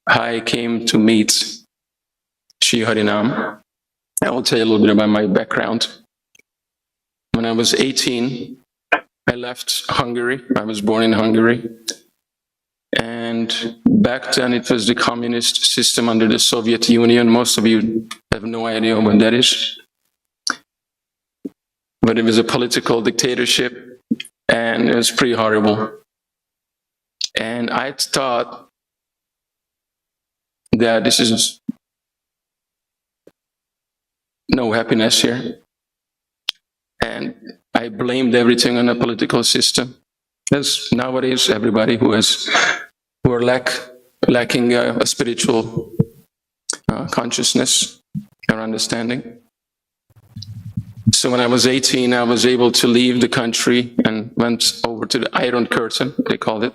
I came to meet Shri Harinam. I will tell you a little bit about my background. When I was 18, I left Hungary. I was born in Hungary. And back then it was the communist system under the Soviet Union. Most of you have no idea what that is. But it was a political dictatorship, and it was pretty horrible. And I thought that this is no happiness here. And I blamed everything on the political system. As nowadays, everybody who are lacking a spiritual consciousness or understanding. So when I was 18, I was able to leave the country and went over to the Iron Curtain, they called it.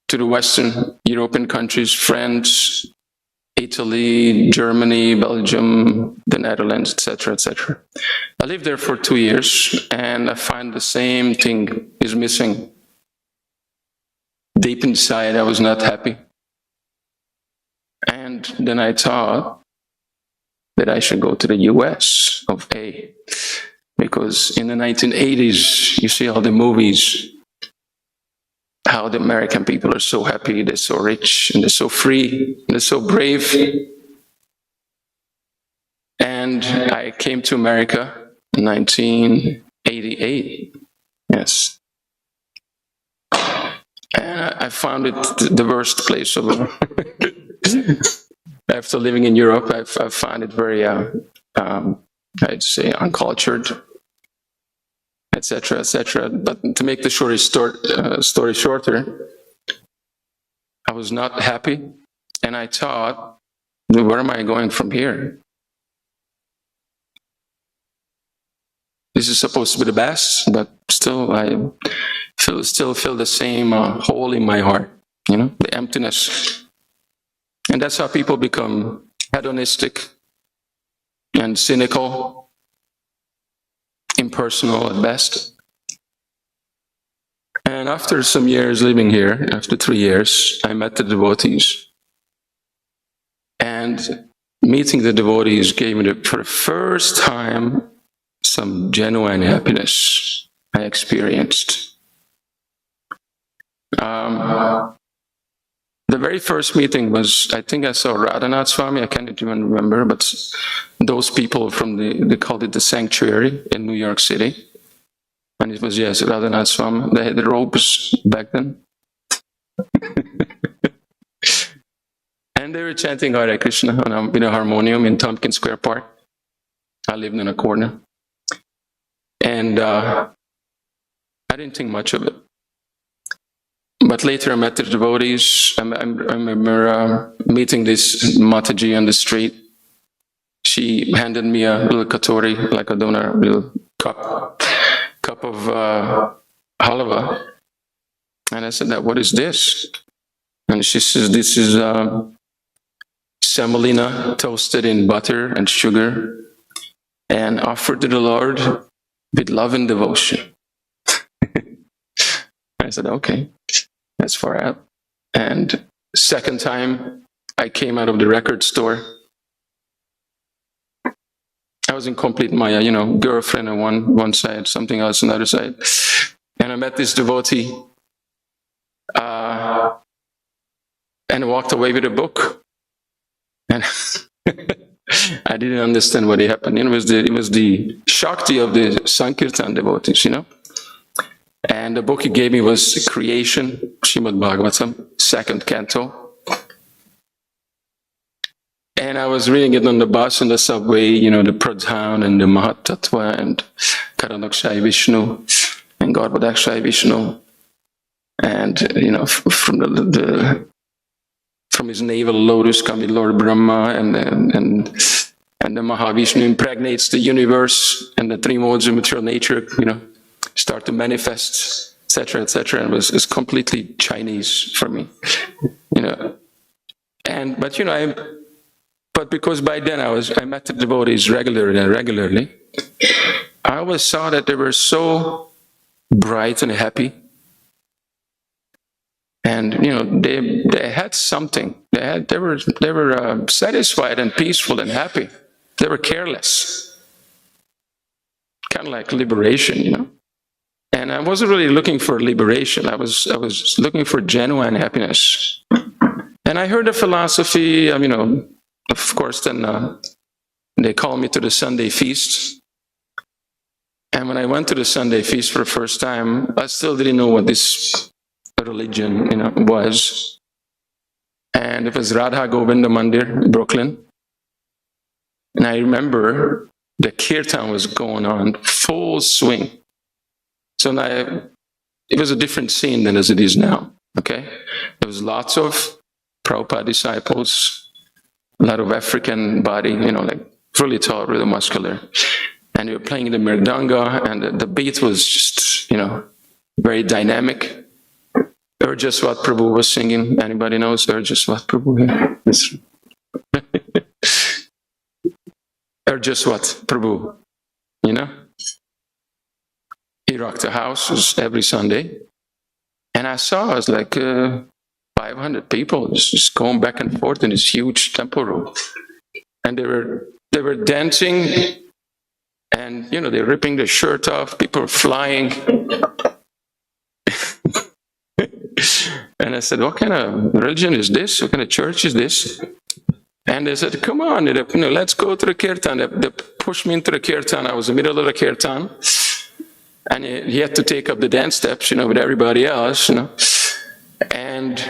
To the Western European countries, France, Italy, Germany, Belgium, the Netherlands, etc., etc. I lived there for 2 years, and I find the same thing is missing. Deep inside, I was not happy. And then I thought that I should go to the US of A. Because in the 1980s, you see all the movies, how the American people are so happy, they're so rich, and they're so free, and they're so brave. And I came to America in 1988, yes. And I found it the worst place of all. After living in Europe, I found it very, I'd say, uncultured, etc., etc. But to make the story shorter, I was not happy, and I thought, where am I going from here? This is supposed to be the best, but still, I still feel the same hole in my heart, you know, the emptiness. And that's how people become hedonistic and cynical, impersonal at best. And after some years living here, after 3 years, I met the devotees. And meeting the devotees gave me, for the first time, some genuine happiness I experienced. The very first meeting was, I think I saw Radhanath Swami, I can't even remember, but those people from they called it the Sanctuary in New York City. And it was, yes, Radhanath Swami. They had the robes back then. And they were chanting Hare Krishna with a harmonium in Tompkins Square Park. I lived in a corner. And I didn't think much of it. But later I met the devotees. I remember meeting this Mataji on the street. She handed me a little katori, like a donor, little cup of halva. And I said, what is this? And she says, this is semolina toasted in butter and sugar and offered to the Lord with love and devotion. I said, okay. That's far out. And second time I came out of the record store, I was in complete maya, you know, girlfriend on one side, something else on the other side. And I met this devotee and walked away with a book. And I didn't understand what happened. It was the Shakti of the Sankirtan devotees, you know. And the book he gave me was Creation, Srimad Bhagavatam, 2nd canto. And I was reading it on the bus, on the subway, you know, the Pradhan and the Mahatattva and Karanakshai Vishnu and Garbhodakshai Vishnu. And, you know, from from his navel lotus comes Lord Brahma, and the Mahavishnu impregnates the universe, and the three modes of material nature, you know, start to manifest, etc., etc. And it's completely Chinese for me, you know. But you know, but because by then I met the devotees regularly, I always saw that they were so bright and happy, And they had something. They were satisfied and peaceful and happy. They were careless, kind of like liberation, And I wasn't really looking for liberation. I was looking for genuine happiness. And I heard a philosophy. Of course, then they called me to the Sunday feast. And when I went to the Sunday feast for the first time, I still didn't know what this religion, was. And it was Radha Govinda Mandir, Brooklyn. And I remember the kirtan was going on full swing. So now it was a different scene than as it is now. Okay, there was lots of Prabhupada disciples, a lot of African body, like really tall, really muscular, and they were playing the mridanga, and the beat was just, very dynamic. Urjaswat Prabhu was singing. Anybody knows Urjaswat Prabhu here? Urjaswat Prabhu, He rocked the house every Sunday. And I was like 500 people just going back and forth in this huge temple room. And they were dancing, and they're ripping their shirt off, people were flying. And I said, what kind of religion is this? What kind of church is this? And they said, come on, let's go to the kirtan. They pushed me into the kirtan. I was in the middle of the kirtan. And he had to take up the dance steps, with everybody else, And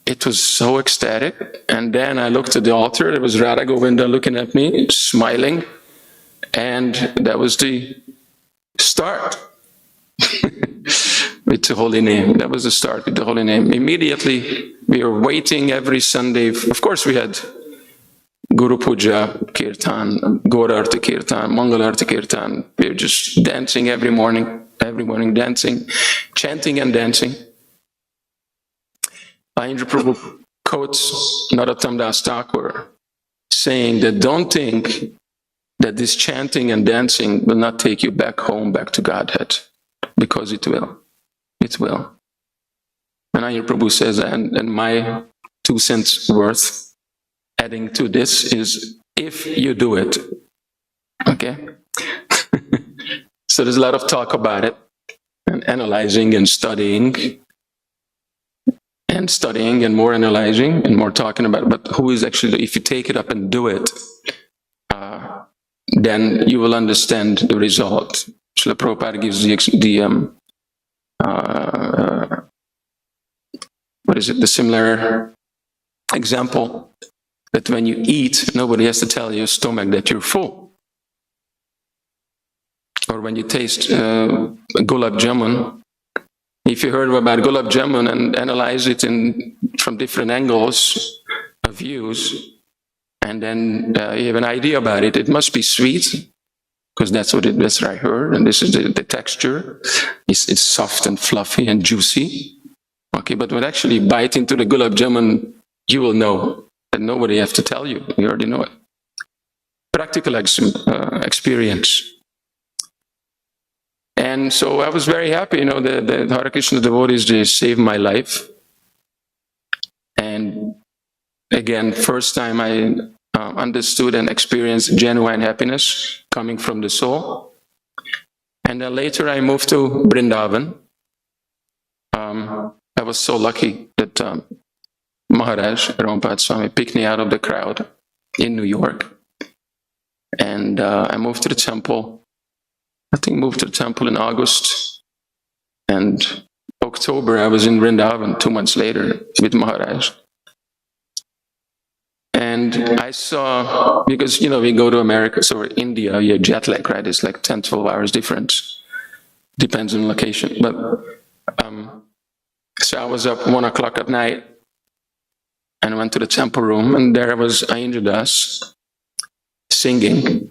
it was so ecstatic. And then I looked at the altar. There was Radha Govinda looking at me, smiling. And that was the start with the holy name. That was the start with the holy name. Immediately, we were waiting every Sunday. Of course, we had Guru Puja Kirtan, Gaurarti Kirtan, Mangalarti Kirtan. We were just dancing every morning dancing, chanting and dancing. Ayendra Prabhu quotes Narottam Das Thakur saying that don't think that this chanting and dancing will not take you back home, back to Godhead, because it will. It will. And Ayendra Prabhu says, and my 2 cents worth adding to this is, if you do it, okay? So there's a lot of talk about it, and analyzing and studying, and more analyzing, and more talking about it. But who is actually, if you take it up and do it, then you will understand the result. Srila Prabhupada gives the similar example that when you eat, nobody has to tell your stomach that you're full. Or when you taste gulab jamun, if you heard about gulab jamun and analyze it from different angles of views, and then you have an idea about it, it must be sweet, because that's what I heard, and this is the texture. It's soft and fluffy and juicy. Okay, but when actually bite into the gulab jamun, you will know that nobody has to tell you. You already know it. Practical experience. And so I was very happy, the Hare Krishna devotees, they saved my life. And again, first time I understood and experienced genuine happiness coming from the soul. And then later I moved to Vrindavan. I was so lucky that Maharaj, Rampad Swami, picked me out of the crowd in New York. And I moved to the temple. Moved to the temple in August. And October, I was in Vrindavan 2 months later with Maharaj. And I saw, because, we go to America, so India, you have jet lag, right? It's like 10, 12 hours difference. Depends on location. But, so I was up 1 o'clock at night and I went to the temple room, and there was Ayendra Das singing,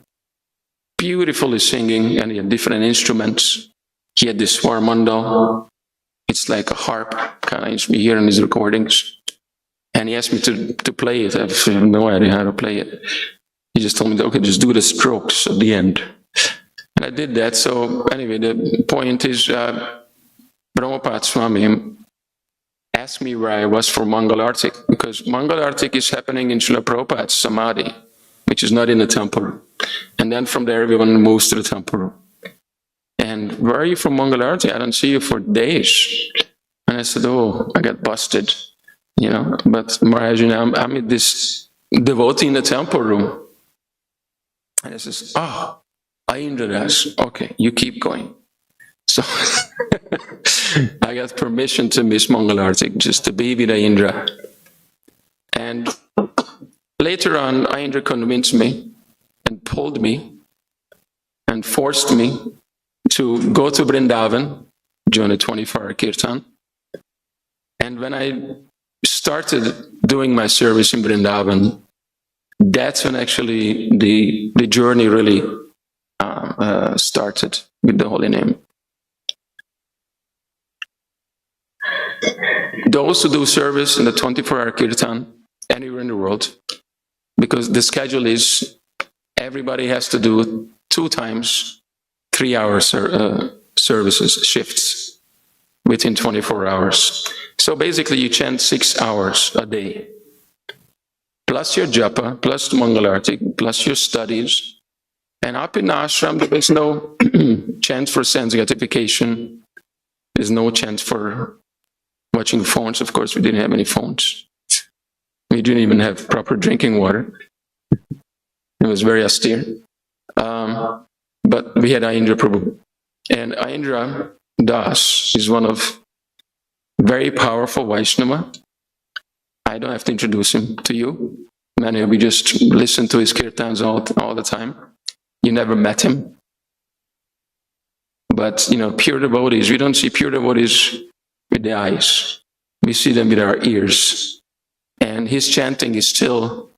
beautifully singing, and he had different instruments. He had this Swarmandal. It's like a harp, kind of, you hear in his recordings. And he asked me to play it. I have no idea how to play it. He just told me, okay, just do the strokes at the end. And I did that. So anyway, the point is, Brahmapad Swami asked me where I was for Mongol Arctic, because Mongol Arctic is happening in Srila Prabhupada's Samadhi, which is not in the temple. And then from there, everyone moves to the temple. And where are you from Mongol Arctic? I don't see you for days. And I said, oh, I got busted, you know. But Maharaj, you know, I'm with this devotee in the temple room. And he says, oh, Indra Das. Okay, you keep going. So I got permission to miss Mongol Arctic, just to be with Indra. And later on, Indra convinced me and pulled me and forced me to go to Vrindavan, join a 24-hour kirtan. And when I started doing my service in Vrindavan, that's when actually the journey really started with the holy name. Those who do service in the 24-hour kirtan anywhere in the world, because the schedule is everybody has to do 2 times 3-hour services, shifts within 24 hours. So basically you chant 6 hours a day, plus your japa, plus the Mongol Arctic, plus your studies. And up in ashram, there is no chant for sense gratification. There's no chant for watching phones. Of course, we didn't have any phones. We didn't even have proper drinking water. It was very austere. But we had Indra Prabhu. And Indra Das is one of very powerful Vaishnava. I don't have to introduce him to you. Many of you just listen to his kirtans all the time. You never met him. But, you know, pure devotees, we don't see pure devotees with the eyes. We see them with our ears. And his chanting is still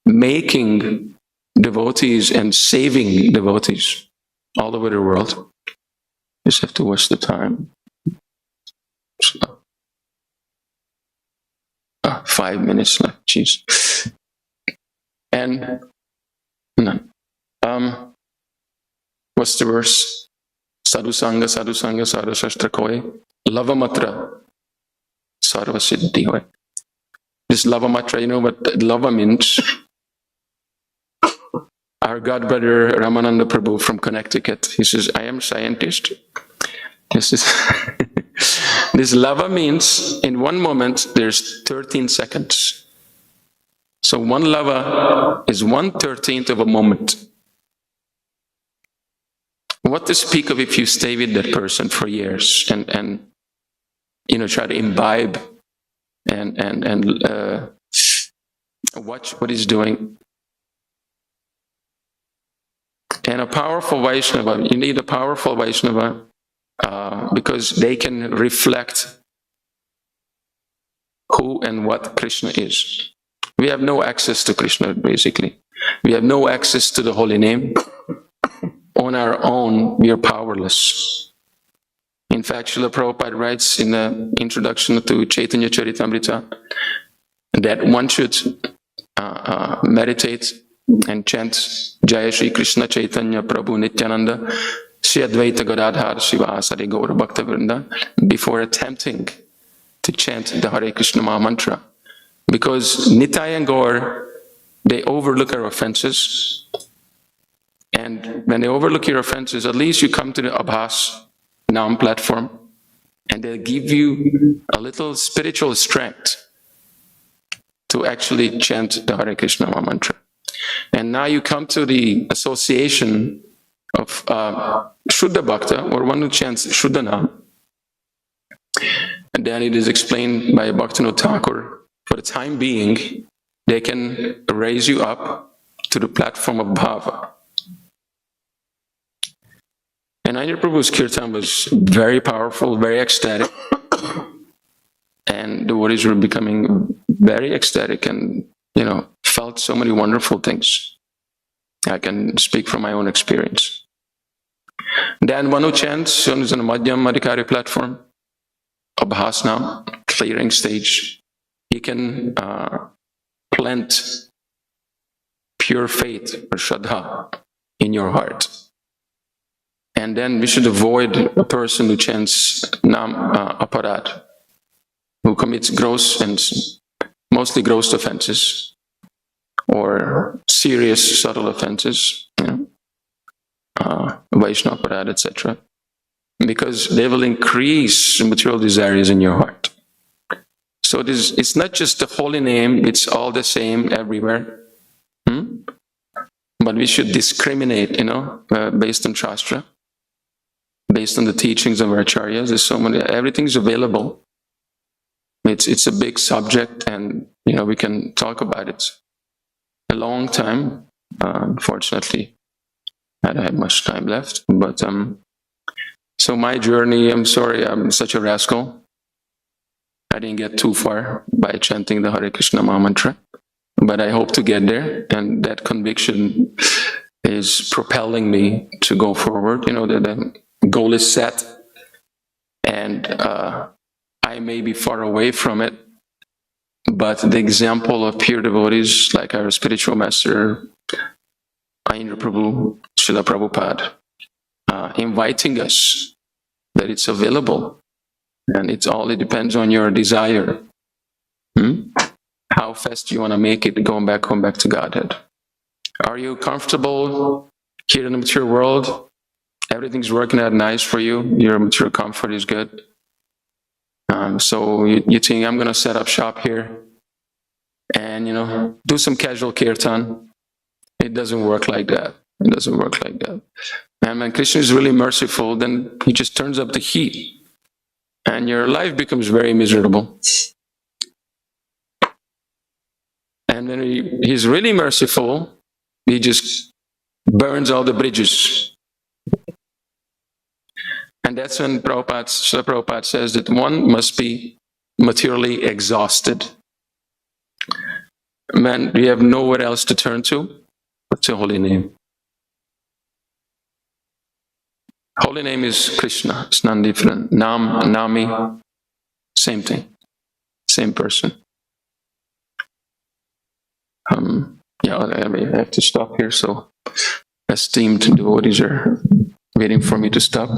making devotees and saving devotees all over the world. Just have to watch the time. 5 minutes left, jeez. And what's the verse? Sadhu Sangha, Sarva Shastra Koi, Lavamatra, Sarva Siddhi Hoy. This Lavamatra, you know what lava means? Our God brother Ramananda Prabhu from Connecticut, he says, I am a scientist. This is this lava means in one moment there's 13 seconds. So one lava is 1/13 of a moment. What to speak of if you stay with that person for years and you know, try to imbibe and watch what he's doing. And a powerful Vaishnava, you need a powerful Vaishnava because they can reflect who and what Krishna is. We have no access to Krishna, basically. We have no access to the holy name. On our own, we are powerless. In fact, Srila Prabhupada writes in the introduction to Chaitanya Charitamrita that one should meditate and chant Jaya Shri Krishna Chaitanya Prabhu Nityananda Shri Advaita Gadadhar Shivasari Gaura Bhakta Vrinda before attempting to chant the Hare Krishna Maha Mantra. Because Nitai and Gaur, they overlook our offenses. And when they overlook your offenses, at least you come to the Abhas Naam platform and they'll give you a little spiritual strength to actually chant the Hare Krishna Maha Mantra. And now you come to the association of Shuddha Bhakta, or one who chants Shuddha Naam. And then it is explained by Bhaktivinoda Thakur, for the time being, they can raise you up to the platform of Bhava. And Indra Prabhu's kirtan was very powerful, very ecstatic. And the devotees were becoming very ecstatic and, you know, felt so many wonderful things. I can speak from my own experience. Then one who chants on the Madhyam Adhikari platform, Abhas now, clearing stage, he can plant pure faith or Shraddha in your heart. And then we should avoid a person who chants Nam Aparad. who commits gross and mostly gross offenses or serious subtle offenses, Vaishnava Parad, etc. Because they will increase material desires in your heart. So it's not just the holy name, it's all the same everywhere. But we should discriminate, based on Shastra, based on the teachings of our acharyas. There's so many, everything's available. It's a big subject, and we can talk about it a long time. Unfortunately, I don't have much time left. But so my journey, I'm sorry, I'm such a rascal. I didn't get too far by chanting the Hare Krishna Maha Mantra, but I hope to get there, and that conviction is propelling me to go forward. The goal is set, and I may be far away from it, but the example of pure devotees like our spiritual master, Ayendra Prabhu, Srila Prabhupada, inviting us that it's available, and it depends on your desire. How fast you want to make it going back to Godhead. Are you comfortable here in the material world? Everything's working out nice for you. Your material comfort is good. So you think, I'm going to set up shop here and, do some casual kirtan. It doesn't work like that. It doesn't work like that. And when Krishna is really merciful, then he just turns up the heat and your life becomes very miserable. And when he's really merciful, he just burns all the bridges. And that's when Srila Prabhupada says that one must be materially exhausted. Man, we have nowhere else to turn to but to holy name. Holy name is Krishna. It's not different. Nam, Nami, same thing. Same person. I have to stop here, so esteemed devotees are waiting for me to stop.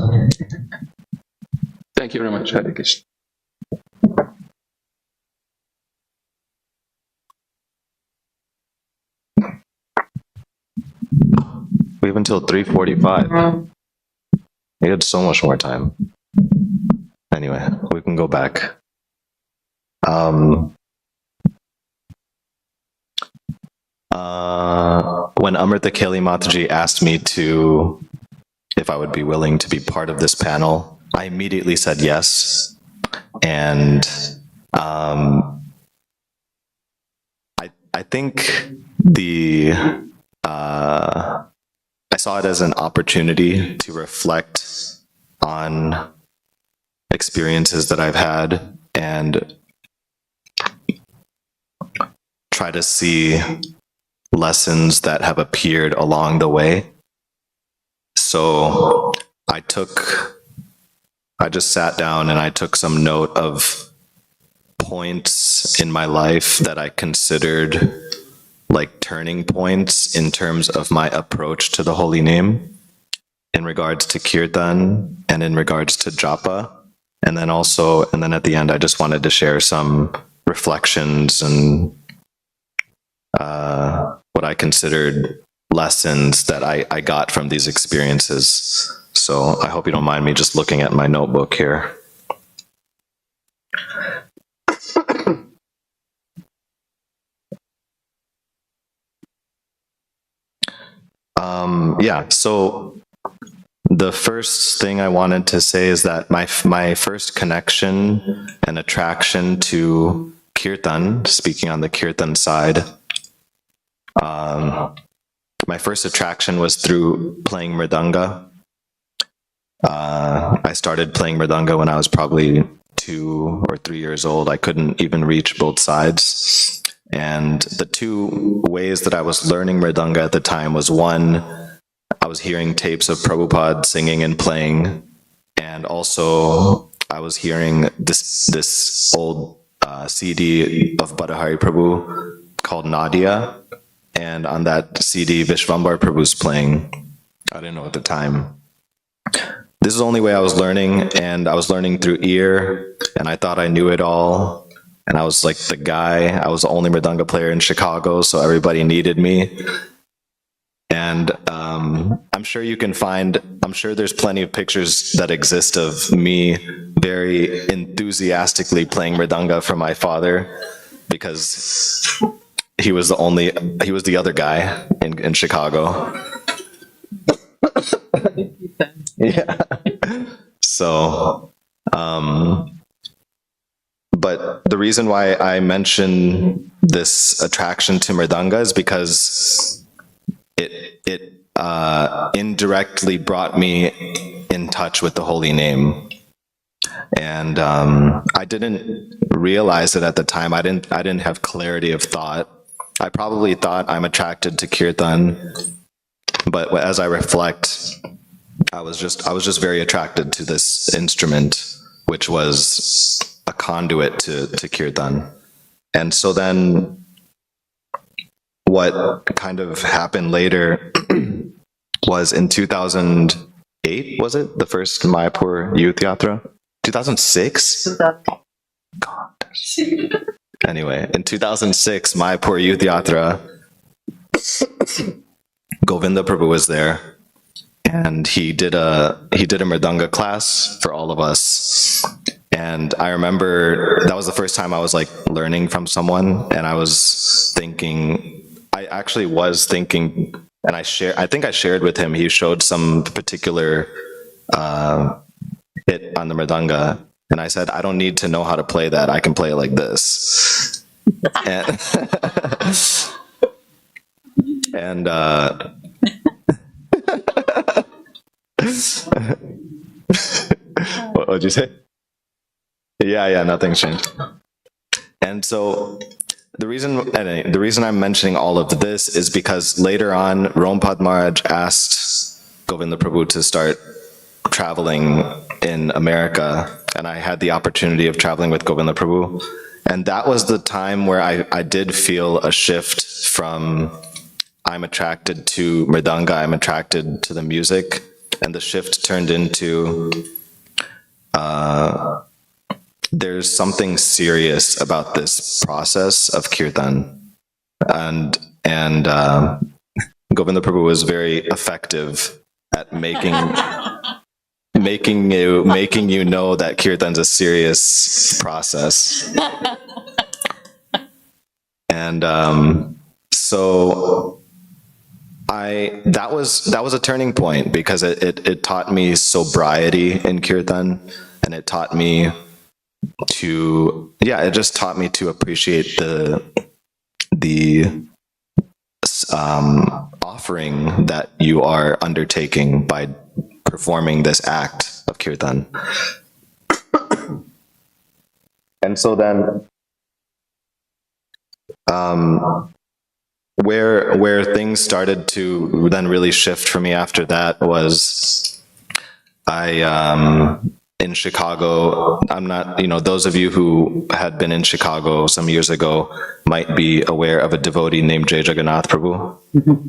Thank you very much, Hare Krishna. We have until 3:45. We had so much more time. Anyway, we can go back. When Amrita Keli Mataji asked me if I would be willing to be part of this panel, I immediately said yes. And I think I saw it as an opportunity to reflect on experiences that I've had and try to see lessons that have appeared along the way. So I just sat down and I took some note of points in my life that I considered like turning points in terms of my approach to the holy name, in regards to kirtan and in regards to japa. And then at the end, I just wanted to share some reflections and what I considered lessons that I got from these experiences. So I hope you don't mind me just looking at my notebook here. So the first thing I wanted to say is that my first connection and attraction to kirtan, speaking on the kirtan side, my first attraction was through playing mridanga. I started playing mridanga when I was probably 2 or 3 years old. I couldn't even reach both sides. And the two ways that I was learning mridanga at the time was, one, I was hearing tapes of Prabhupada singing and playing, and also I was hearing this old CD of Bhattahari Prabhu called Nadia, and on that CD Vishvambar Prabhu's playing. I didn't know at the time. this is the only way I was learning, and I was learning through ear, and I thought I knew it all, and I was like the guy. I was the only mridanga player in Chicago, so everybody needed me. And I'm sure you can find, I'm sure there's plenty of pictures that exist of me very enthusiastically playing mridanga for my father, because he was the other guy in Chicago. Yeah. So, but the reason why I mention this attraction to mridanga is because it indirectly brought me in touch with the holy name. And I didn't realize it at the time. I didn't have clarity of thought. I probably thought I'm attracted to kirtan, but as I reflect, I was just very attracted to this instrument, which was a conduit to kirtan. And so then what kind of happened later was in 2008, was it? The first Mayapur Youth Yatra? 2006? God. Anyway, in 2006, Mayapur Youth Yatra, Govinda Prabhu was there, and he did a mridanga class for all of us. And I remember that was the first time I was like learning from someone, and I actually was thinking, and I think I shared with him, he showed some particular hit on the mridanga, and I said, I don't need to know how to play that, I can play it like this. And what'd you say? Yeah, nothing's changed. And so the reason I'm mentioning all of this is because later on, Rompad Maharaj asked Govinda Prabhu to start traveling in America, and I had the opportunity of traveling with Govinda Prabhu. And that was the time where I did feel a shift from I'm attracted to mridanga, I'm attracted to the music, and the shift turned into there's something serious about this process of kirtan. And Govinda Prabhu was very effective at making you know that kirtan's a serious process. And so that was a turning point, because it taught me sobriety in kirtan, and it taught me it just taught me to appreciate the offering that you are undertaking by performing this act of kirtan. And so then where things started to then really shift for me after that was in Chicago. I'm not, those of you who had been in Chicago some years ago might be aware of a devotee named Jai Jagannath Prabhu. Mm-hmm.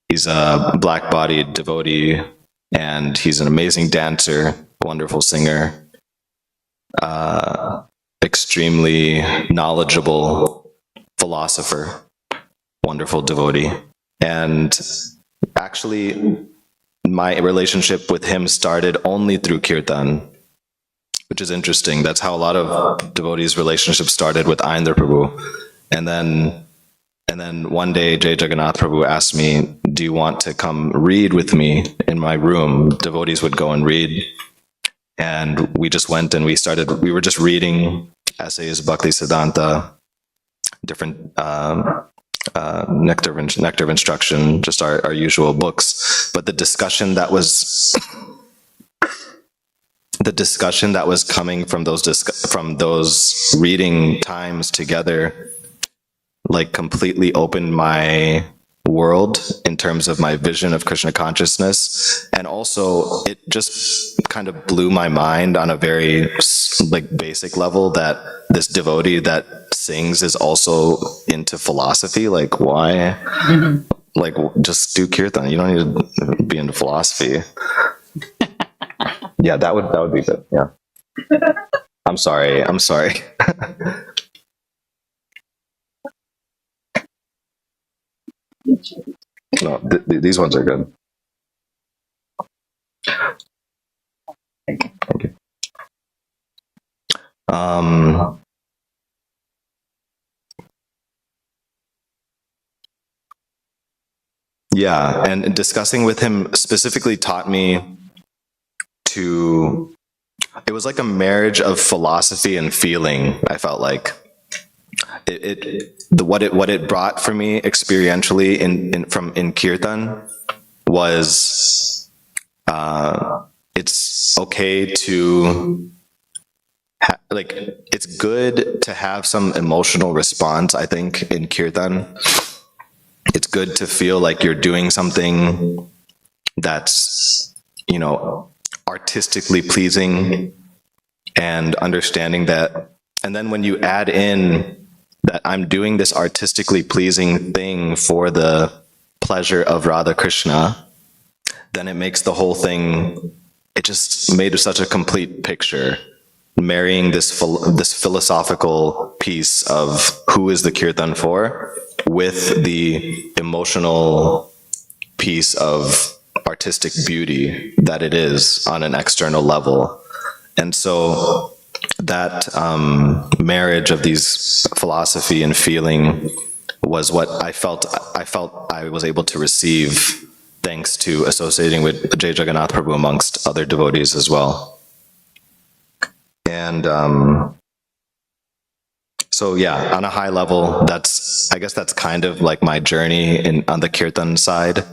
He's a black-bodied devotee, and he's an amazing dancer, wonderful singer, extremely knowledgeable philosopher, wonderful devotee. And actually, my relationship with him started only through kirtan, which is interesting. That's how a lot of devotees' relationships started with Aindra Prabhu. And then one day, Jai Jagannath Prabhu asked me, do you want to come read with me in my room? Devotees would go and read. And we just went and we were just reading essays, Bhakti Siddhanta, different Nectar of Instruction, just our usual books. But the discussion that was coming from those reading times together, like, completely opened my world in terms of my vision of Krishna consciousness. And also it just kind of blew my mind on a very basic level that this devotee that sings is also into philosophy. Like, why? Mm-hmm. Like, just do kirtan. You don't need to be into philosophy. Yeah, that would be good. Yeah. I'm sorry. No, these ones are good. Thank you. Yeah, and discussing with him specifically taught me to, it was like a marriage of philosophy and feeling. I felt like what it brought for me experientially in kirtan was it's okay to like, it's good to have some emotional response. I think in kirtan it's good to feel like you're doing something that's, artistically pleasing, and understanding that. And then when you add in that I'm doing this artistically pleasing thing for the pleasure of Radha Krishna, then it makes the whole thing, it just made such a complete picture, marrying this philosophical piece of who is the kirtan for with the emotional piece of artistic beauty that it is on an external level. And so that marriage of these philosophy and feeling was what I felt I was able to receive, thanks to associating with Jai Jagannath Prabhu amongst other devotees as well. And so yeah, on a high level, I guess that's kind of like my journey on the kirtan side.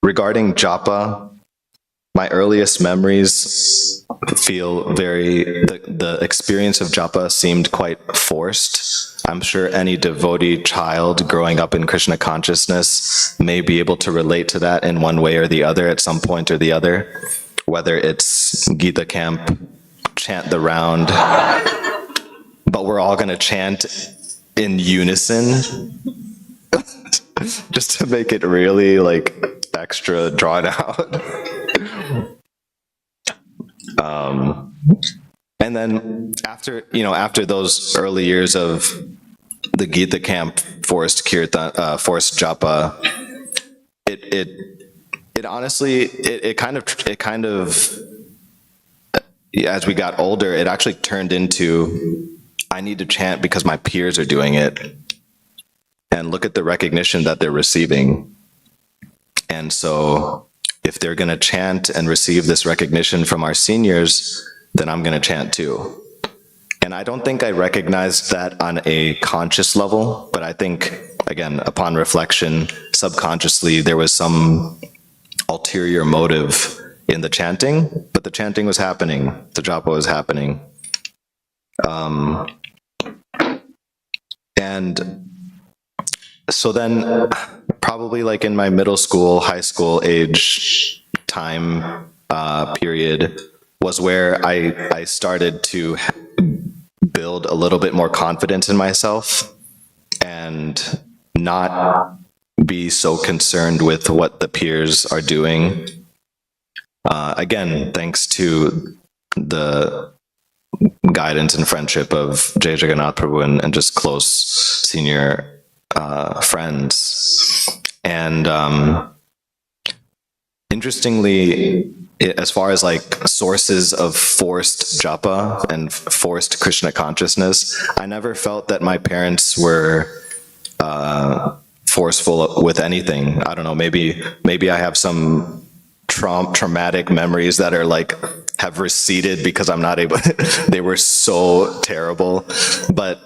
Regarding japa, my earliest memories feel the experience of japa seemed quite forced. I'm sure any devotee child growing up in Krishna consciousness may be able to relate to that in one way or the other at some point or the other, whether it's Gita camp, chant the round, but we're all going to chant in unison just to make it really like extra drawn out. And then after those early years of the Gita camp forced kirtan, forced japa, it honestly, it kind of, as we got older, it actually turned into, I need to chant because my peers are doing it, and look at the recognition that they're receiving. And so if they're going to chant and receive this recognition from our seniors, then I'm going to chant too. And I don't think I recognized that on a conscious level, but I think, again, upon reflection, subconsciously, there was some ulterior motive in the chanting, but the chanting was happening, the japa was happening. And so then, probably like in my middle school, high school age time period was where I started to build a little bit more confidence in myself and not be so concerned with what the peers are doing. Again, thanks to the guidance and friendship of Jai Jagannath Prabhu and just close senior friends. And interestingly, as far as like sources of forced japa and forced Krishna consciousness, I never felt that my parents were forceful with anything. I don't know, maybe I have some traumatic memories that are like have receded because I'm not able they were so terrible. But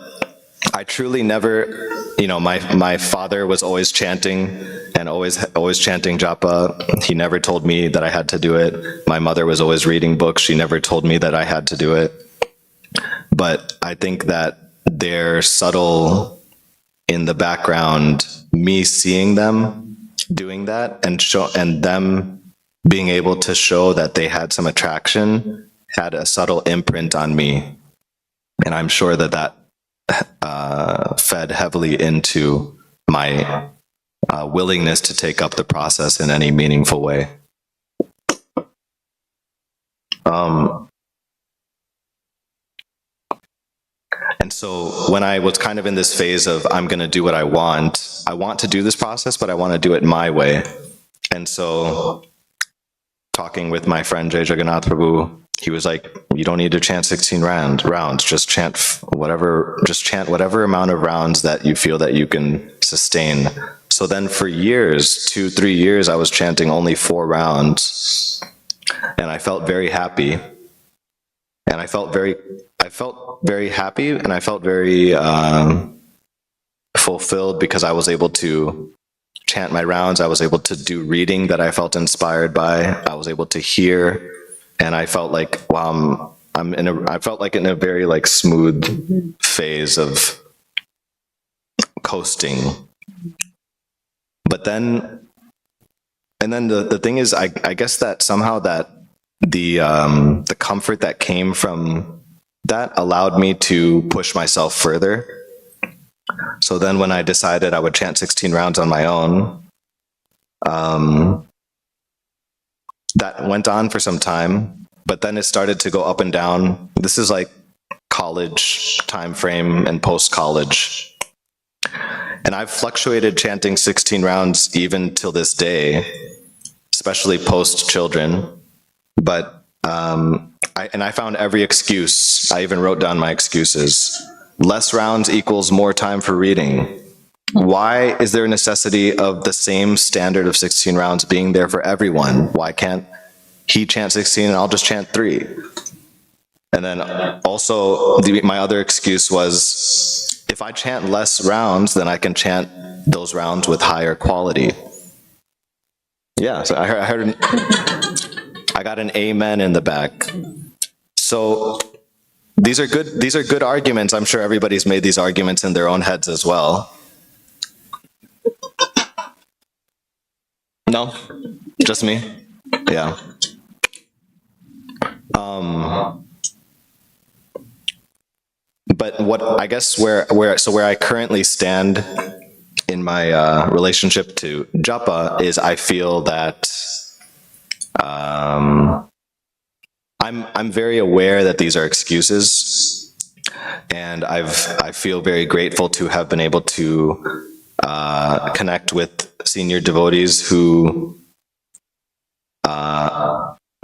I truly never, my father was always chanting and always chanting japa. He never told me that I had to do it. My mother was always reading books. She never told me that I had to do it. But I think that they're subtle in the background, me seeing them doing that and them being able to show that they had some attraction had a subtle imprint on me. And I'm sure that fed heavily into my willingness to take up the process in any meaningful way. And so when I was kind of in this phase of I'm going to do what I want to do this process, but I want to do it my way. And so talking with my friend Jay Jagannath Prabhu, he was like, you don't need to chant 16 rounds, just chant whatever amount of rounds that you feel that you can sustain. So then for years, 2-3 years, I was chanting only 4 rounds, and I felt very happy. And I felt very happy, and I felt very fulfilled because I was able to chant my rounds. I was able to do reading that I felt inspired by. I was able to hear, and I felt like, wow, I felt like in a very like smooth phase of coasting. But then, the thing is, I guess that somehow that the comfort that came from that allowed me to push myself further. So then when I decided I would chant 16 rounds on my own, that went on for some time, but then it started to go up and down. This is like college time frame and post-college. And I've fluctuated chanting 16 rounds even till this day, especially post-children. But I found every excuse. I even wrote down my excuses. Less rounds equals more time for reading. Why is there a necessity of the same standard of 16 rounds being there for everyone? Why can't he chant 16 and I'll just chant 3? And then also my other excuse was, if I chant less rounds, then I can chant those rounds with higher quality. Yeah, so I heard I got an amen in the back. So these are good arguments. I'm sure everybody's made these arguments in their own heads as well. No? Just me? Yeah. But what I guess where I currently stand in my relationship to japa is I feel that I'm very aware that these are excuses, and I feel very grateful to have been able to connect with senior devotees who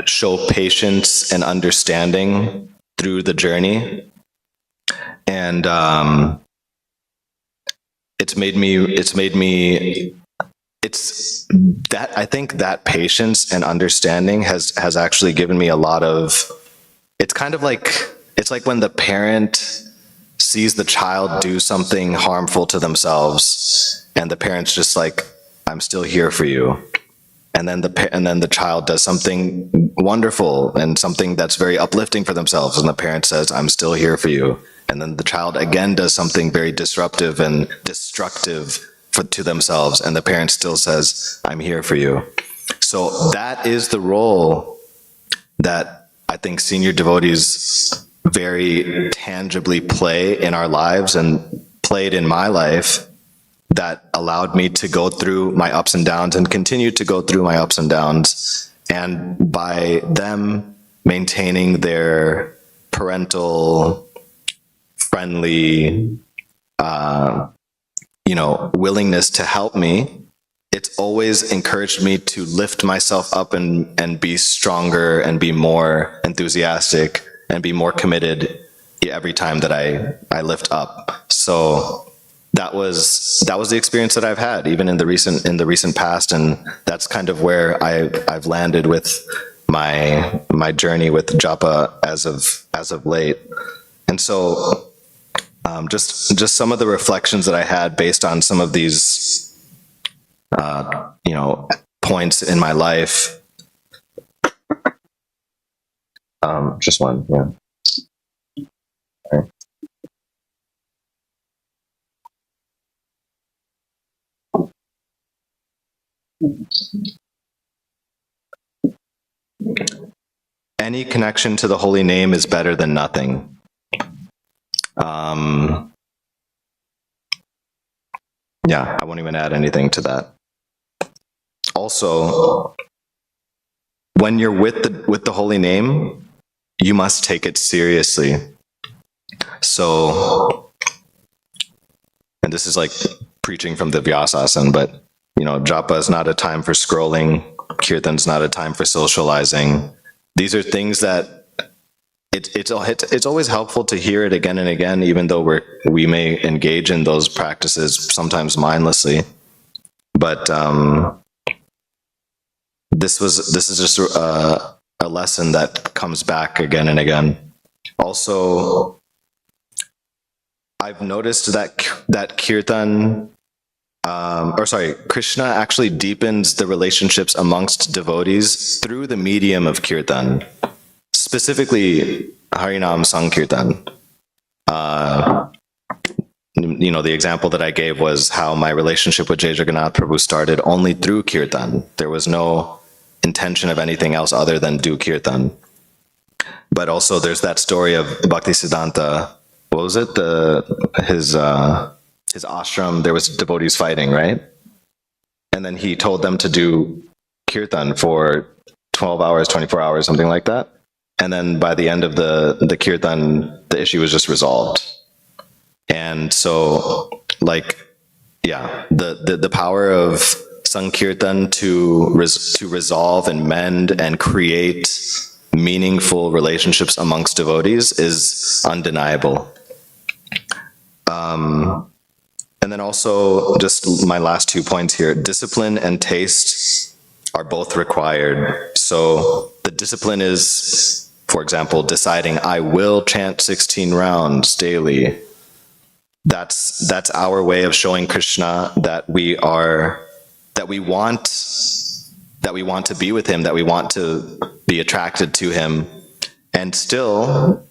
show patience and understanding through the journey. And I think that patience and understanding has actually given me a lot of, it's kind of like, it's like when the parent sees the child do something harmful to themselves, and the parent's just like, I'm still here for you. And then the child does something wonderful and something that's very uplifting for themselves, and the parent says, I'm still here for you. And then the child again does something very disruptive and destructive to themselves, and the parent still says, I'm here for you. So that is the role that I think senior devotees very tangibly play in our lives, and played in my life, that allowed me to go through my ups and downs and continue to go through my ups and downs. And by them maintaining their parental friendly willingness to help me, it's always encouraged me to lift myself up and be stronger and be more enthusiastic and be more committed every time that I lift up. So that was the experience that I've had even in the recent past, and that's kind of where I've landed with my journey with japa as of late. And so just some of the reflections that I had based on some of these points in my life. Just one, yeah. Okay. Any connection to the holy name is better than nothing. Yeah, I won't even add anything to that. Also, when you're with the holy name, you must take it seriously. So, and this is like preaching from the Vyasasana, but japa is not a time for scrolling. Kirtan is not a time for socializing. These are things that it's always helpful to hear it again and again, even though we may engage in those practices sometimes mindlessly. But this is just a lesson that comes back again and again. Also, I've noticed that kirtan, Krishna actually deepens the relationships amongst devotees through the medium of kirtan, specifically Harinam Sankirtan. The example that I gave was how my relationship with Jai Jagannath Prabhu started only through kirtan. There was no intention of anything else other than do kirtan. But also there's that story of Bhaktisiddhanta. What was it? His ashram, there was devotees fighting, right? And then he told them to do kirtan for 12 hours, 24 hours, something like that. And then by the end of the kirtan, the issue was just resolved. And so, the power of Sankirtan to resolve and mend and create meaningful relationships amongst devotees is undeniable. And then also, just my last 2 points here, discipline and taste are both required. So the discipline is, for example, deciding I will chant 16 rounds daily. That's our way of showing Krishna that we want to be with him, that we want to be attracted to him. And still,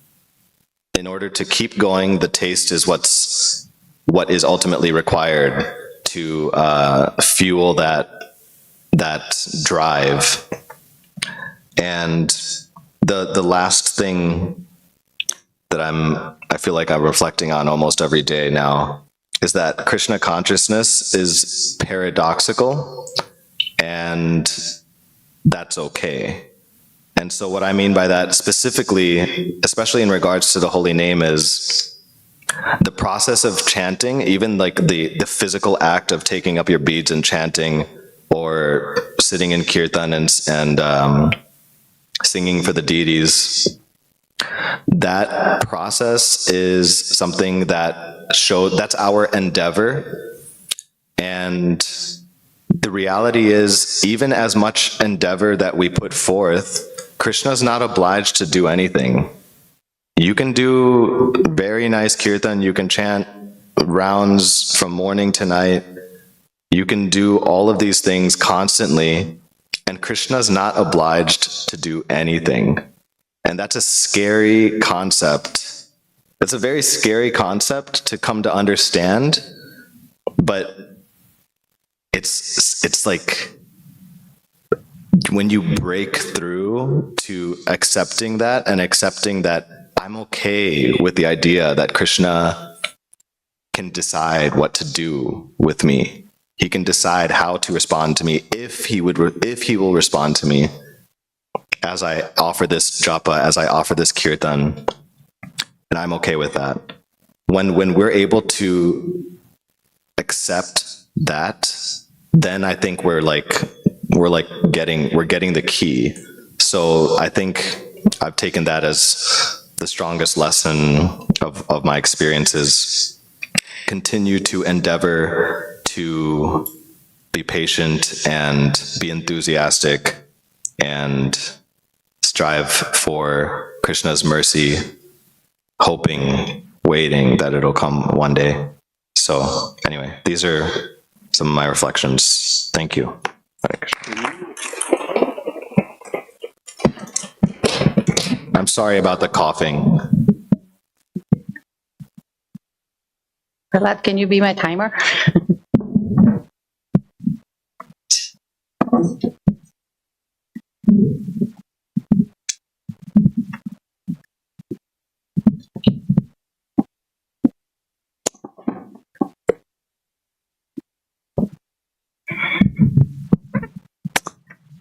in order to keep going, the taste is what is ultimately required to fuel that drive. And the last thing that I feel like I'm reflecting on almost every day now is that Krishna consciousness is paradoxical, and that's okay. And so what I mean by that specifically, especially in regards to the holy name, is the process of chanting, even like the physical act of taking up your beads and chanting, or sitting in kirtan and singing for the deities. That process is something that's our endeavor. And the reality is, even as much endeavor that we put forth, Krishna's not obliged to do anything. You can do very nice kirtan, you can chant rounds from morning to night, you can do all of these things constantly, and Krishna's not obliged to do anything. And that's a scary concept. It's a very scary concept to come to understand, but it's like when you break through to accepting that, and accepting that I'm okay with the idea that Krishna can decide what to do with me. He can decide how to respond to me, if he will respond to me as I offer this japa, as I offer this kirtan, and I'm okay with that. When we're able to accept that, then I think we're getting the key. So I think I've taken that as the strongest lesson of my experiences. Continue to endeavor to be patient and be enthusiastic and strive for Krishna's mercy, hoping, waiting that it'll come one day. So anyway, these are some of my reflections. Thank you. Hare Krishna. I'm sorry about the coughing. Prahlad, can you be my timer?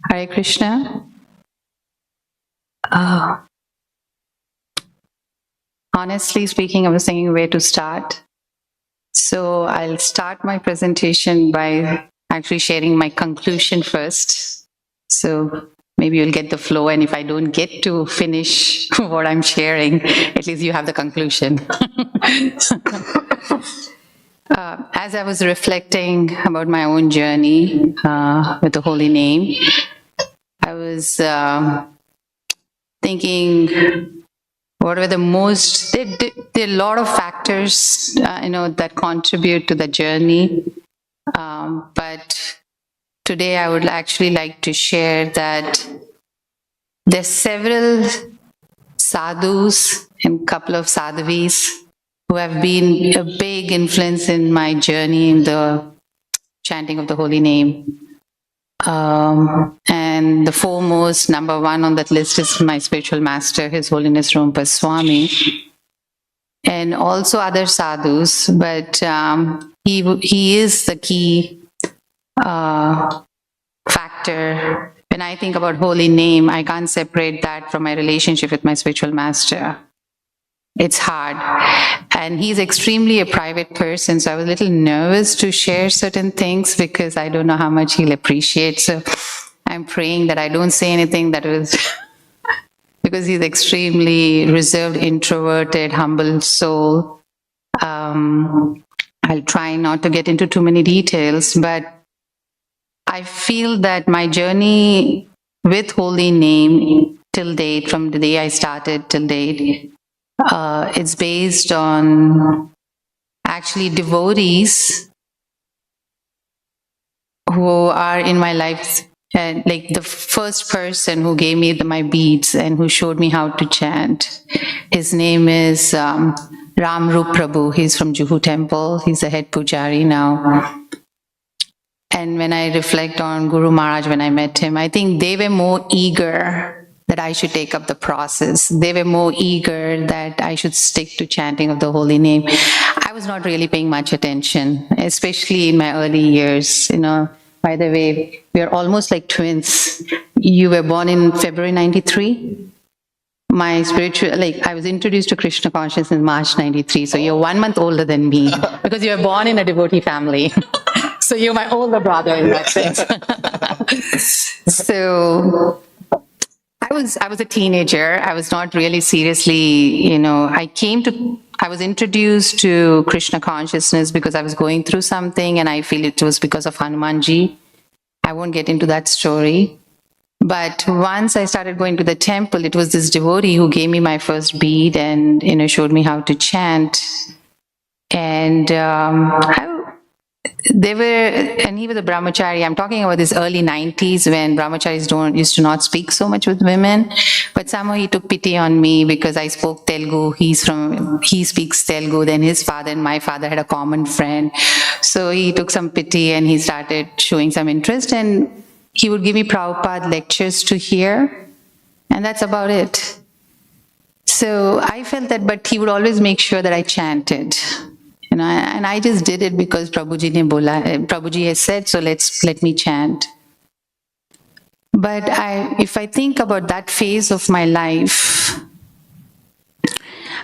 Hare Krishna. honestly speaking, I was thinking where to start. So I'll start my presentation by actually sharing my conclusion first. So maybe you'll get the flow, and if I don't get to finish what I'm sharing, at least you have the conclusion. As I was reflecting about my own journey with the holy name, I was thinking, what were the most, there are a lot of factors, that contribute to the journey. But today I would actually like to share that there's several sadhus and couple of sadhavis who have been a big influence in my journey in the chanting of the holy name. And the foremost, number one on that list is my spiritual master, His Holiness Rompa Swami, and also other sadhus, but he is the key factor. When I think about holy name, I can't separate that from my relationship with my spiritual master. It's hard. And he's extremely a private person, so I was a little nervous to share certain things because I don't know how much he'll appreciate. So I'm praying that I don't say anything that was because he's extremely reserved, introverted, humble soul. I'll try not to get into too many details, but I feel that my journey with holy name till date, from the day I started till date, it's based on actually devotees who are in my life. And like the first person who gave me my beads and who showed me how to chant, his name is Ram Rup Prabhu. He's from Juhu Temple. He's the head pujari now. And when I reflect on Guru Maharaj, when I met him, I think they were more eager that I should take up the process. They were more eager that I should stick to chanting of the holy name. I was not really paying much attention, especially in my early years. By the way, we are almost like twins. You were born in February 93. My spiritual, I was introduced to Krishna consciousness in March 93. So you're 1 month older than me because you were born in a devotee family. So you're my older brother in that sense. So I was a teenager. I was not really seriously, I was introduced to Krishna consciousness because I was going through something, and I feel it was because of Hanumanji. I won't get into that story. But once I started going to the temple, it was this devotee who gave me my first bead and, showed me how to chant. And he was a brahmachari. I'm talking about this early 90s when brahmacharis used to not speak so much with women. But somehow he took pity on me because I spoke Telugu. He speaks Telugu. Then his father and my father had a common friend. So he took some pity and he started showing some interest. And he would give me Prabhupada lectures to hear. And that's about it. So I felt that, but he would always make sure that I chanted. And I just did it because Prabhuji has said, so let me chant. But if I think about that phase of my life,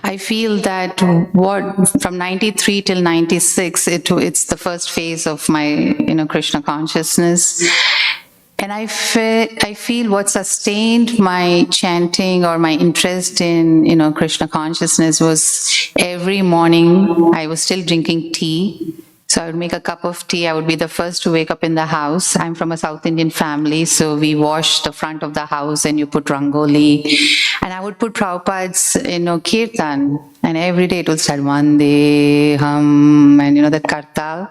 I feel that from 93 till 96, it's the first phase of my, Krishna consciousness. And I feel what sustained my chanting or my interest in, Krishna consciousness was every morning I was still drinking tea. So I would make a cup of tea. I would be the first to wake up in the house. I'm from a South Indian family, so we wash the front of the house and you put rangoli. And I would put Prabhupada's, kirtan. And every day it would start Vande Ham and, that kartal.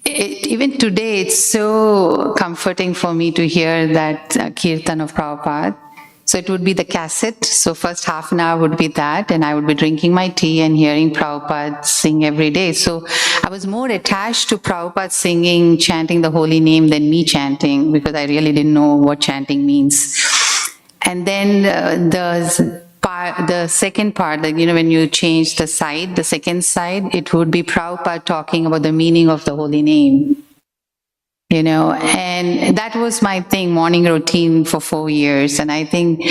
Even today, it's so comforting for me to hear that kirtan of Prabhupada. So it would be the cassette. So first half an hour would be that, and I would be drinking my tea and hearing Prabhupada sing every day. So I was more attached to Prabhupada singing, chanting the holy name than me chanting, because I really didn't know what chanting means. And then the second part, when you change the side, the second side, it would be Prabhupada talking about the meaning of the holy name. And that was my thing, morning routine for 4 years. And I think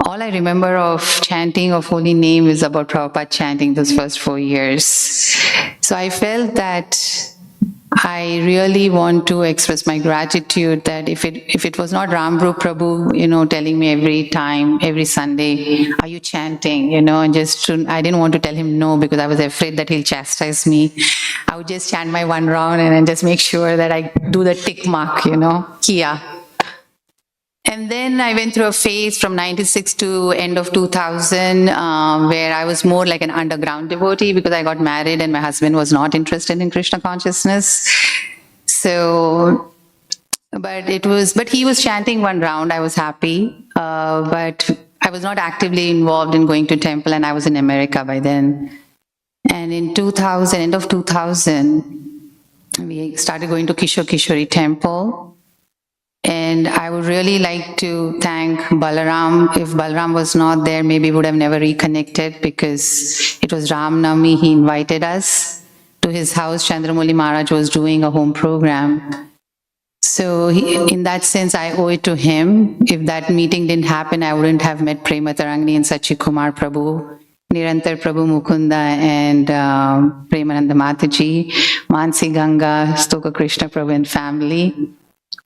all I remember of chanting of holy name is about Prabhupada chanting those first 4 years. So I felt that I really want to express my gratitude that if it was not Ramru Prabhu, telling me every time, every Sunday, are you chanting, and I didn't want to tell him no because I was afraid that he'll chastise me. I would just chant my one round and then just make sure that I do the tick mark, Kia. And then I went through a phase from 96 to end of 2000 where I was more like an underground devotee because I got married and my husband was not interested in Krishna consciousness. So, but he was chanting one round. I was happy, but I was not actively involved in going to temple, and I was in America by then. And in 2000, end of 2000, we started going to Kishori temple. And I would really like to thank Balaram. If Balaram was not there, maybe we would have never reconnected because it was Ram Navami. He invited us to his house. Chandramouli Maharaj was doing a home program. So in that sense, I owe it to him. If that meeting didn't happen, I wouldn't have met Prema Tarangini and Sachi Kumar Prabhu, Nirantar Prabhu Mukunda, and Premananda Mataji, Mansi Ganga, Stoka Krishna Prabhu and family.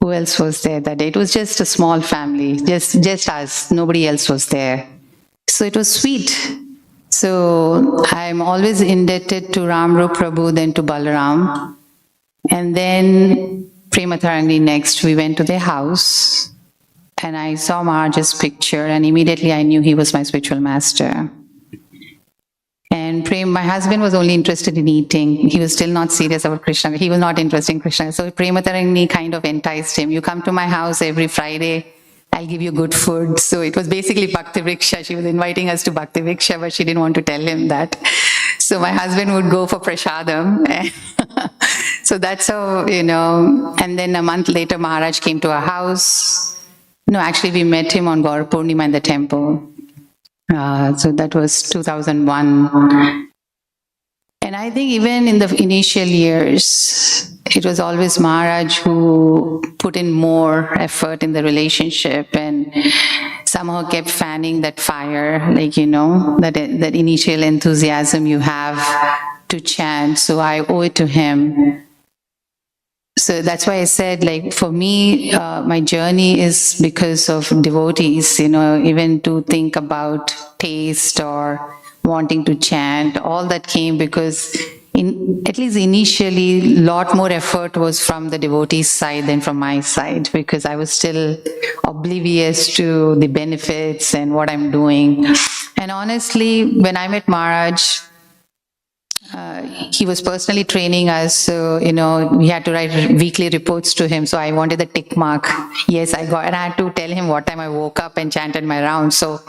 Who else was there that day? It was just a small family, just us. Nobody else was there. So it was sweet. So I'm always indebted to Ramru Prabhu, then to Balaram. And then Prema Tarangini next. We went to their house and I saw Maharaj's picture and immediately I knew he was my spiritual master. And my husband was only interested in eating. He was still not serious about Krishna. He was not interested in Krishna. So Prema Tarangini kind of enticed him. You come to my house every Friday, I'll give you good food. So it was basically Bhakti Vriksha. She was inviting us to Bhakti Vriksha, but she didn't want to tell him that. So my husband would go for prasadam. So that's how, and then a month later, Maharaj came to our house. No, actually we met him on Gaur Purnima in the temple. So that was 2001. And I think even in the initial years, it was always Maharaj who put in more effort in the relationship and somehow kept fanning that fire, that initial enthusiasm you have to chant. So I owe it to him. So that's why I said, for me, my journey is because of devotees, even to think about taste or wanting to chant, all that came because at least initially, a lot more effort was from the devotees' side than from my side because I was still oblivious to the benefits and what I'm doing. And honestly, when I met Maharaj, he was personally training us, so we had to write weekly reports to him. So I wanted the tick mark. Yes, I had to tell him what time I woke up and chanted my rounds. So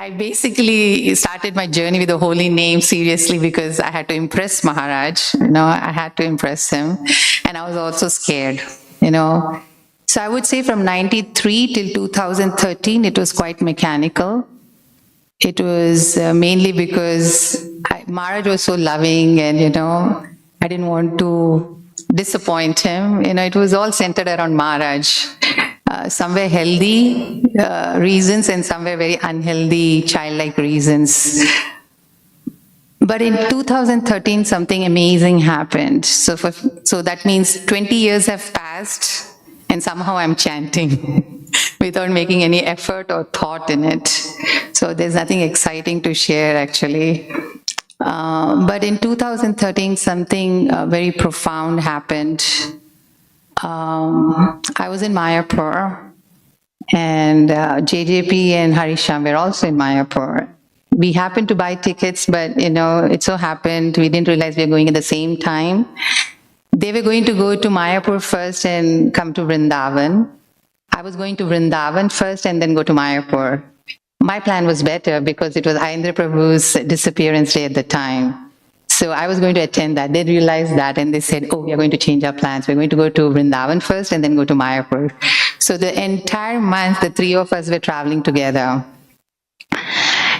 I basically started my journey with the holy name seriously because I had to impress Maharaj. I had to impress him, and I was also scared. So I would say from 93 till 2013, it was quite mechanical. It was mainly because Maharaj was so loving and, I didn't want to disappoint him. It was all centered around Maharaj. Somewhere healthy reasons and somewhere very unhealthy, childlike reasons. But in 2013, something amazing happened. So that means 20 years have passed and somehow I'm chanting without making any effort or thought in it. So there's nothing exciting to share actually. But in 2013, something very profound happened. I was in Mayapur and JJP and Harisham were also in Mayapur. We happened to buy tickets, but it so happened we didn't realize we were going at the same time. They were going to go to Mayapur first and come to Vrindavan. I was going to Vrindavan first and then go to Mayapur. My plan was better because it was Ayendra Prabhu's disappearance day at the time. So I was going to attend that. They realized that and they said, oh, we are going to change our plans. We're going to go to Vrindavan first and then go to Mayapur. So the entire month, the three of us were traveling together.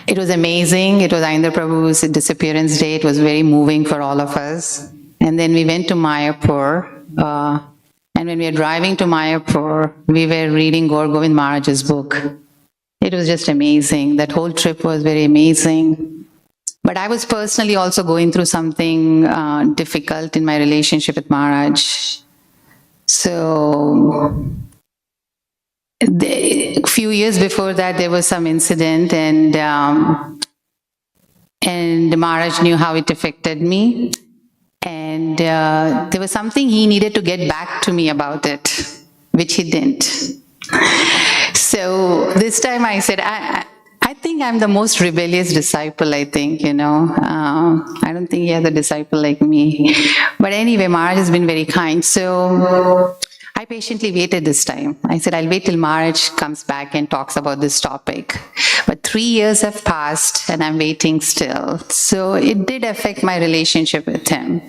It was amazing. It was Ayendra Prabhu's disappearance day. It was very moving for all of us. And then we went to Mayapur. And when we were driving to Mayapur, we were reading Gaur Govind Maharaj's book. It was just amazing. That whole trip was very amazing. But I was personally also going through something difficult in my relationship with Maharaj. So a few years before that, there was some incident, and Maharaj knew how it affected me. And there was something he needed to get back to me about it, which he didn't. So this time I said, I think I'm the most rebellious disciple, I think, I don't think he has a disciple like me. But anyway, Maharaj has been very kind. So I patiently waited this time. I said, I'll wait till Maharaj comes back and talks about this topic. But 3 years have passed and I'm waiting still. So it did affect my relationship with him.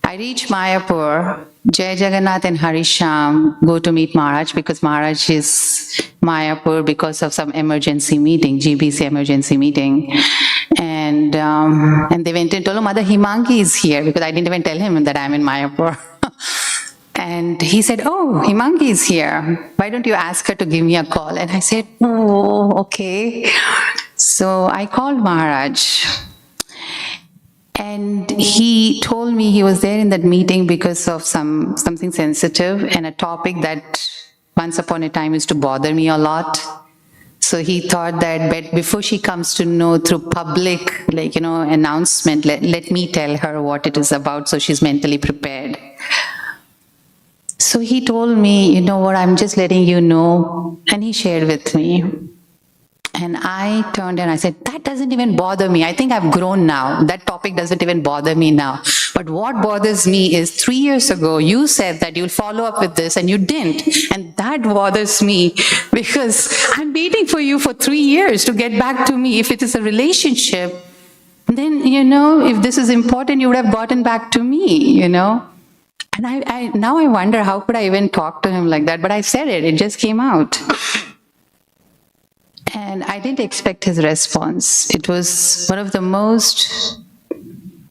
I reach Mayapur. Jai Jagannath and Harisham go to meet Maharaj because Maharaj is Mayapur because of some emergency meeting, GBC emergency meeting. And they went and told him, Mother Himangi is here, because I didn't even tell him that I'm in Mayapur. And he said, oh, Himangi is here. Why don't you ask her to give me a call? And I said, oh, okay. So I called Maharaj. And he told me he was there in that meeting because of something sensitive and a topic that once upon a time used to bother me a lot. So he thought that before she comes to know through public, announcement, let me tell her what it is about so she's mentally prepared. So he told me, you know what, I'm just letting you know. And he shared with me. And I turned and I said, that doesn't even bother me. I think I've grown now. That topic doesn't even bother me now. But what bothers me is 3 years ago, you said that you'll follow up with this and you didn't. And that bothers me because I'm waiting for you for 3 years to get back to me. If it is a relationship, then, if this is important, you would have gotten back to me, And now I wonder, how could I even talk to him like that? But I said it. It just came out. And I didn't expect his response. It was one of the most,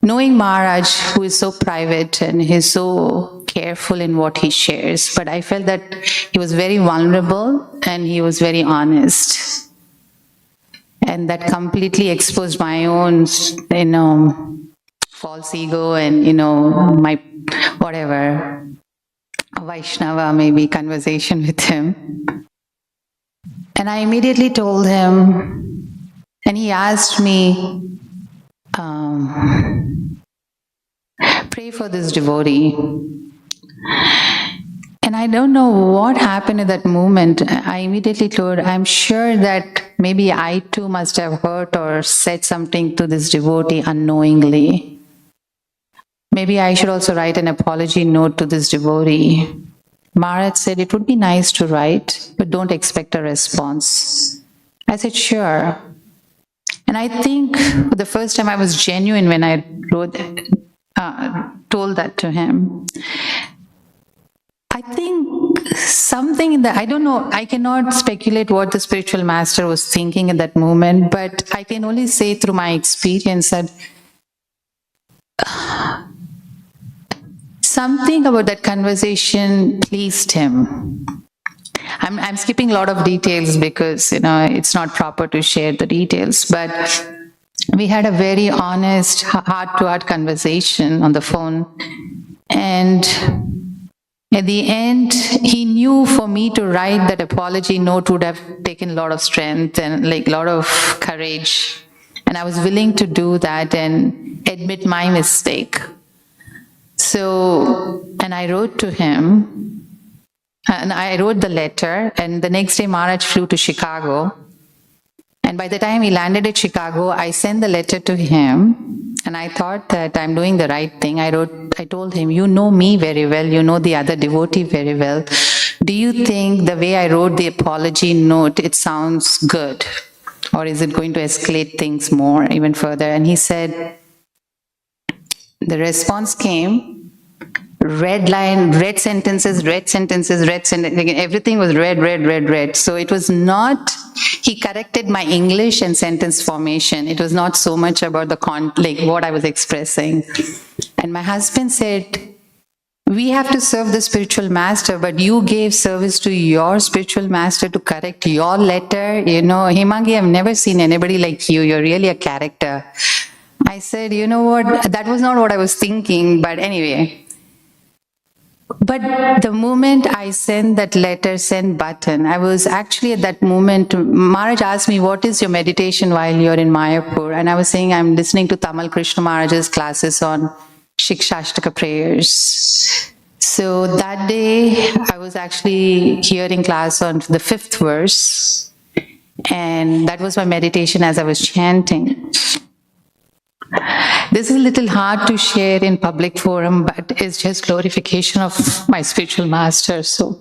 knowing Maharaj, who is so private and he's so careful in what he shares, but I felt that he was very vulnerable and he was very honest. And that completely exposed my own, false ego and, my, whatever, Vaishnava maybe conversation with him. And I immediately told him, and he asked me, pray for this devotee. And I don't know what happened at that moment. I immediately told, I'm sure that maybe I too must have hurt or said something to this devotee unknowingly. Maybe I should also write an apology note to this devotee. Maharaj said, it would be nice to write, but don't expect a response. I said, sure. And I think for the first time I was genuine when I told that to him. I think something in the, I don't know, I cannot speculate what the spiritual master was thinking at that moment, but I can only say through my experience that something about that conversation pleased him. I'm skipping a lot of details because, it's not proper to share the details, but we had a very honest, heart-to-heart conversation on the phone. And at the end, he knew for me to write that apology note would have taken a lot of strength and a lot of courage. And I was willing to do that and admit my mistake. So, and I wrote to him, and I wrote the letter, and the next day Maharaj flew to Chicago. And by the time he landed at Chicago, I sent the letter to him, and I thought that I'm doing the right thing. I told him, you know me very well, you know the other devotee very well. Do you think the way I wrote the apology note, it sounds good? Or is it going to escalate things more, even further? And he said, the response came, red line, red sentences, red sentences, red sentences, everything was red, red, red, red. So it was not, he corrected my English and sentence formation. It was not so much about the what I was expressing. And my husband said, we have to serve the spiritual master, but you gave service to your spiritual master to correct your letter. You know, Hemangi, I've never seen anybody like you. You're really a character. I said, you know what, that was not what I was thinking, but anyway. But the moment I sent that letter, send button, I was actually at that moment, Maharaj asked me, what is your meditation while you're in Mayapur? And I was saying, I'm listening to Tamal Krishna Maharaj's classes on Shikshashtaka prayers. So that day, I was actually hearing class on the 5th verse. And that was my meditation as I was chanting. This is a little hard to share in public forum, but it's just glorification of my spiritual master. So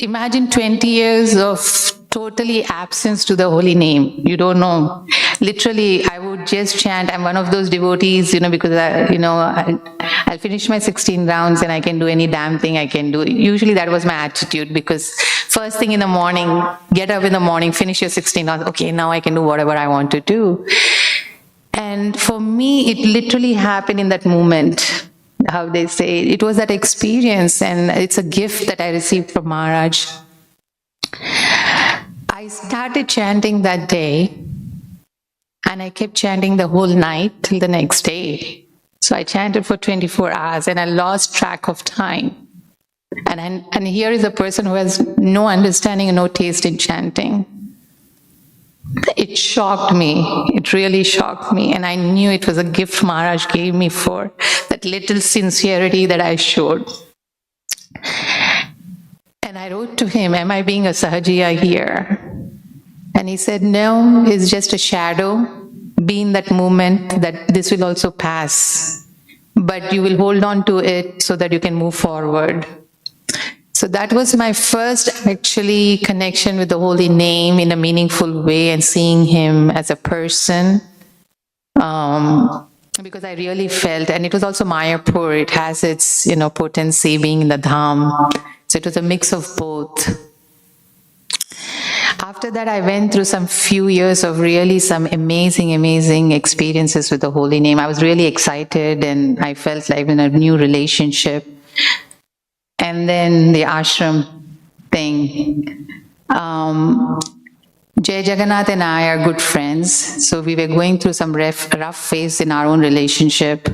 imagine 20 years of totally absence to the holy name. You don't know. Literally, I would just chant. I'm one of those devotees, because I'll finish my 16 rounds and I can do any damn thing I can do. Usually that was my attitude, because first thing in the morning, get up in the morning, finish your 16 rounds. Okay, now I can do whatever I want to do. And for me, it literally happened in that moment. How they say, it was that experience, and it's a gift that I received from Maharaj. I started chanting that day, and I kept chanting the whole night till the next day. So I chanted for 24 hours, and I lost track of time. And here is a person who has no understanding and no taste in chanting. It shocked me. It really shocked me. And I knew it was a gift Maharaj gave me for that little sincerity that I showed. And I wrote to him, am I being a Sahajiya here? And he said, no, it's just a shadow. Be in that moment that this will also pass. But you will hold on to it so that you can move forward. So that was my first actually connection with the holy name in a meaningful way, and seeing him as a person. Because I really felt, and it was also Mayapur, it has its, potency being in the Dham. So it was a mix of both. After that, I went through some few years of really some amazing experiences with the holy name. I was really excited, and I felt like in a new relationship. And then the ashram thing. Jai Jagannath and I are good friends. So we were going through some rough phase in our own relationship.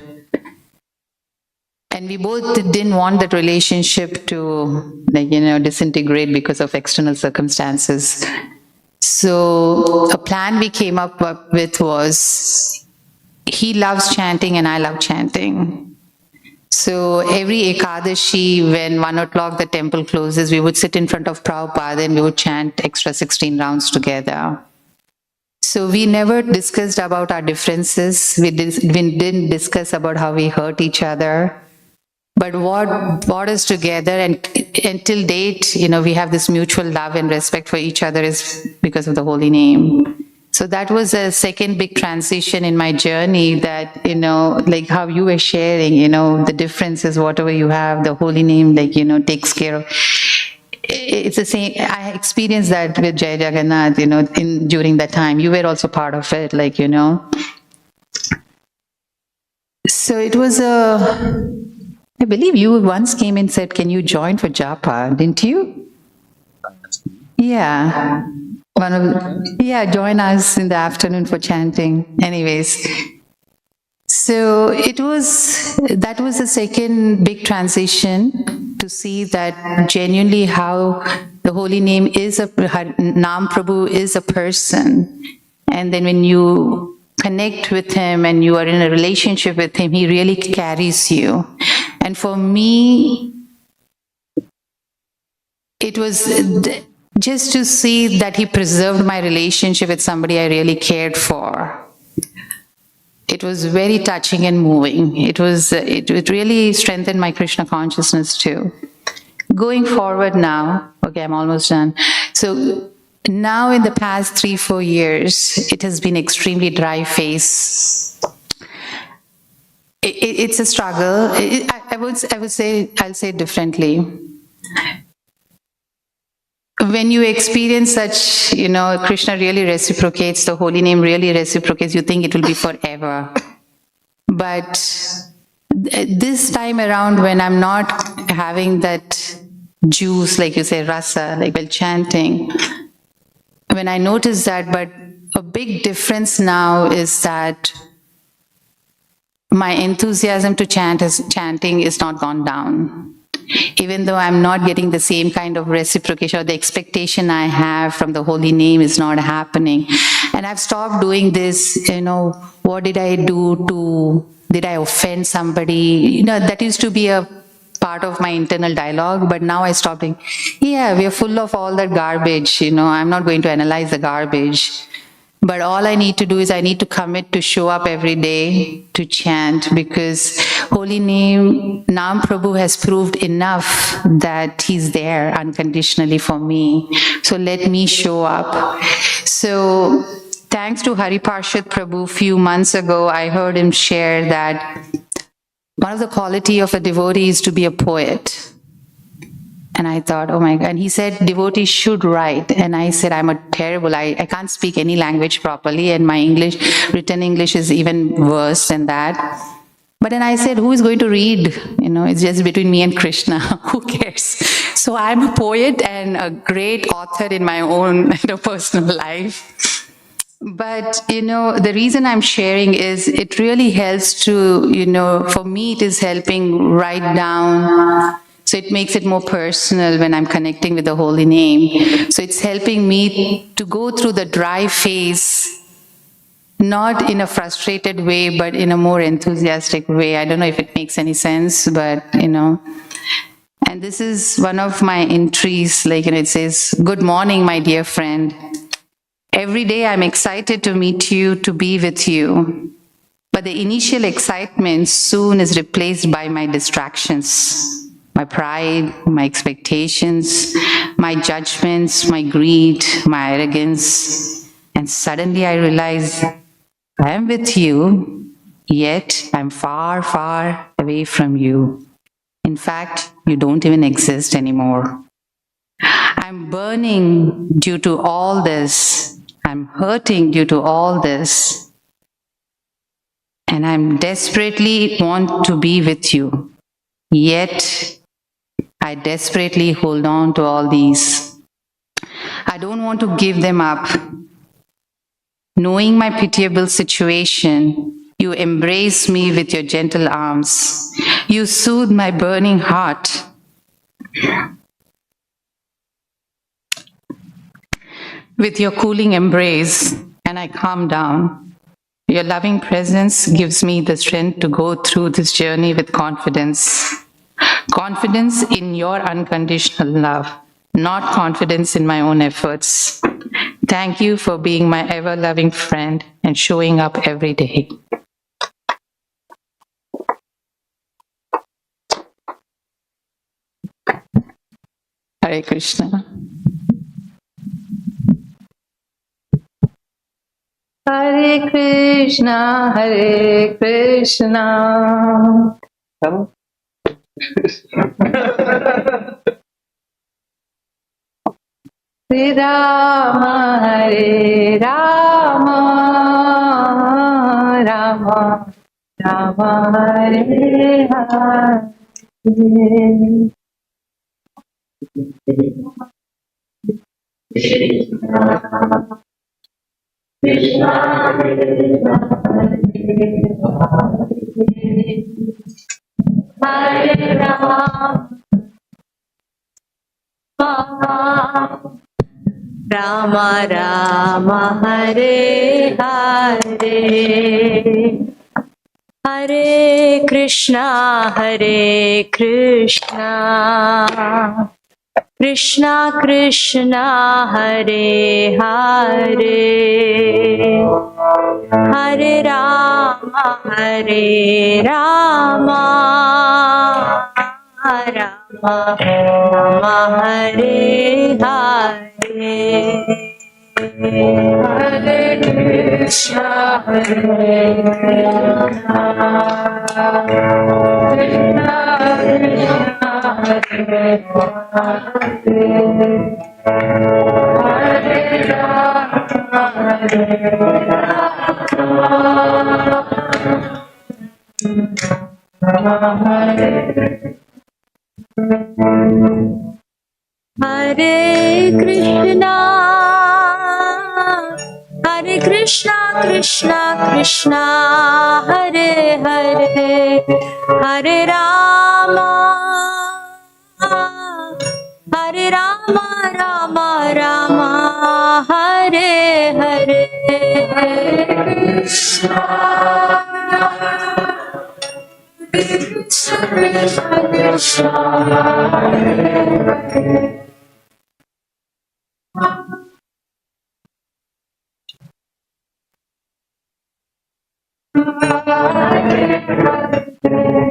And we both didn't want that relationship to, disintegrate because of external circumstances. So a plan we came up with was, he loves chanting and I love chanting. So every Ekadashi, when 1 o'clock the temple closes, we would sit in front of Prabhupada and we would chant extra 16 rounds together. So we never discussed about our differences. We didn't discuss about how we hurt each other. But what brought us together, and until date, we have this mutual love and respect for each other, is because of the holy name. So that was a second big transition in my journey, that, like how you were sharing, the differences, whatever you have, the holy name, takes care of. It's the same. I experienced that with Jai Jagannath, during that time. You were also part of it, So it was I believe you once came and said, can you join for japa, didn't you? Yeah. Join us in the afternoon for chanting. Anyways, so that was the second big transition, to see that genuinely how the holy name is Nam Prabhu is a person. And then when you connect with him and you are in a relationship with him, he really carries you. And for me, it was just to see that he preserved my relationship with somebody I really cared for. It was very touching and moving. It really strengthened my Krishna consciousness too. Going forward now, okay, I'm almost done. So now in the past 3-4 years, it has been extremely dry phase. It's a struggle. I'll say it differently. When you experience such, Krishna really reciprocates, the holy name really reciprocates, you think it will be forever. But This time around, when I'm not having that juice, like you say, rasa, like while chanting, when I notice that, but a big difference now is that my enthusiasm to chanting is not gone down. Even though I'm not getting the same kind of reciprocation or the expectation I have from the holy name is not happening. And I've stopped doing this, what did I do did I offend somebody? That used to be a part of my internal dialogue, but now I stopped doing, yeah, we are full of all that garbage, I'm not going to analyze the garbage. But all I need to do is I need to commit to show up every day to chant, because holy name, Nam Prabhu has proved enough that he's there unconditionally for me. So let me show up. So thanks to Hari Parshad Prabhu, few months ago, I heard him share that one of the quality of a devotee is to be a poet. And I thought, oh my God. And he said, devotees should write. And I said, I'm a terrible, I can't speak any language properly. And my written English is even worse than that. But then I said, who is going to read? It's just between me and Krishna. Who cares? So I'm a poet and a great author in my own personal life. But, the reason I'm sharing is it really helps to, for me, it is helping write down. So it makes it more personal when I'm connecting with the holy name. So it's helping me to go through the dry phase, not in a frustrated way, but in a more enthusiastic way. I don't know if it makes any sense, but, And this is one of my entries, it says, good morning, my dear friend. Every day I'm excited to meet you, to be with you. But the initial excitement soon is replaced by my distractions. My pride, my expectations, my judgments, my greed, my arrogance. And suddenly I realize I am with you, yet I'm far, far away from you. In fact, you don't even exist anymore. I'm burning due to all this. I'm hurting due to all this. And I'm desperately want to be with you, yet I desperately hold on to all these. I don't want to give them up. Knowing my pitiable situation, you embrace me with your gentle arms. You soothe my burning heart. With your cooling embrace, and I calm down. Your loving presence gives me the strength to go through this journey with confidence. Confidence in your unconditional love, not confidence in my own efforts. Thank you for being my ever-loving friend and showing up every day. Hare Krishna. Hare Krishna, Hare Krishna. Come. Hare Rama, Hare Rama, Rama Rama, Hare Hare. Hare Rama, Rama Rama, Hare Hare. Hare Krishna, Hare Krishna, Krishna Krishna, Hare Hare. Hare Rama, Hare Rama, Rama Rama, Hare Hare. Hare Krishna, Hare Krishna, Krishna Krishna, Hare Rama, Hare Rama, Hare Krishna, Hare Krishna, Krishna Krishna, Hare Hare, Hare Rama, Hare Rama, Rama Rama, Hare Hare, Hare Krishna, Krishna Krishna,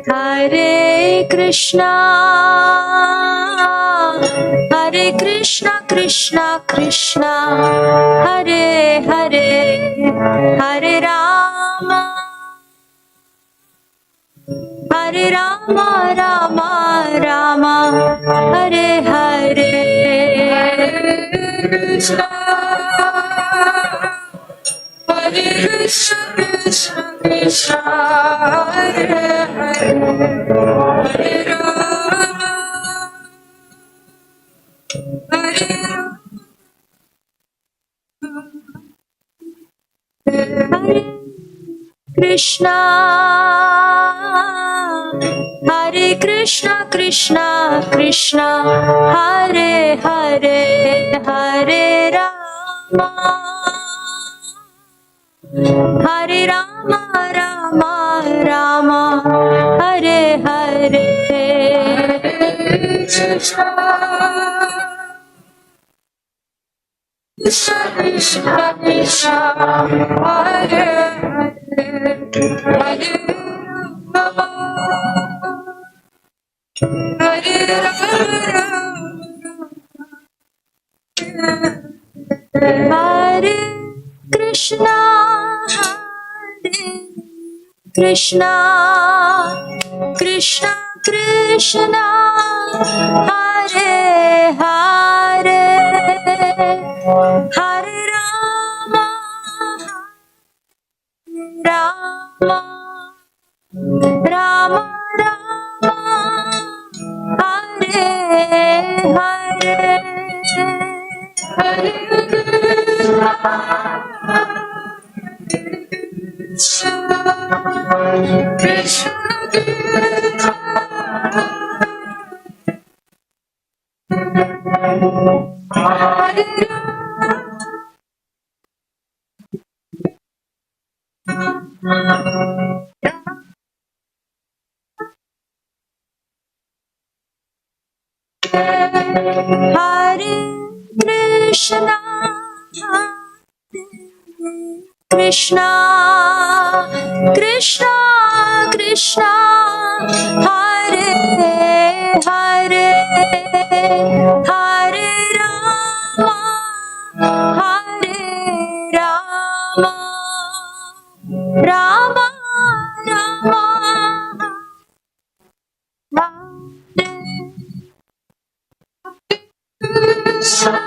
Hare Krishna, Hare Krishna, Krishna Krishna, Hare Hare, Hare Rama, Hare Rama, Rama Rama, Hare Hare, Krishna, Hare Krishna, Krishna Krishna, Hare Hare, Hare Rama, Hare Hare Krishna, Hare Krishna, Krishna Krishna, Hare Hare, Hare Rama, Hare Rama, Rama Rama, Hare Hare, Krishna, Krishna Krishna Krishna, Hare Hare, Hare Rama, Hare Rama, Hare Krishna, Hare Krishna, Krishna Krishna, Hare Hare, Hare Rama, Rama, Rama Rama, Hare Hare, Hare Krishna, Krishna Krishna, Hare Hare Krishna, Krishna Krishna Krishna, Hare Hare, Hare Rama, Hare Rama, Rama Rama, Hare Krishna,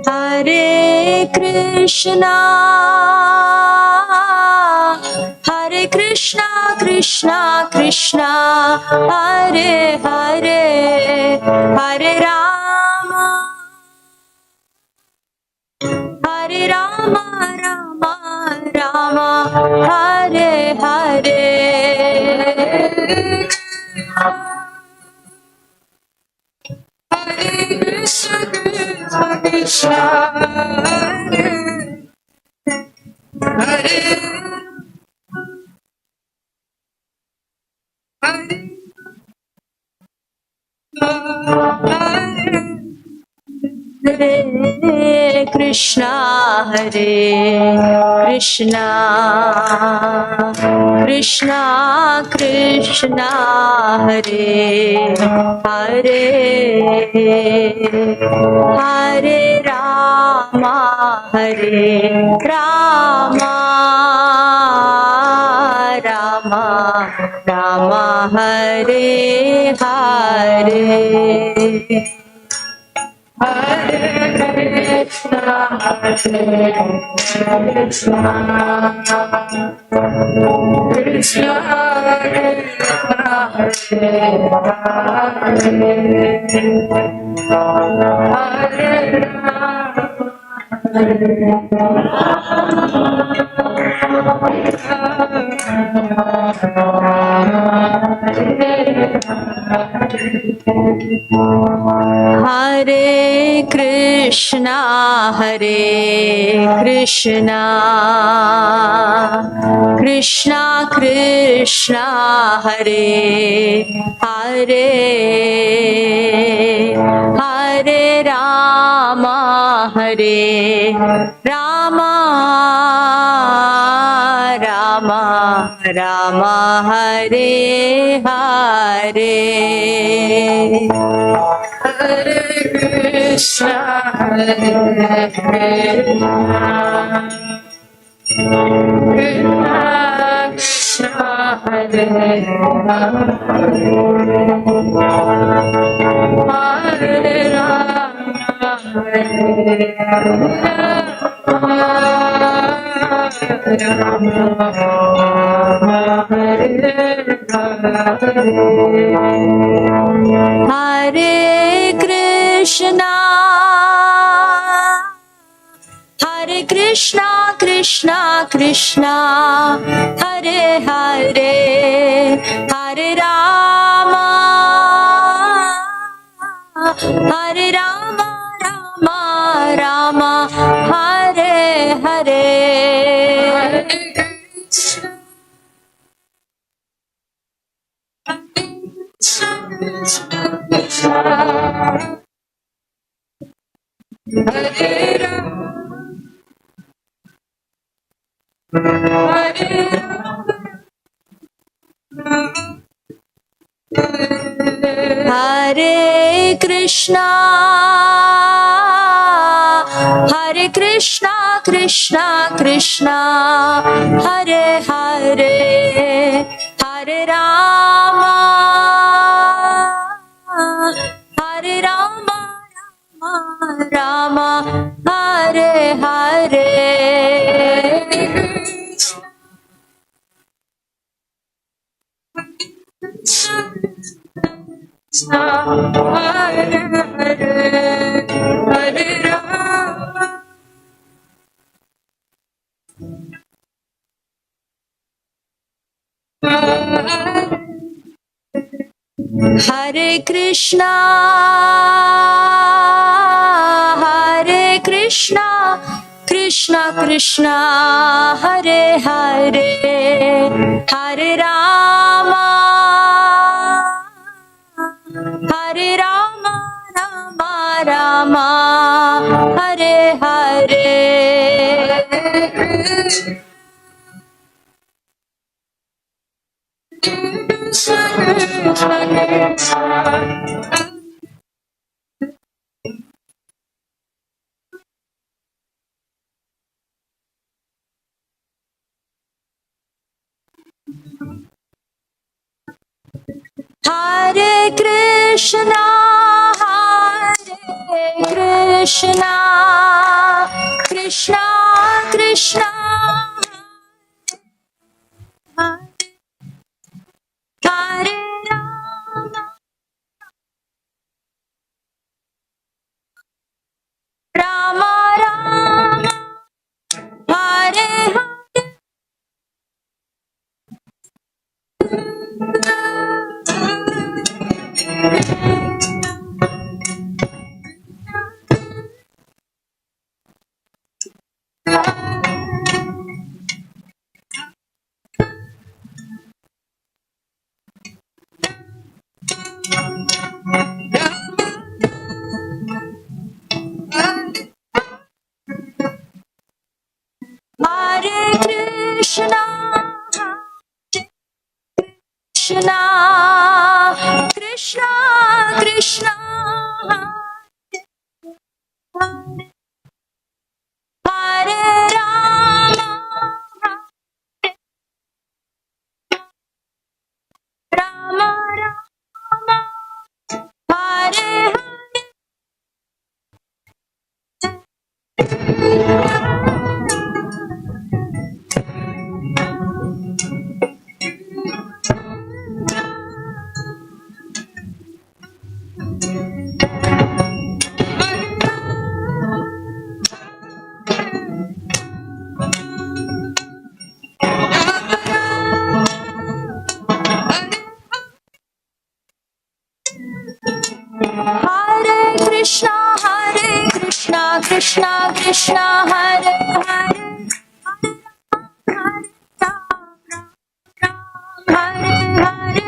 Hare Krishna, Hare Krishna, Krishna Krishna, Hare Hare, Hare Rama, Hare Rama, Rama Rama, Hare Hare, Hare Krishna, Krishna Krishna, Hare Hare, Hare Krishna, Krishna Hare Krishna Krishna Krishna Hare Hare Hare Rama Hare Rama Rama Rama Hare Hare Hare Krishna Hare Krishna Krishna Hare Krishna Hare Krishna Krishna Krishna Hare Hare Hare Rama Hare Rama Rama Rama Hare Hare Hare Krishna Hare Krishna Hare Hare Rama Hare Krishna Hare Krishna Krishna Krishna Hare Hare Hare Rama Hare Rama Rama Rama Hare Hare Hare Krishna Hare Krishna Krishna Krishna Hare Hare Hare Rama Hare Rama Rama Rama Hare Hare Hare Krishna Hare Krishna Krishna Krishna Hare Hare Hare Rama Hare Rama Rama Rama Hare Hare Hare Krishna Hare Krishna Krishna Krishna Hare Rama Rama Rama Hare Krishna, Krishna Krishna, Hare Rama, Rama Rama, Hare Hare Krishna, Krishna Krishna, Hare Hare, Hare Hare,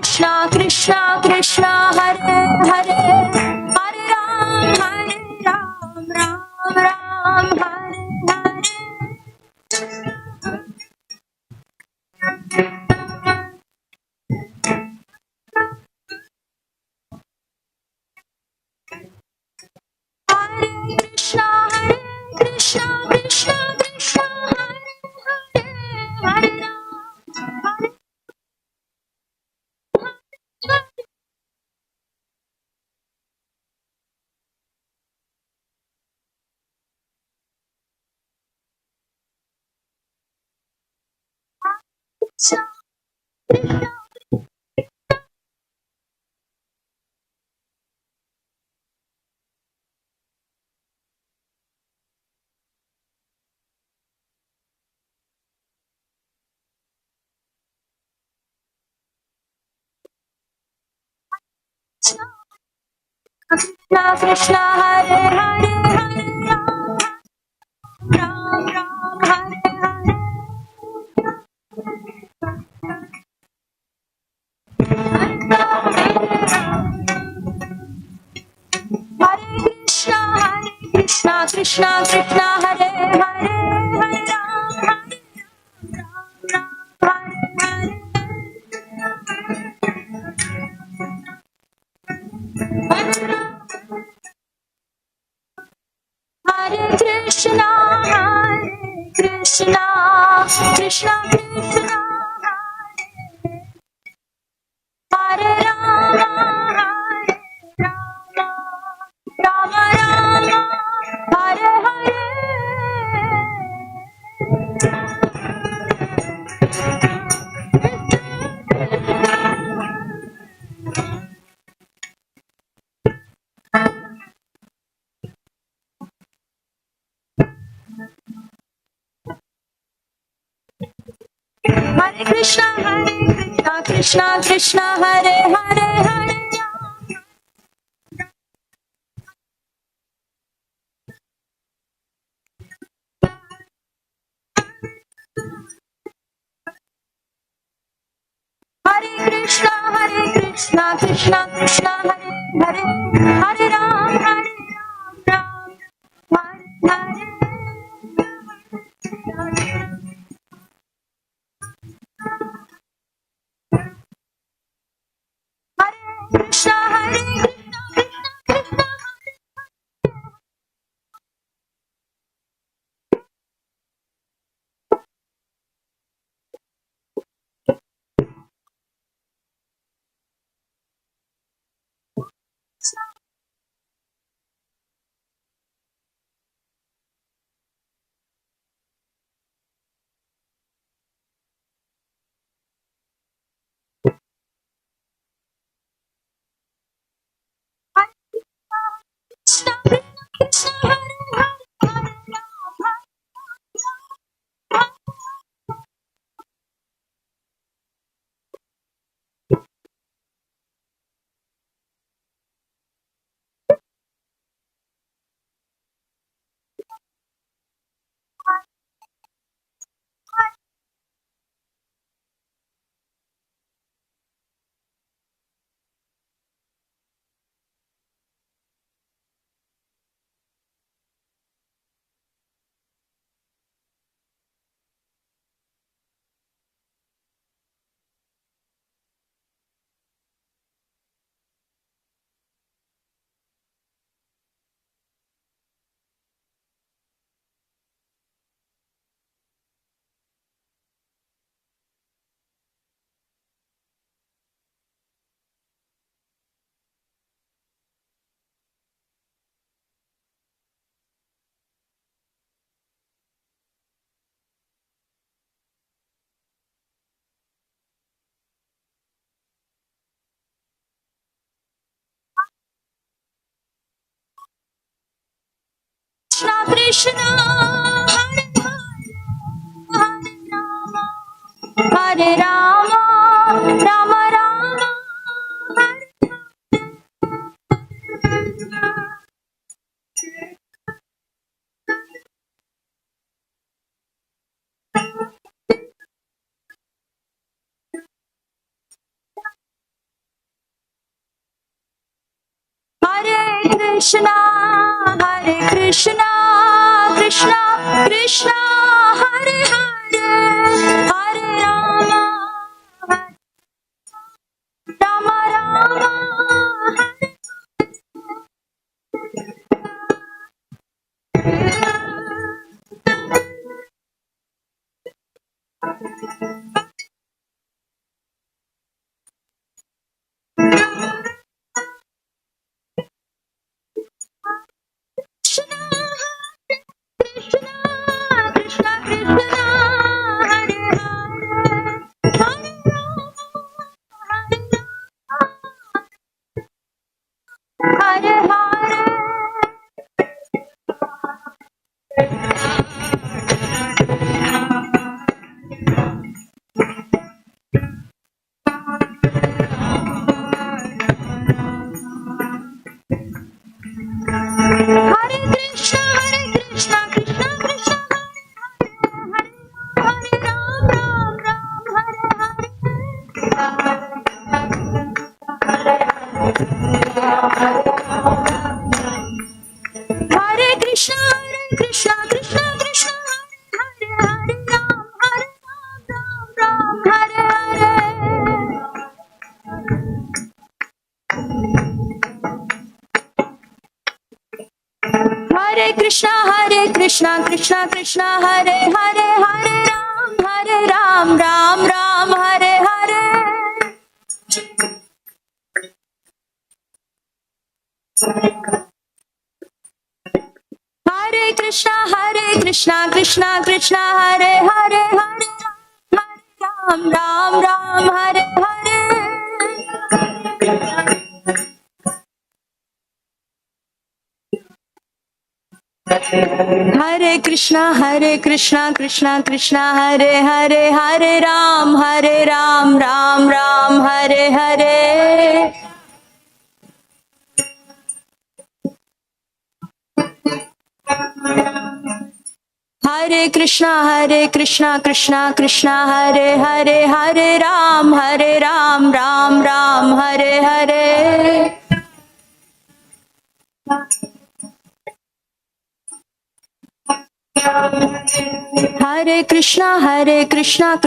Krishna Krishna Krishna, Hare Hare, Hare Ram, Ram Ram, Hare Krishna, Krishna Krishna Krishna, Hare Hare, Hare Ram, Krishna Krishna, Hare Hare, Hare Ram, Ram Ram, Hare Krishna, Krishna Krishna, Hare Hare, Hare Ram, Hare Krishna, Krishna Krishna Krishna, Hare Rama, Rama Rama, Hare Hare. Hare Krishna, Krishna Krishna, Hare Hare, Hare Hare Krishna, Krishna Krishna, Hare Hare, Hare Ram, Ram Hare. Krishna, Hare Krishna, Krishna, Hare Krishna Krishna Hare Rama Rama Rama Hare Krishna Krishna Krishna Hare Hare Hare Rama Rama Rama Hare Hare Hare Krishna Krishna Krishna Hare Hare Ram Ram Ram Hare Hare Hare Krishna Krishna Krishna Hare Hare Ram Ram Ram Hare Hare Hare Krishna Krishna Krishna Hare Hare Hare Ram Ram Ram Hare Hare Hare Krishna Krishna Hare Hare Ram Ram Ram Hare Hare Hare Krishna Krishna Hare Hare Ram Ram Ram Hare Hare Hare Krishna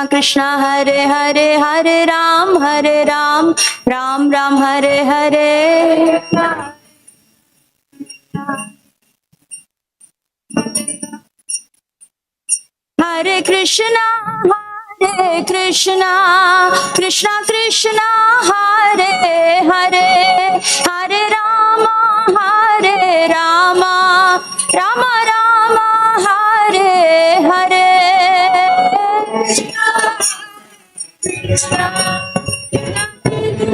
Krishna Hare Hare Ram Ram Ram Hare Hare Hare Krishna Krishna Hare Hare Ram Ram Ram Hare Hare Hare Krishna Krishna Krishna Hare Hare Hare Rama Rama Rama Hare Hare Hare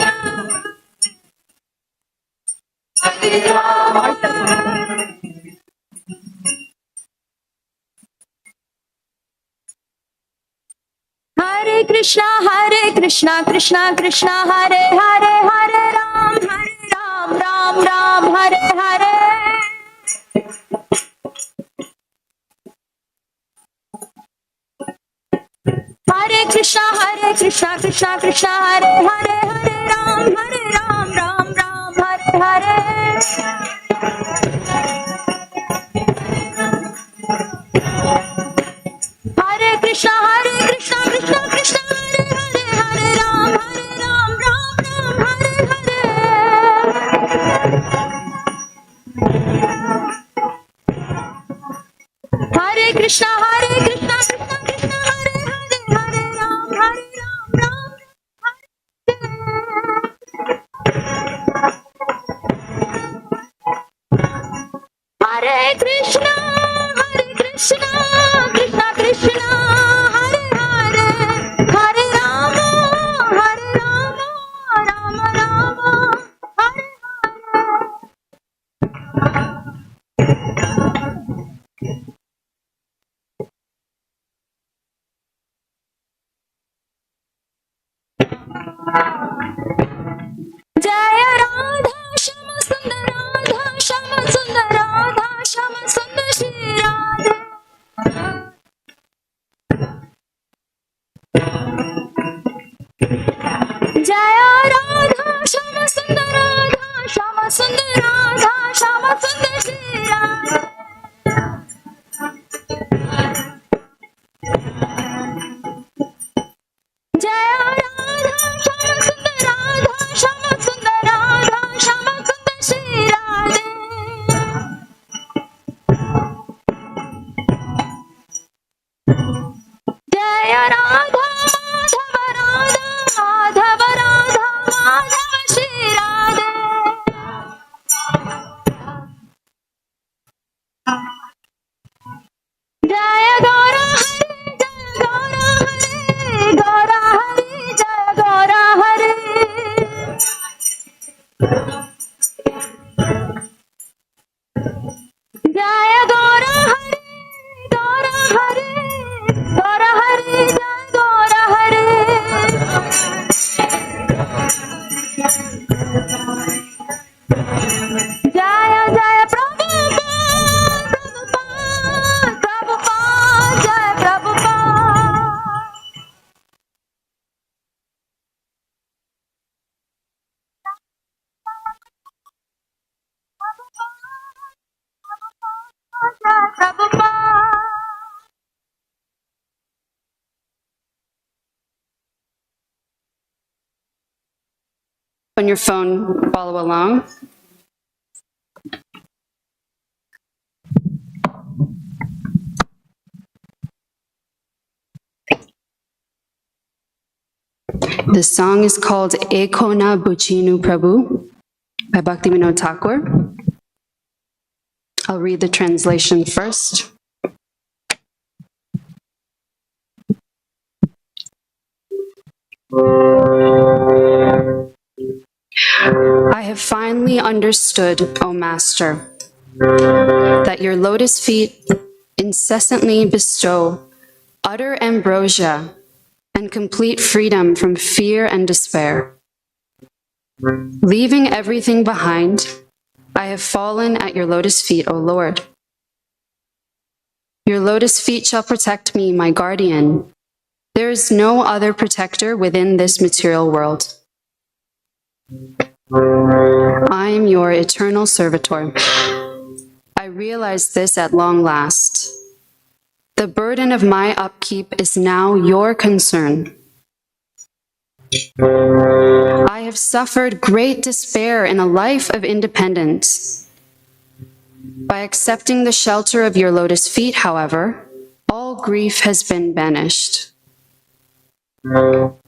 Krishna Krishna Hare Hare Ram Ram Hare Hare Hare Krishna Hare Hare Ram Ram Hare Hare Hare Krishna Krishna Hare Hare Ram Ram Hare Hare Hare Krishna Krishna Hare Hare Ram Ram Hare Hare जय गौर हरे गौर हरे गौर हरे जय गौर हरे जय जय प्रभुपाद प्रभुपाद जय प्रभुपाद जय Prabhupada On your phone, follow along. The song is called Ekona Buchinu Prabhu by Bhaktivinoda Thakur. I'll read the translation first. I have finally understood, O Master, that your lotus feet incessantly bestow utter ambrosia and complete freedom from fear and despair. Leaving everything behind, I have fallen at your lotus feet, O Lord. Your lotus feet shall protect me, my guardian. There is no other protector within this material world. I am your eternal servitor. I realize this at long last. The burden of my upkeep is now your concern. I have suffered great despair in a life of independence. By accepting the shelter of your lotus feet, however, all grief has been banished.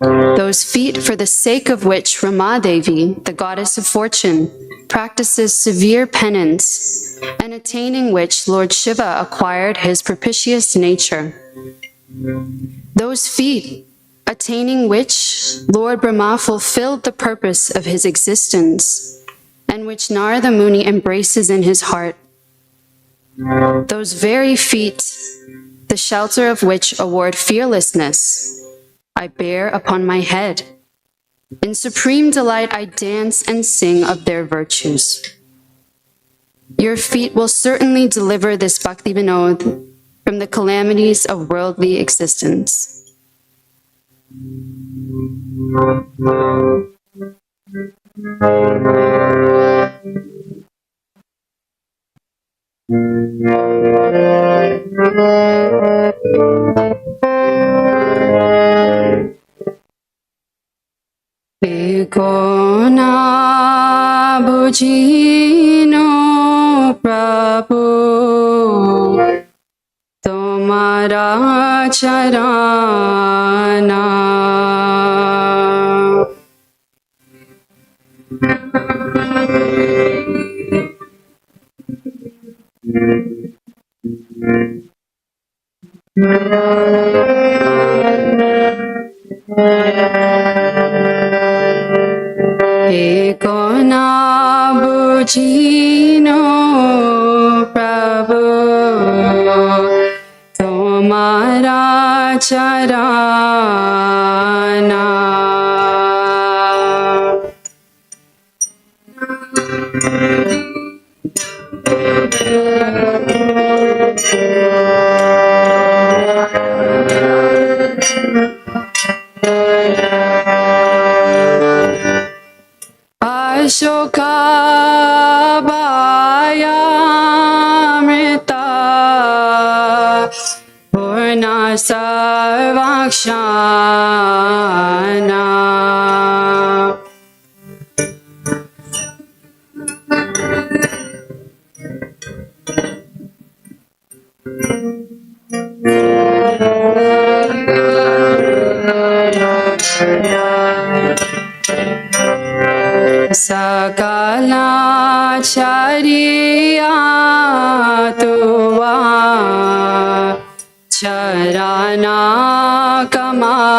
Those feet for the sake of which Rama Devi, the goddess of fortune, practices severe penance, and attaining which Lord Shiva acquired his propitious nature. Those feet, attaining which Lord Brahma fulfilled the purpose of his existence, and which Narada Muni embraces in his heart. Those very feet, the shelter of which award fearlessness, I bear upon my head. In supreme delight, I dance and sing of their virtues. Your feet will certainly deliver this Bhakti Vinod from the calamities of worldly existence. Ekona bujino Prabhu Tomara charana Ekona bujino Prabhu Tomara charana Ashoka Bayamrita Purna Sarvakshana Sakala chariya tuva charana kamale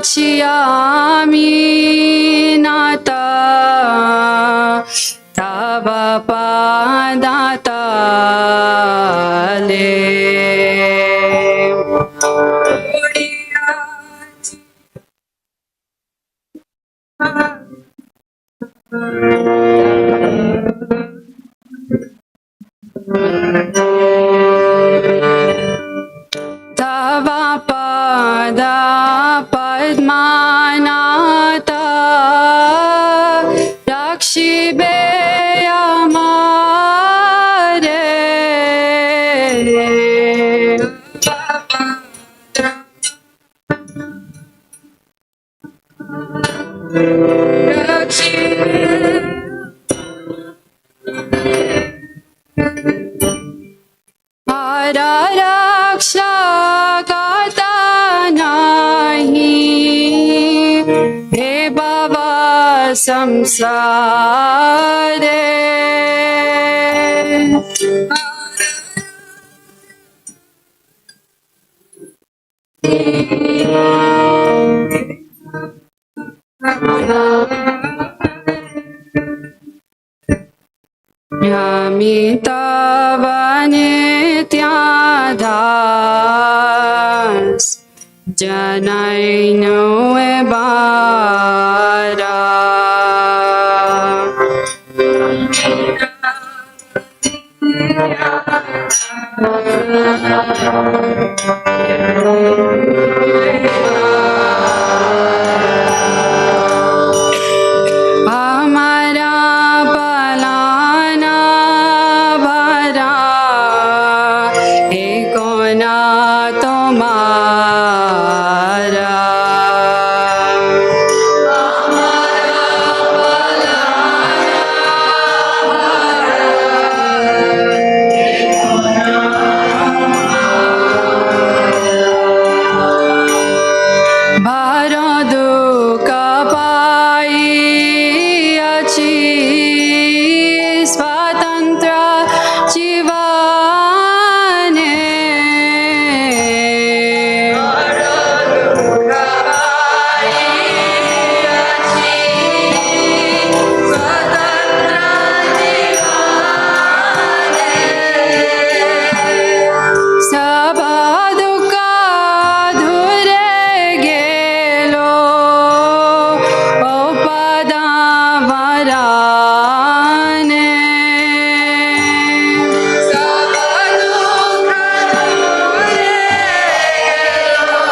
याचियामि नाता तव पादतले तव पाद पद्मानाथ रक्षिबे हमारे हरा रक्षा करता नहीं हे बाबा संसारे यामि तव नित्यादास जनैनो बारा हमारा पलाना भरा हे कोना तुम्हारा भरो दुख पाई अछि स्वतंत्र जीवने सब दुख धुरे गेलो ओ पदा वराने सब दुख धुरे गेलो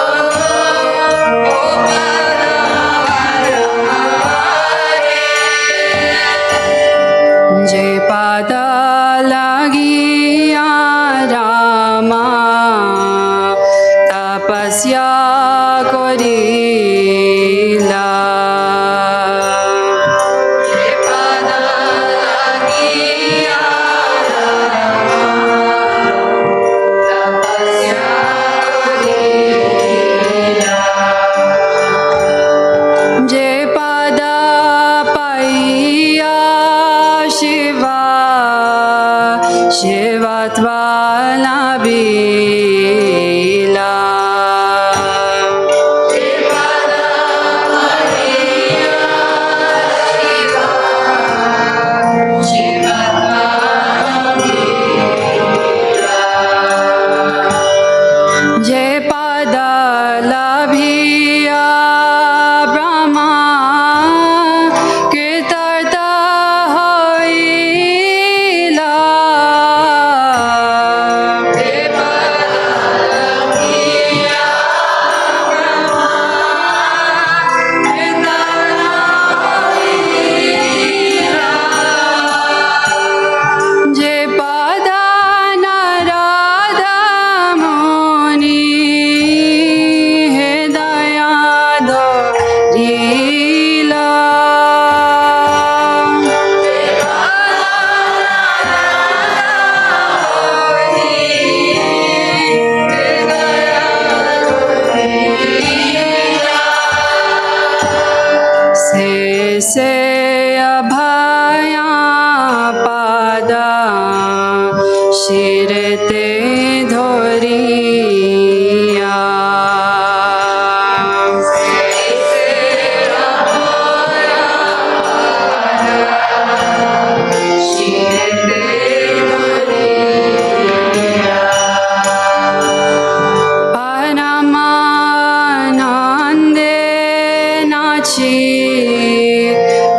ओ जे पद लगिया रामा तपस्या करिला जे पद लगिया तपस्या करिला जे पद पाइया शिवा शिवत्वा लाभिला जे पद पाइया शिवा शिवत्वा लाभिला जे पद लभिया ब्रह्मा कृतार्थ होइला जे पद लभिया ब्रह्मा कृतार्थ होइला जे पद नारद मुनि हे दया धरिला से अभया पादा शिरते धोरिया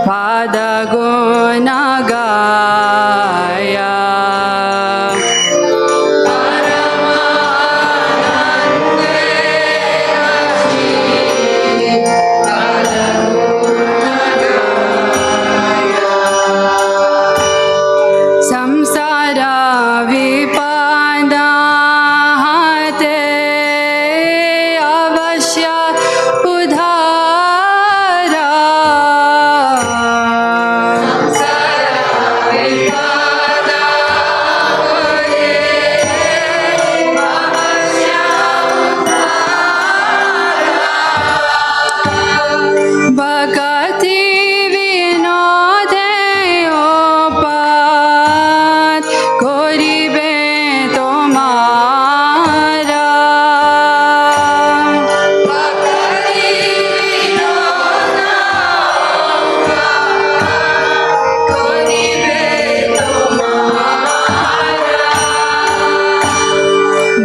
Padaguna Samsara vipadahate avashya udhara Bhakati vinodeopat koribe tomara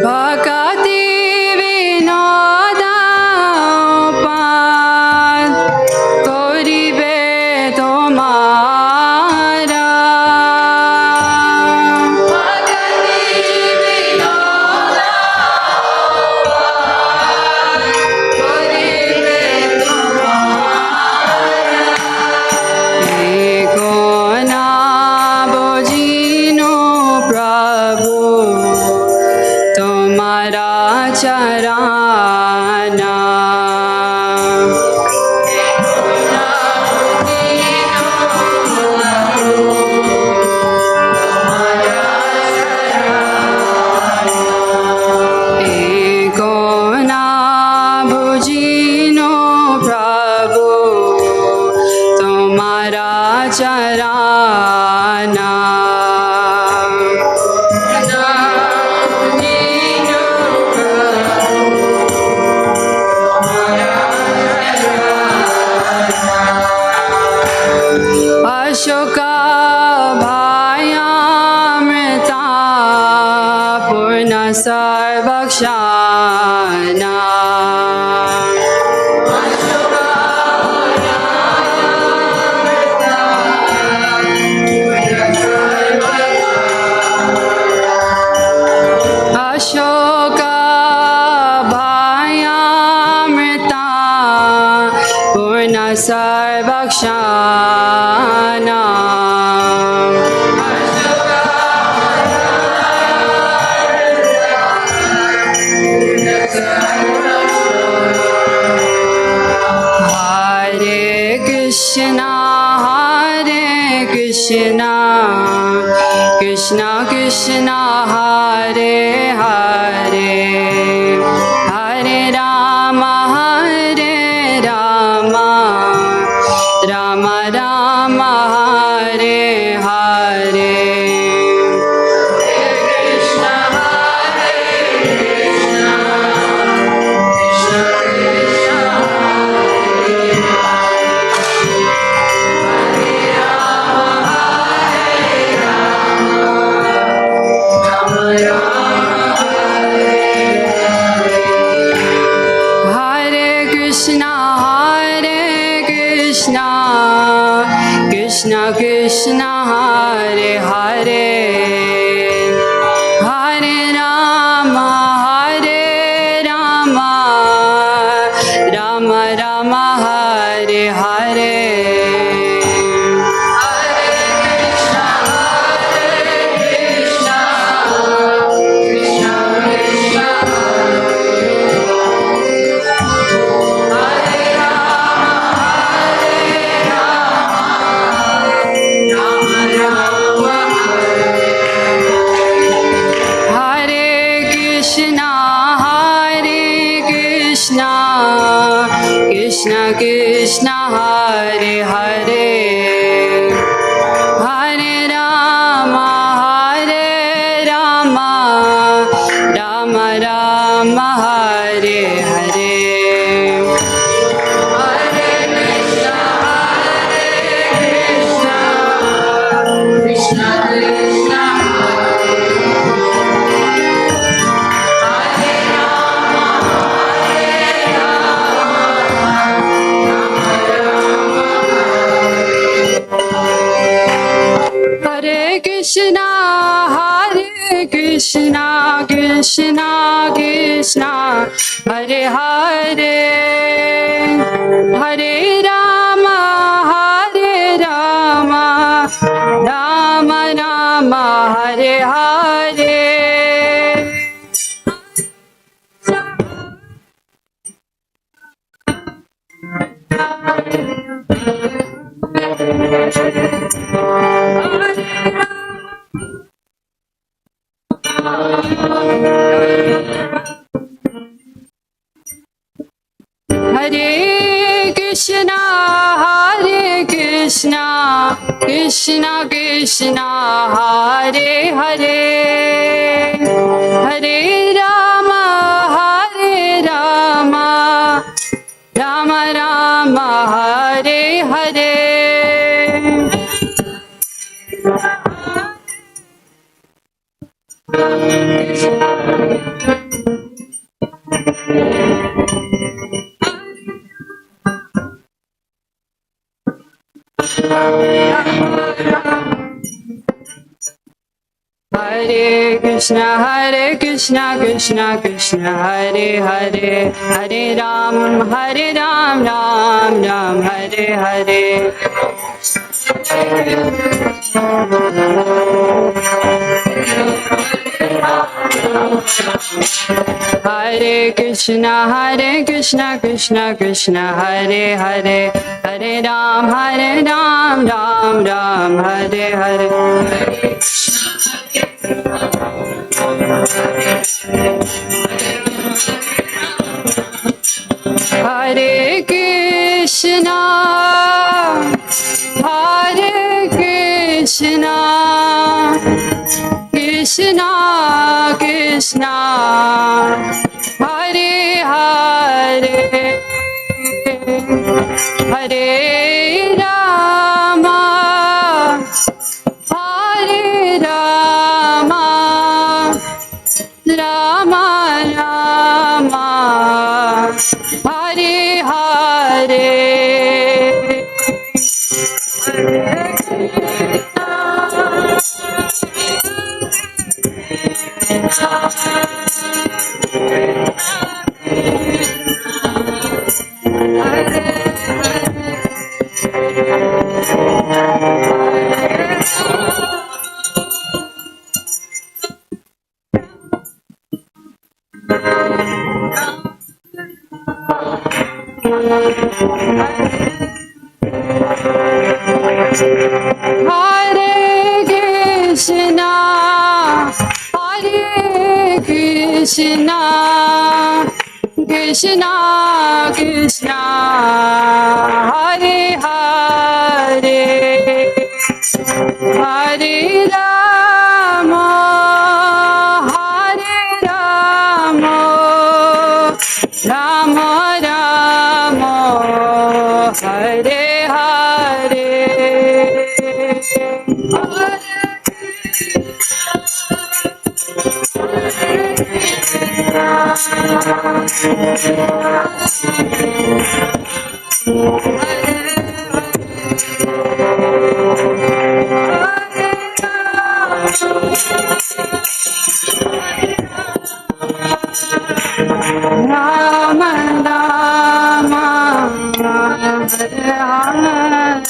Bhakati vinodeopat koribe tomara Eko na bojino Prabhu Tomara charana Eko na bujino Prabhu Tomara charana Ashoka bhayamrita purna sarvakshana Ashoka bhayamrita purna sarvakshana Hare Krishna Krishna Krishna Hare Hare Hare Rama Rama Rama Hare Hare Hare Krishna Krishna Krishna Hare Hare Hare Rama Rama Rama Hare Hare Hare Krishna Krishna Krishna Hare Hare Hare Rama Rama Rama Hare Hare Hare, Hare Rama, Rama Rama, Hare Hare. Hare Krishna, Krishna Krishna, Hare Hare, Hare Rama, Rama Rama, Hare Hare. Hare Krishna, Krishna Krishna, Hare Hare, Hare Ram, Ram Ram, Hare Hare. Hare Krishna, Krishna Krishna, Hare Hare, Hare Ram, Ram Ram, Hare Hare. Hare Krishna, Krishna Krishna, Hare Hare, Hare Rama, Rama Rama, Hare Hare. Hare Krishna, Krishna Krishna, Hare Hare, Hare Rama, Rama Rama, Hare Hare. Rama Rama, Hare Hare.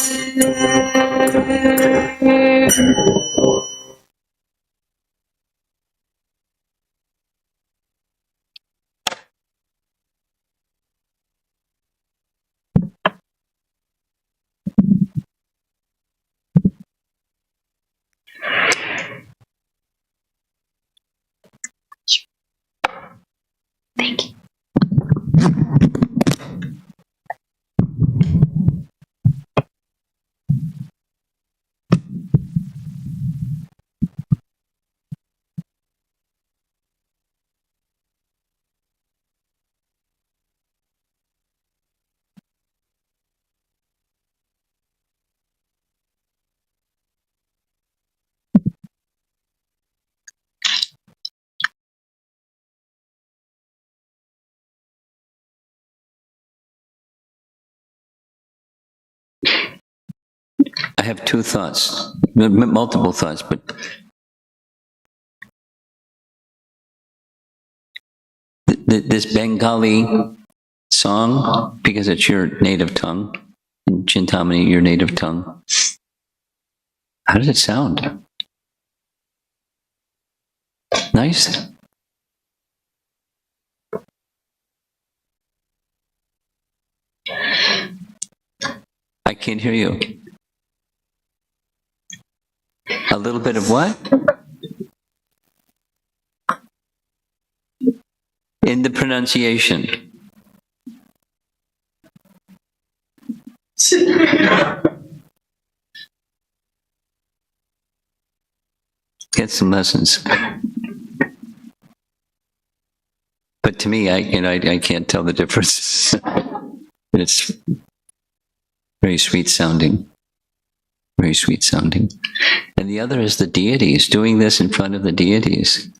Thank you. I have two thoughts, multiple thoughts, but this Bengali song, because it's your native tongue, and Chintamani, your native tongue, how does it sound? Nice? I can't hear you. A little bit of what? In the pronunciation. Get some lessons. But to me, I can't tell the difference. It's very sweet sounding. Very sweet sounding. And the other is the deities, doing this in front of the deities.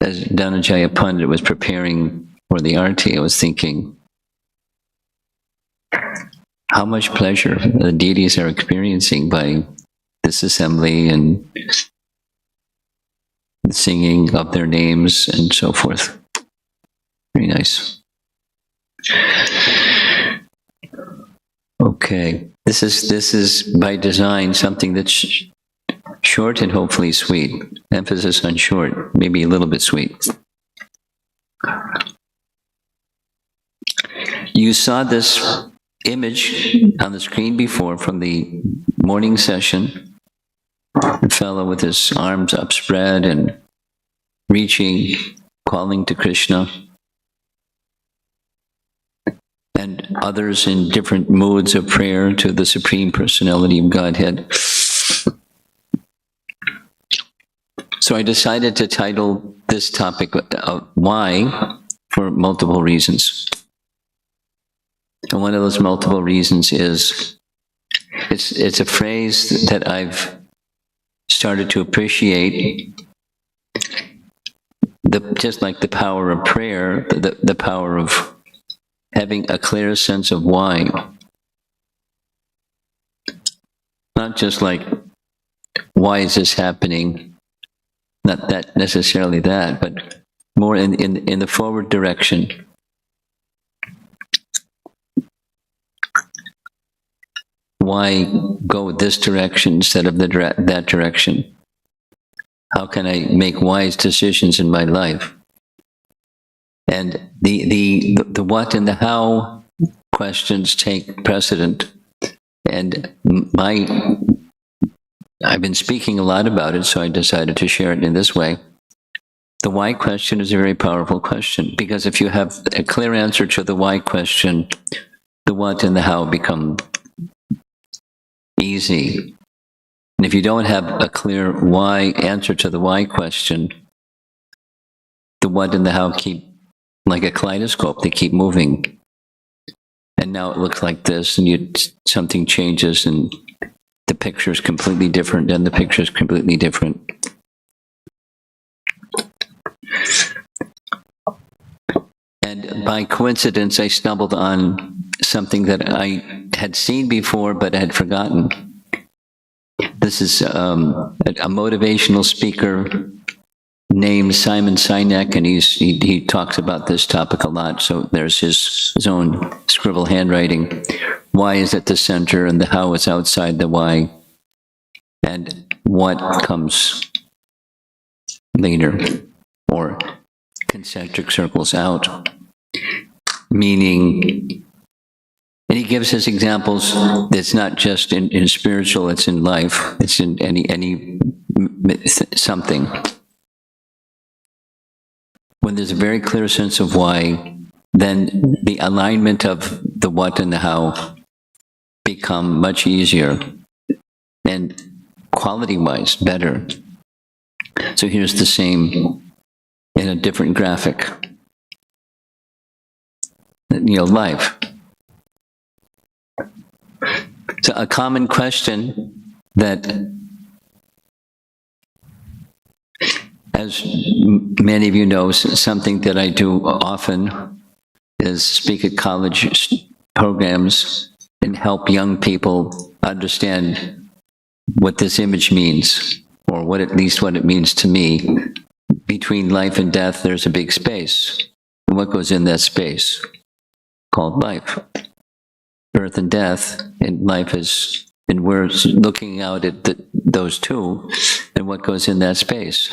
As Dhananjaya Pandit was preparing for the arti, I was thinking, how much pleasure the deities are experiencing by this assembly and the singing of their names and so forth. Very nice. Okay, this is by design something that's short and hopefully sweet. Emphasis on short, maybe a little bit sweet. You saw this image on the screen before from the morning session. The fellow with his arms upspread and reaching, calling to Krishna. And others in different modes of prayer to the Supreme Personality of Godhead. So I decided to title this topic Why, for multiple reasons. And one of those multiple reasons is, it's a phrase that I've started to appreciate, just like the power of prayer, the power of having a clear sense of why. Not just like, why is this happening? Not that necessarily that, but more in the forward direction. Why go this direction instead of that direction? How can I make wise decisions in my life? And the what and the how questions take precedent. And I've been speaking a lot about it, so I decided to share it in this way. The why question is a very powerful question, because if you have a clear answer to the why question, the what and the how become easy. And if you don't have a clear why answer to the why question, the what and the how keep, like a kaleidoscope, they keep moving. And now it looks like this, and something changes, and the picture is completely different, and the picture is completely different. And by coincidence, I stumbled on something that I had seen before, but had forgotten. This is a motivational speaker named Simon Sinek, and he talks about this topic a lot. So there's his own scribble handwriting. Why is at the center, and the how is outside the why, and what comes later, or concentric circles out. Meaning, and he gives his examples. It's not just in spiritual; it's in life. It's in any something. When there's a very clear sense of why, then the alignment of the what and the how become much easier and quality-wise better. So here's the same in a different graphic. Life. So a common question that, as many of you know, something that I do often is speak at college programs and help young people understand what this image means, or at least what it means to me. Between life and death, there's a big space. and what goes in that space called life. Birth and death, and life is, and we're looking out at those two, and what goes in that space.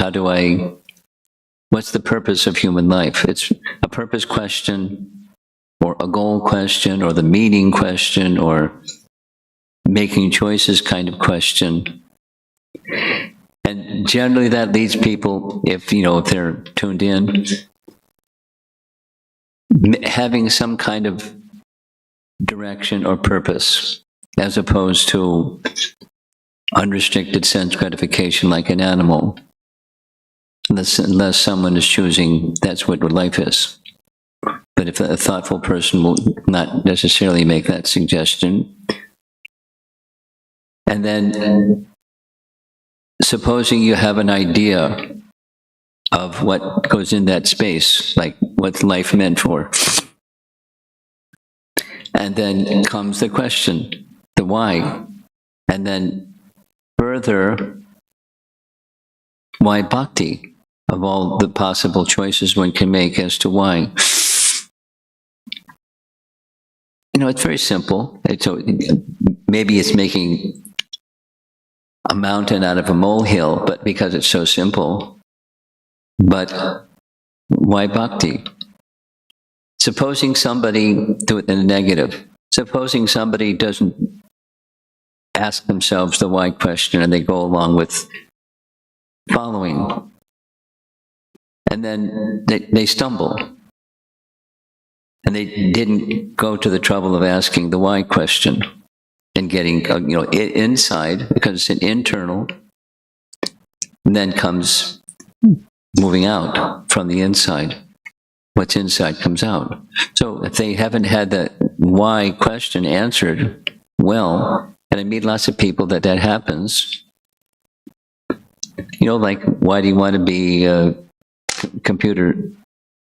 What's the purpose of human life? It's a purpose question, or a goal question, or the meaning question, or making choices kind of question. And generally that leads people, if they're tuned in, having some kind of direction or purpose, as opposed to unrestricted sense gratification like an animal, unless someone is choosing that's what life is. But if a thoughtful person will not necessarily make that suggestion. And then, supposing you have an idea of what goes in that space, like what's life meant for. And then comes the question, the why. And then further, why bhakti? Of all the possible choices one can make as to why. It's very simple. Maybe it's making a mountain out of a molehill, but because it's so simple. But why bhakti? Supposing somebody, do it in a negative, supposing somebody doesn't ask themselves the why question and they go along with following, and then they stumble, and they didn't go to the trouble of asking the why question and getting, inside, because it's an internal, and then comes moving out from the inside. What's inside comes out. So if they haven't had that why question answered well, and I meet lots of people that happens, like, why do you want to be a computer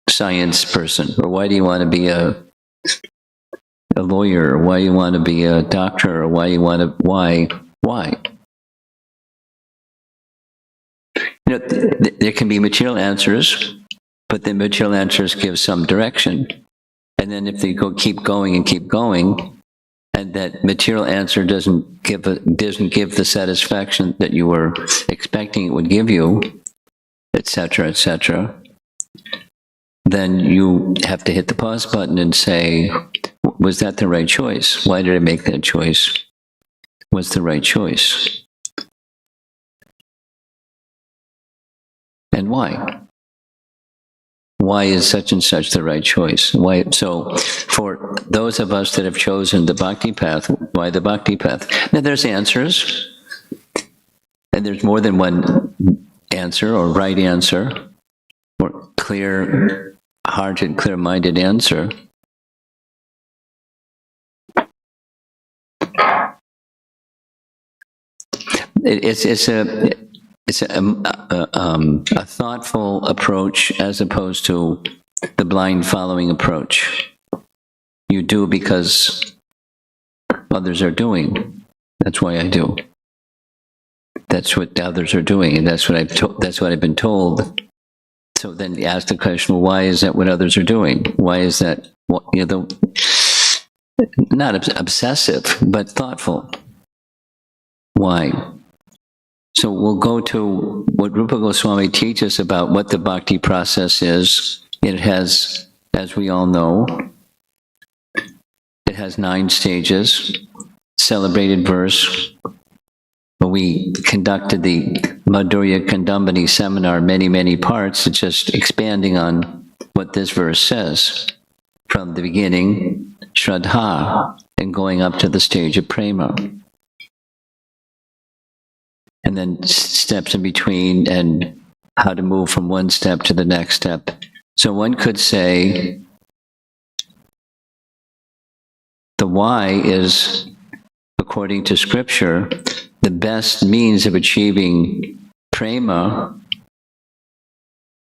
science person? Or why do you want to be a lawyer? Or why do you want to be a doctor? Or why? There can be material answers, but the material answers give some direction. And then if they keep going, and that material answer doesn't give the satisfaction that you were expecting it would give you, etc., then you have to hit the pause button and say, was that the right choice? Why did I make that choice? Was the right choice? And why? Why is such and such the right choice? Why? So for those of us that have chosen the bhakti path, why the bhakti path? Now there's answers, and there's more than one answer or right answer, or clear-hearted, clear-minded answer. It's a thoughtful approach as opposed to the blind following approach. You do because others are doing. That's why I do. That's what others are doing, and that's what I've been told. So then you ask the question, well, why is that what others are doing? Why is that? Not obsessive, but thoughtful. Why? So we'll go to what Rupa Goswami teaches about what the bhakti process is. It has, as we all know, it has 9 stages. Celebrated verse. We conducted the Madhurya Kandambani seminar, many parts. It's just expanding on what this verse says. From the beginning, Shraddha, and going up to the stage of Prema. And then steps in between, and how to move from one step to the next step. So one could say the why is, according to scripture, the best means of achieving prema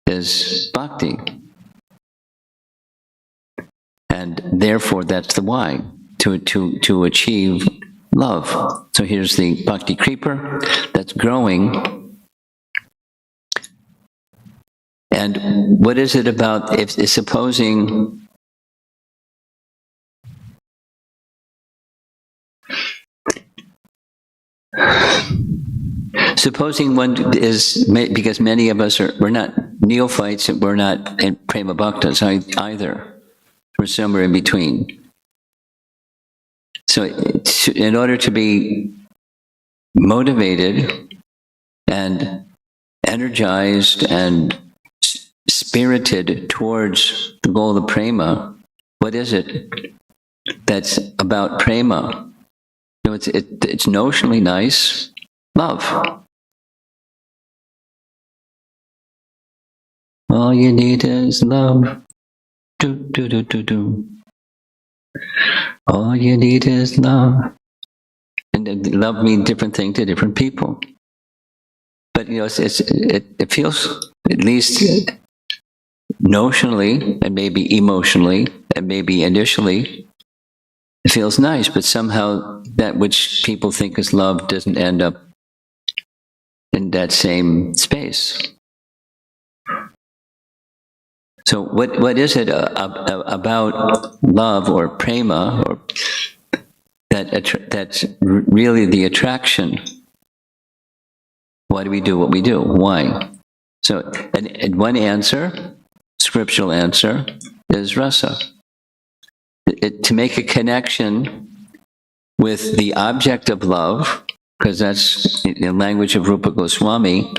is bhakti. And therefore that's the why, to achieve love. So here's the bhakti creeper that's growing. And what is it about, if supposing one is, because many of us we're not neophytes, and we're not in prema bhaktas either. We're somewhere in between. So in order to be motivated and energized and spirited towards the goal of prema, what is it that's about prema? You know, it's notionally nice. Love. All you need is love. Do, do, do, do, do. All you need is love. And love means different things to different people. But, you know, it feels, at least notionally, and maybe emotionally, and maybe initially, it feels nice, but somehow that which people think is love doesn't end up in that same space. So what is it about love or prema, or that's really the attraction? Why do we do what we do? Why? So, and one answer, scriptural answer, is rasa. To make a connection with the object of love, because that's, in the language of Rupa Goswami,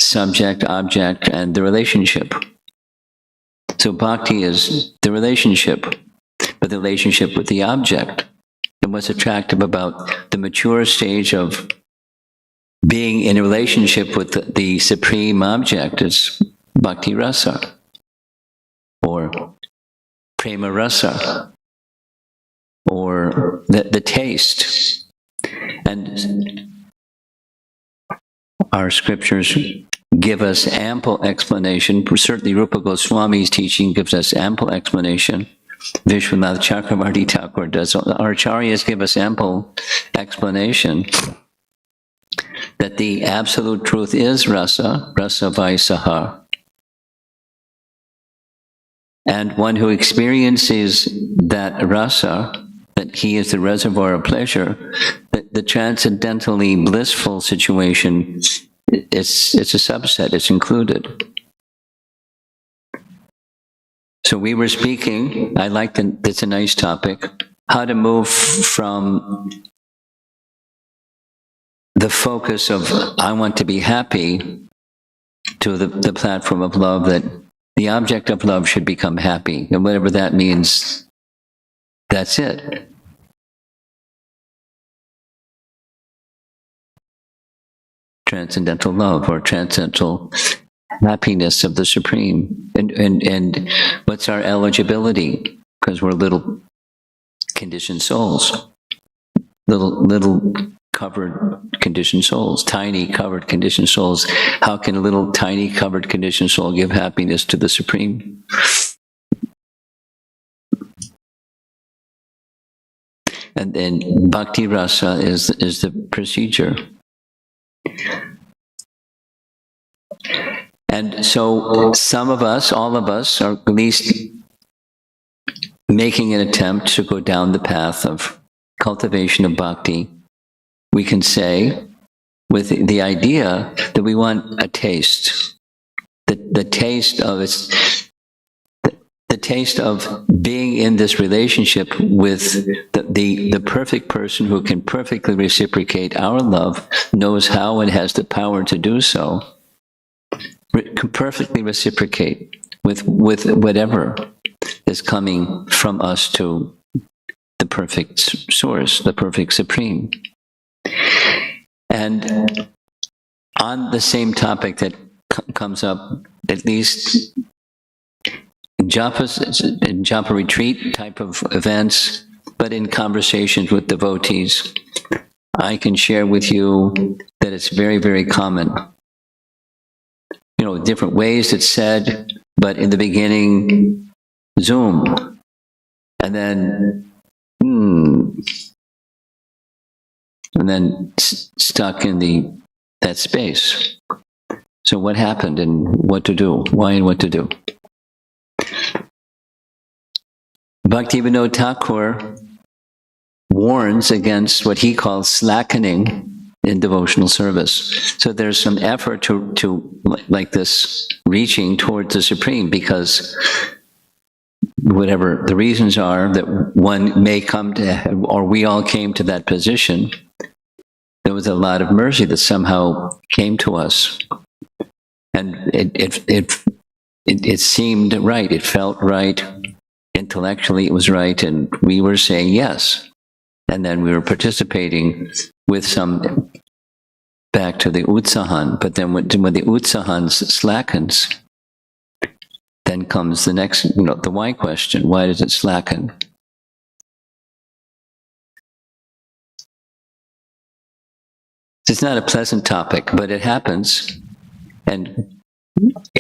subject, object, and the relationship. So bhakti is the relationship, but the relationship with the object. And what's attractive about the mature stage of being in a relationship with the supreme object is bhakti rasa, or prema rasa, or the taste. And our scriptures give us ample explanation. Certainly Rupa Goswami's teaching gives us ample explanation. Vishwanath Chakravarti Thakur does. Our acharyas give us ample explanation that the absolute truth is rasa, rasa vaisaha. And one who experiences that rasa, that he is the reservoir of pleasure, the transcendentally blissful situation, it's a subset, it's included. So we were speaking, I like it's a nice topic, how to move from the focus of I want to be happy to the platform of love, that the object of love should become happy. And whatever that means, that's it. Transcendental love, or transcendental happiness of the Supreme. And what's our eligibility? Because we're little conditioned souls. Little covered conditioned souls, tiny covered conditioned souls. How can a little tiny covered conditioned soul give happiness to the Supreme? And then bhakti rasa is the procedure. And so some of us, all of us, are at least making an attempt to go down the path of cultivation of bhakti. We can say, with the idea that we want a taste, the taste of the taste of being in this relationship with the perfect person who can perfectly reciprocate our love, knows how and has the power to do so, can perfectly reciprocate with whatever is coming from us to the perfect source, the perfect Supreme. And on the same topic that comes up, at least in japa retreat type of events, but in conversations with devotees, I can share with you that it's very, very common. You know, different ways it's said, but in the beginning, Zoom, and then, and then stuck in that space. So what happened and what to do? Why and what to do? Bhaktivinoda Thakur warns against what he calls slackening in devotional service. So there's some effort to like this reaching towards the Supreme, because whatever the reasons are that one may come to, or we all came to that position, there was a lot of mercy that somehow came to us. And it seemed right, it felt right, intellectually it was right, and we were saying yes. And then we were participating with some back to the Utsahan. But then when the Utsahan slackens, then comes the next, the why question. Why does it slacken? It's not a pleasant topic, but it happens. And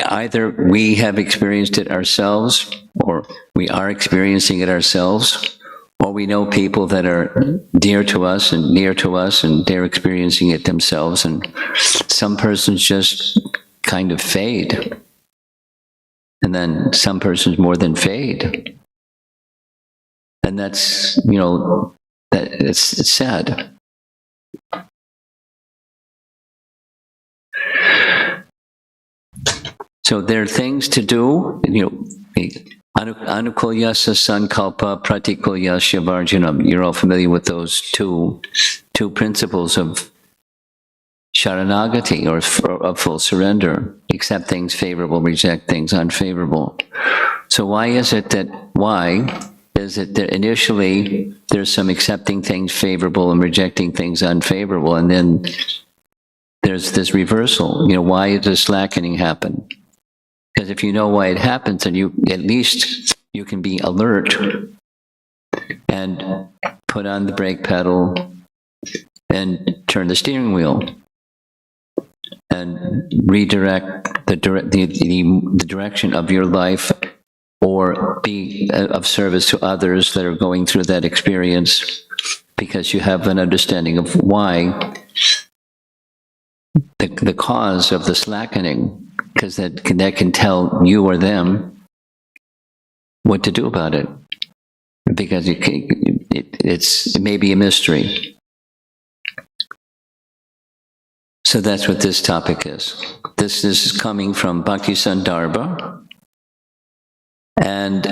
either we have experienced it ourselves, or we are experiencing it ourselves, or we know people that are dear to us and near to us, and they're experiencing it themselves, and some persons just kind of fade. And then some persons more than fade. And that's, it's sad. So there are things to do, Anukulyasa Sankalpa Pratikulyasya Varjanam. You're all familiar with those two principles of Sharanagati, or of full surrender. Accept things favorable, reject things unfavorable. So why is it that initially there's some accepting things favorable and rejecting things unfavorable, and then there's this reversal? Why does slackening happen? Because if you know why it happens, then at least you can be alert and put on the brake pedal and turn the steering wheel and redirect the direction of your life, or be of service to others that are going through that experience, because you have an understanding of why, the cause of the slackening, because that can tell you or them what to do about it, because it may be a mystery. So that's what this topic is. This is coming from Bhakti Sandarbha, and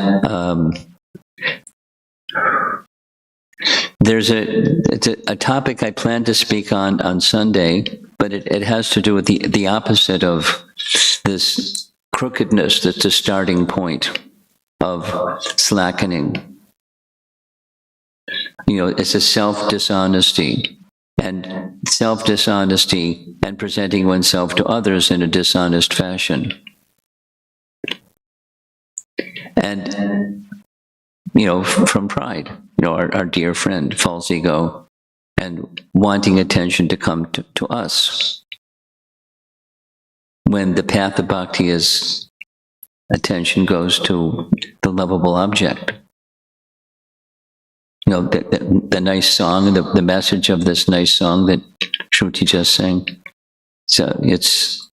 it's a topic I plan to speak on Sunday, but it has to do with the opposite of this crookedness that's the starting point of slackening. It's a self-dishonesty. And self-dishonesty and presenting oneself to others in a dishonest fashion. And, from pride, our dear friend, false ego, and wanting attention to come to us. When the path of bhakti is attention goes to the lovable object. The nice song, the message of this nice song that Shruti just sang. So it's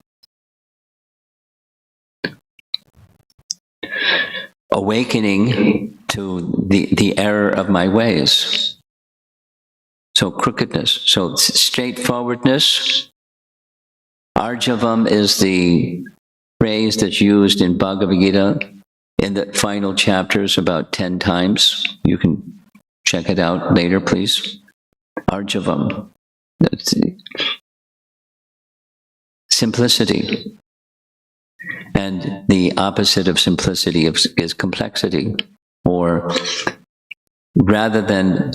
awakening to the error of my ways. So crookedness. So straightforwardness. Arjavam is the phrase that's used in Bhagavad Gita in the final chapters about 10 times. You can check it out later, please. Arjavam. That's simplicity. And the opposite of simplicity is complexity. Or rather than,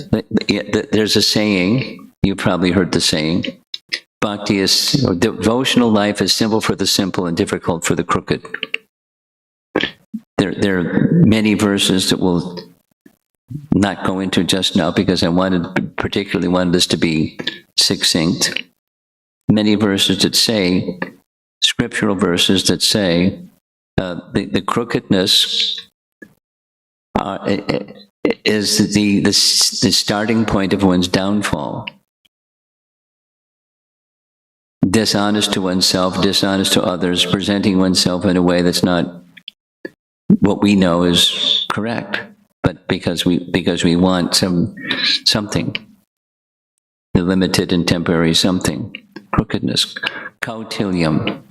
there's a saying, you probably heard the saying, bhakti is, or devotional life is simple for the simple and difficult for the crooked. There are many verses that we'll not go into just now, because I particularly wanted this to be succinct. Many verses that say, scriptural verses that say, the crookedness is the starting point of one's downfall. dishonest to oneself, dishonest to others, presenting oneself in a way that's not what we know is correct, but because we want something, the limited and temporary something, crookedness, cautilium.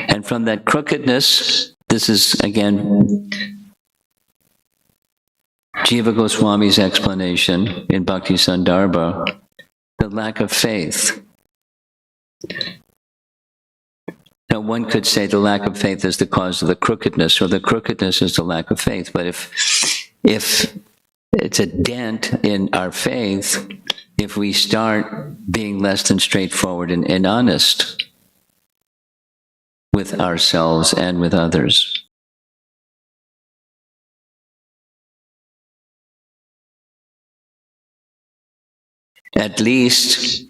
And from that crookedness, this is again Jiva Goswami's explanation in Bhakti Sandarbha, the lack of faith. Now, one could say the lack of faith is the cause of the crookedness, or the crookedness is the lack of faith. But if it's a dent in our faith, if we start being less than straightforward and honest with ourselves and with others. At least,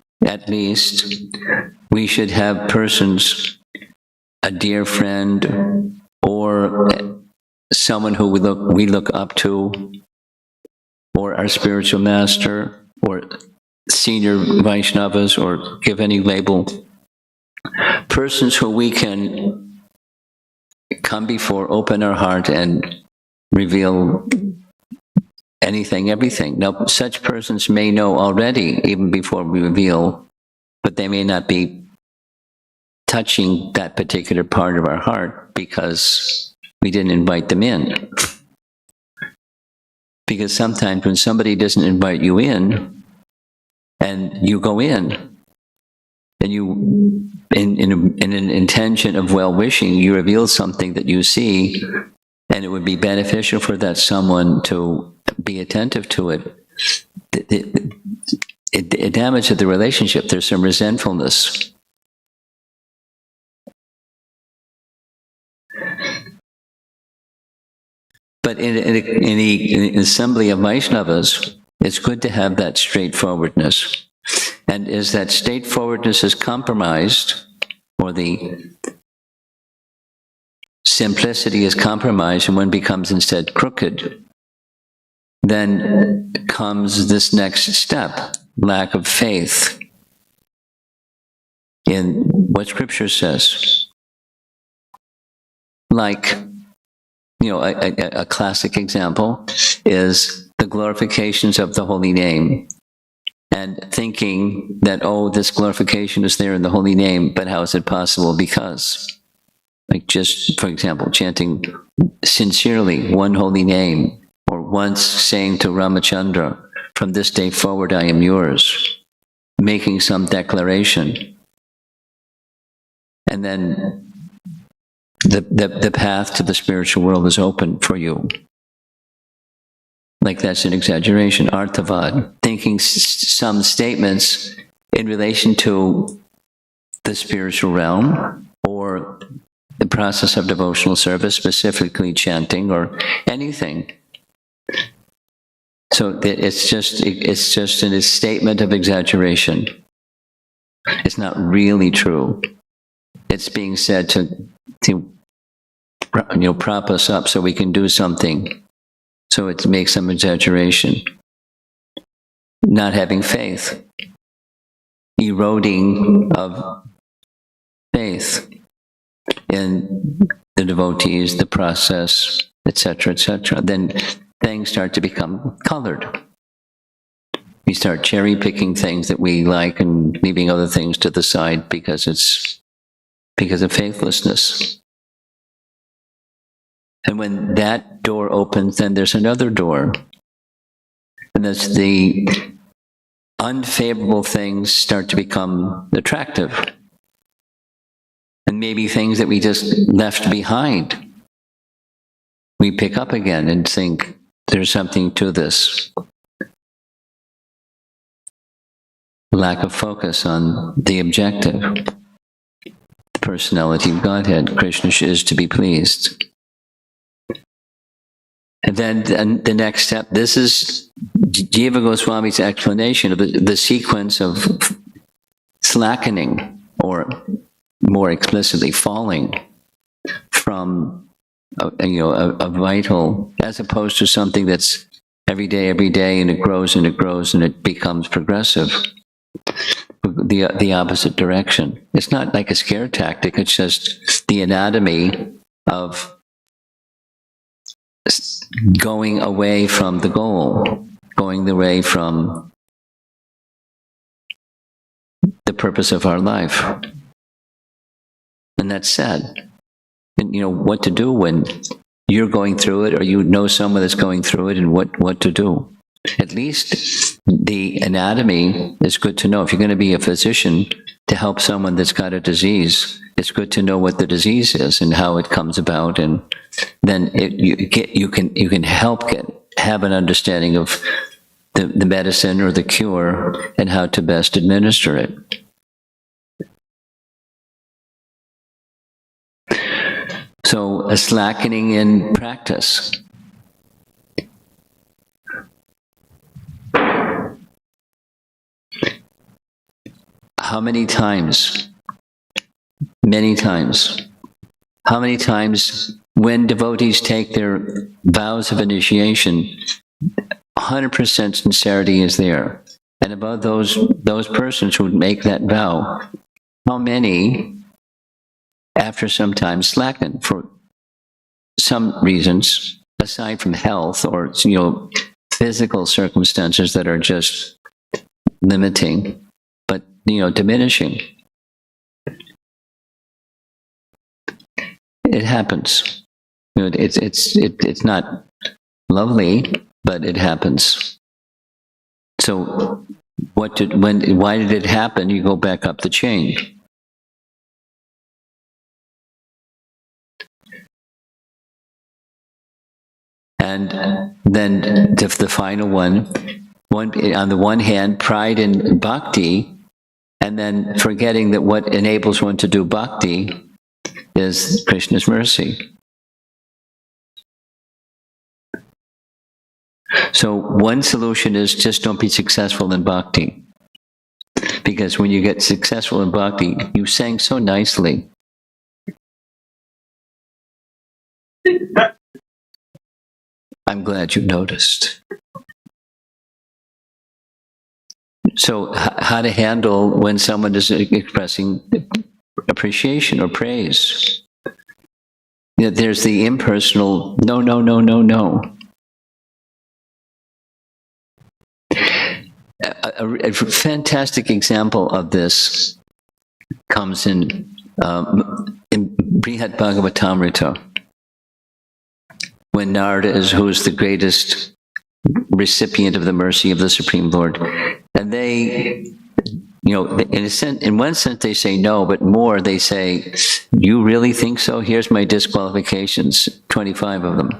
we should have persons, a dear friend, or someone who we look up to, or our spiritual master, or senior Vaishnavas, or give any label, persons who we can come before, open our heart, and reveal anything, everything. Now, such persons may know already, even before we reveal, but they may not be touching that particular part of our heart because we didn't invite them in. Because sometimes when somebody doesn't invite you in, and you go in, and you, in an intention of well-wishing, you reveal something that you see, and it would be beneficial for that someone to be attentive to it. It damages the relationship. There's some resentfulness. But in an assembly of Vaishnavas, it's good to have that straightforwardness. And as that straightforwardness is compromised, or the simplicity is compromised, and one becomes instead crooked, then comes this next step, lack of faith in what Scripture says. Like, a classic example is the glorifications of the holy name, and thinking that, oh, this glorification is there in the holy name, but how is it possible? Because, like, just for example, chanting sincerely one holy name, or once saying to Ramachandra, from this day forward I am yours, making some declaration, and then the path to the spiritual world is open for you. Like, that's an exaggeration, arthavad, thinking some statements in relation to the spiritual realm, or the process of devotional service, specifically chanting or anything. So it's just a statement of exaggeration. It's not really true. It's being said to prop us up so we can do something. So it makes some exaggeration. Not having faith. Eroding of faith in the devotees, the process, etc., etc. Then things start to become colored. We start cherry picking things that we like and leaving other things to the side because of faithlessness. And when that door opens, then there's another door. And that's the unfavorable things start to become attractive. And maybe things that we just left behind, we pick up again and think, there's something to this. Lack of focus on the objective. The personality of Godhead. Krishna is to be pleased. And then the next step, this is Jiva Goswami's explanation of the sequence of slackening, or more explicitly, falling from a vital, as opposed to something that's every day, and it grows and it grows and it becomes progressive. the opposite direction. It's not like a scare tactic. It's just the anatomy of going away from the goal, going away from the purpose of our life. And that's sad. And you know what to do when you're going through it, or you know someone that's going through it, and what to do. At least the anatomy is good to know. If you're going to be a physician to help someone that's got a disease, it's good to know what the disease is and how it comes about, and then you can have an understanding of the medicine or the cure and how to best administer it. So a slackening in practice. How many times? Many times. How many times when devotees take their vows of initiation, 100% sincerity is there. And about those persons who make that vow, how many, after some time, slacken for some reasons, aside from health or physical circumstances that are just limiting, but diminishing. It happens. It's not lovely, but it happens. So why did it happen? You go back up the chain. And then the final one, on the one hand, pride in bhakti, and then forgetting that what enables one to do bhakti is Krishna's mercy. So one solution is just don't be successful in bhakti. Because when you get successful in bhakti, you sang so nicely. I'm glad you noticed. So how to handle when someone is expressing appreciation or praise. There's the impersonal, no, no, no, no, no. A fantastic example of this comes in Brihad Bhagavatamrita, when Narada who's the greatest recipient of the mercy of the Supreme Lord, and they, in one sense they say no, but more they say, you really think so? Here's my disqualifications, 25 of them.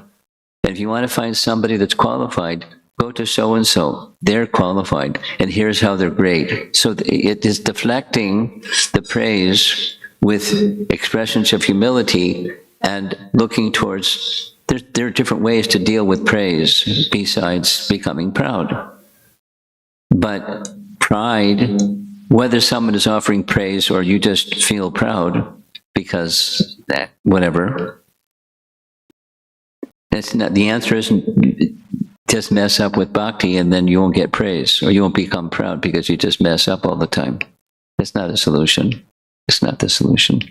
And if you want to find somebody that's qualified, go to so-and-so. They're qualified, and here's how they're great. So it is deflecting the praise with expressions of humility and looking towards, there are different ways to deal with praise besides becoming proud. But pride, whether someone is offering praise or you just feel proud because whatever, that's not, the answer isn't just mess up with bhakti and then you won't get praise, or you won't become proud because you just mess up all the time. That's not a solution. It's not the solution.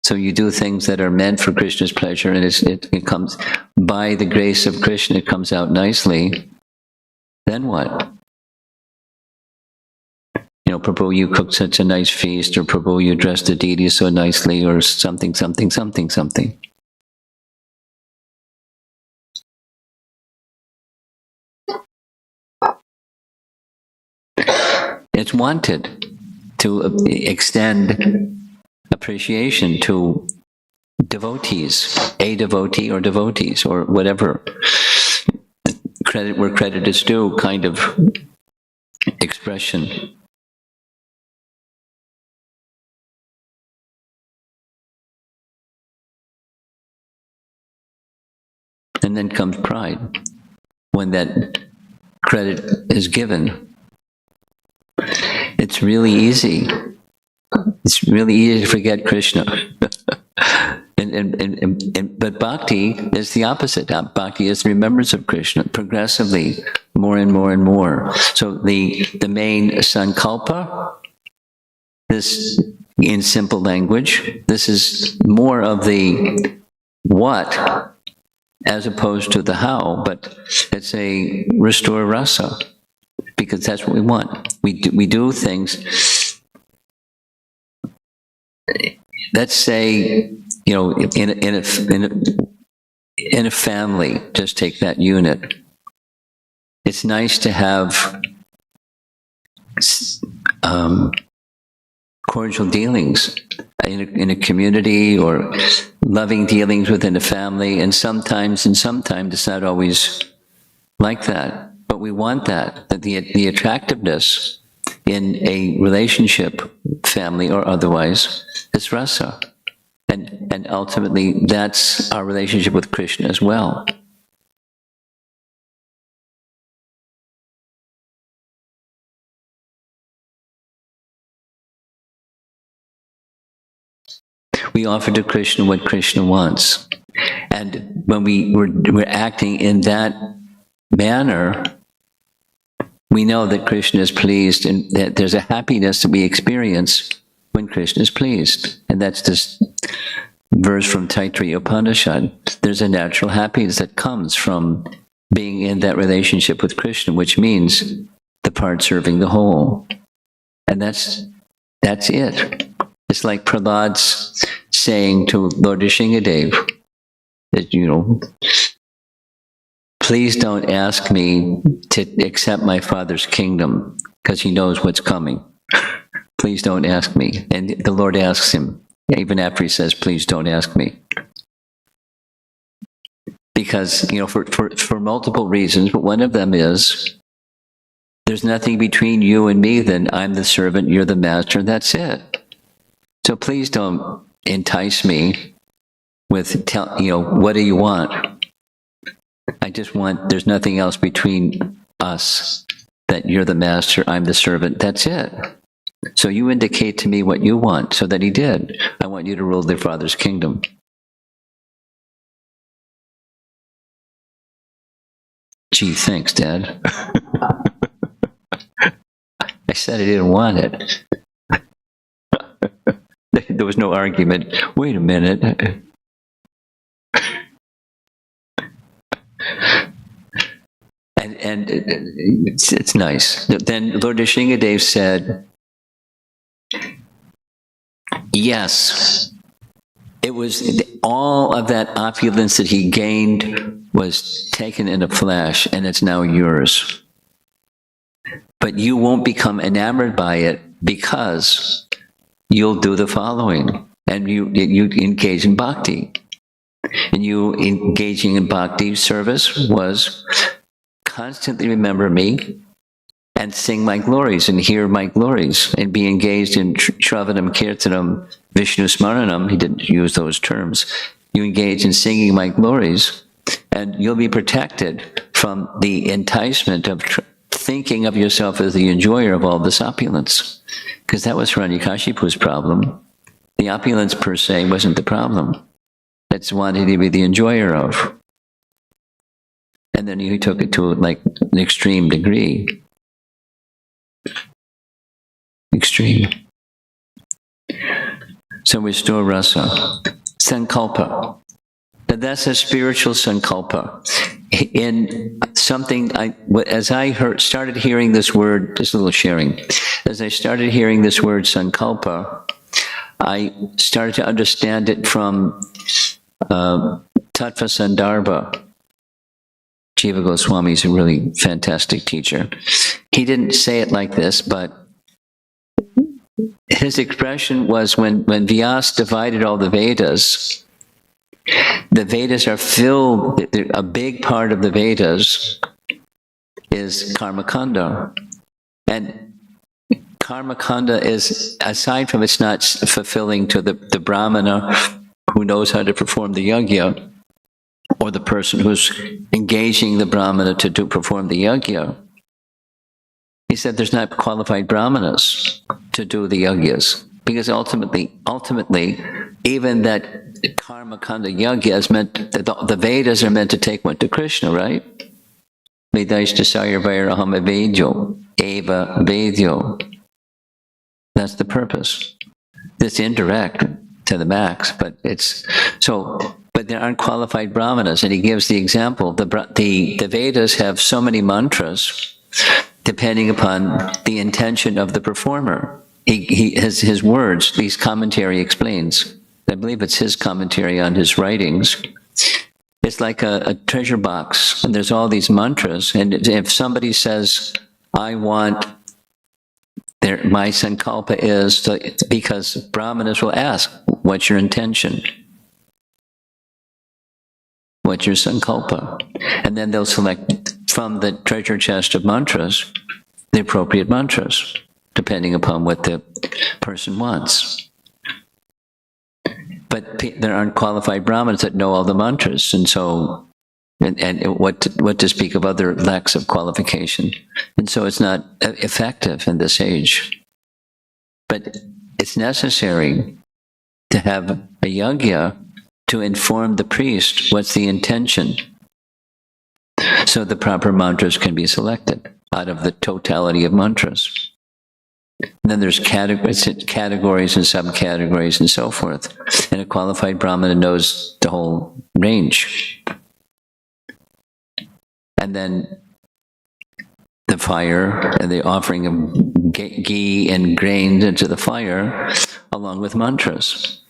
So you do things that are meant for Krishna's pleasure, and it comes, by the grace of Krishna, it comes out nicely. Then what? Prabhu, you cooked such a nice feast, or Prabhu, you dressed the deity so nicely, or something, something, something, something. It's wanted to extend appreciation to devotees, a devotee or devotees, or whatever. Credit where credit is due kind of expression. And then comes pride, when that credit is given. It's really easy. It's really easy to forget Krishna. But bhakti is the opposite. Bhakti is the remembrance of Krishna progressively, more and more and more. So the main sankalpa, this in simple language, this is more of the what as opposed to the how, but it's a restore rasa, because that's what we want. We do things, let's say, you know, in a family, just take that unit. It's nice to have cordial dealings in a community, or loving dealings within a family, and sometimes it's not always like that. But we want that the attractiveness in a relationship, family or otherwise, is rasa. And ultimately, that's our relationship with Krishna as well. We offer to Krishna what Krishna wants. And when we're acting in that manner, we know that Krishna is pleased, and that there's a happiness that we experience when Krishna is pleased. And that's this verse from Taittiriya Upanishad. There's a natural happiness that comes from being in that relationship with Krishna, which means the part serving the whole. And that's it. It's like Prahlad's saying to Lord Nrsimhadev that, you know, please don't ask me to accept my father's kingdom, because he knows what's coming. Please don't ask me. And the Lord asks him, even after he says, please don't ask me. Because, you know, for multiple reasons, but one of them is, there's nothing between you and me, then I'm the servant, you're the master, and that's it. So please don't entice me with, what do you want? I just want, there's nothing else between us, that you're the master, I'm the servant, that's it. So you indicate to me what you want, so that he did. I want you to rule their father's kingdom. Gee, thanks, Dad. I said I didn't want it. There was no argument. Wait a minute. And it's nice. Then Lord Nrsimhadev said, yes, it was all of that opulence that he gained was taken in a flash, and it's now yours. But you won't become enamored by it, because you'll do the following, and you engage in bhakti. And you engaging in bhakti service was constantly remember me and sing my glories and hear my glories and be engaged in Shravanam, Kirtanam, Vishnu Smaranam. He didn't use those terms. You engage in singing my glories, and you'll be protected from the enticement of thinking of yourself as the enjoyer of all this opulence. Because that was Hiranyakashipu's problem. The opulence per se wasn't the problem. It's wanting to be the enjoyer of. And then he took it to like an extreme degree. Extreme. So restore rasa. Sankalpa. But that's a spiritual sankalpa. In something, as I started hearing this word, just a little sharing, as I started hearing this word sankalpa, I started to understand it from Tattva Sandarbha. Jiva Goswami is a really fantastic teacher. He didn't say it like this, but his expression was when Vyas divided all the Vedas are filled, a big part of the Vedas is Karmakanda. And Karmakanda is, aside from it's not fulfilling to the Brahmana who knows how to perform the yajna, or the person who's engaging the Brahmana to perform the yajna. He said there's not qualified Brahmanas to do the yajnas, because ultimately, even that karma kanda yagya is meant, the Vedas are meant to take one to Krishna, right? Vedaishta sayarvairaham avedyo, eva vedyo. That's the purpose. It's indirect to the max, but it's, so, but there aren't qualified brahmanas, and he gives the example, the Vedas have so many mantras, depending upon the intention of the performer. He has his words, these commentary explains. I believe it's his commentary on his writings. It's like a treasure box, and there's all these mantras, and if somebody says, I want, my sankalpa is, because brahmanas will ask, what's your intention? What's your sankalpa? And then they'll select from the treasure chest of mantras, the appropriate mantras, depending upon what the person wants. But there aren't qualified brahmanas that know all the mantras, and so, and what to speak of other lacks of qualification. And so it's not effective in this age. But it's necessary to have a yagya to inform the priest what's the intention, so the proper mantras can be selected out of the totality of mantras. And then there's categories and subcategories and so forth. And a qualified brahmana knows the whole range. And then the fire and the offering of ghee and grains into the fire, along with mantras.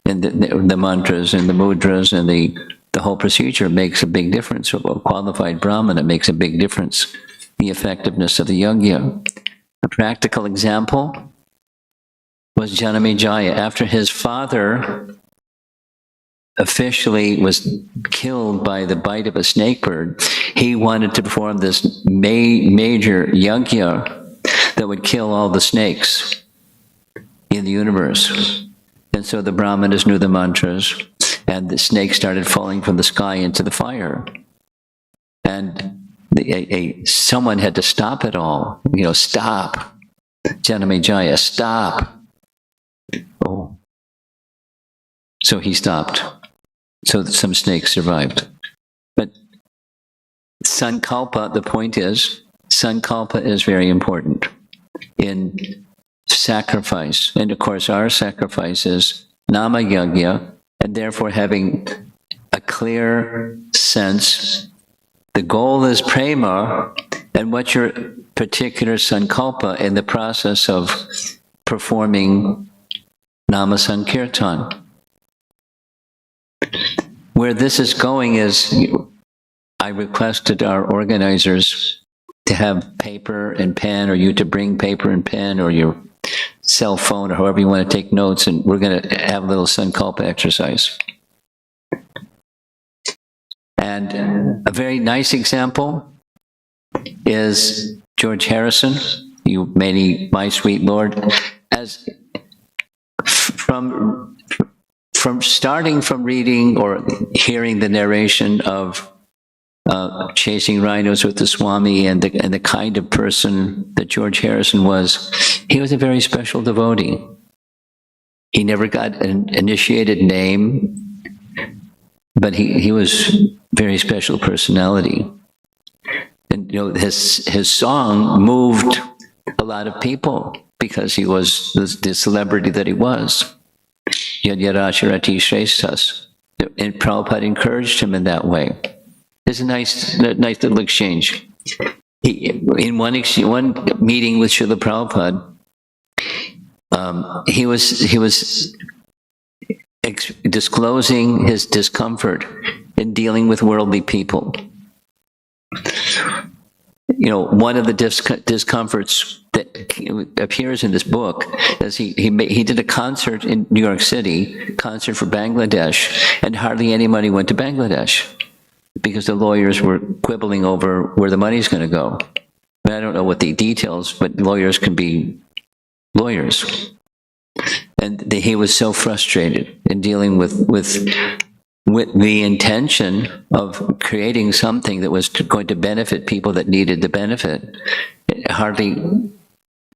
And the mantras and the mudras and the whole procedure makes a big difference. So a qualified brahmana makes a big difference. The effectiveness of the yagya. A practical example was Janamejaya. After his father officially was killed by the bite of a snake bird, he wanted to perform this major yagya that would kill all the snakes in the universe. And so the brahmanas knew the mantras, and the snakes started falling from the sky into the fire. And someone had to stop it all. Stop. Janamejaya, stop. Oh. So he stopped. So that some snakes survived. But sankalpa, the point is, sankalpa is very important in sacrifice. And of course, our sacrifice is nama yagya, and therefore having a clear sense. The goal is prema, and what's your particular sankalpa in the process of performing nama sankirtan. Where this is going is, I requested our organizers to have paper and pen, or you to bring paper and pen, or your cell phone, or however you want to take notes, and we're going to have a little sankalpa exercise. And a very nice example is George Harrison, you many, my sweet Lord, as from starting from reading or hearing the narration of chasing rhinos with the Swami and the kind of person that George Harrison was, he was a very special devotee. He never got an initiated name, but he was very special personality. And his song moved a lot of people because he was the celebrity that he was. Yad Yarashirati Shreshtas. And Prabhupada encouraged him in that way. It's a nice little exchange. In one meeting with Srila Prabhupada, he was disclosing his discomfort in dealing with worldly people. One of the discomforts that appears in this book is he did a concert in New York City, concert for Bangladesh, and hardly any money went to Bangladesh because the lawyers were quibbling over where the money's going to go. I don't know what the details, but lawyers can be lawyers. And he was so frustrated in dealing with the intention of creating something that was going to benefit people that needed the benefit. Hardly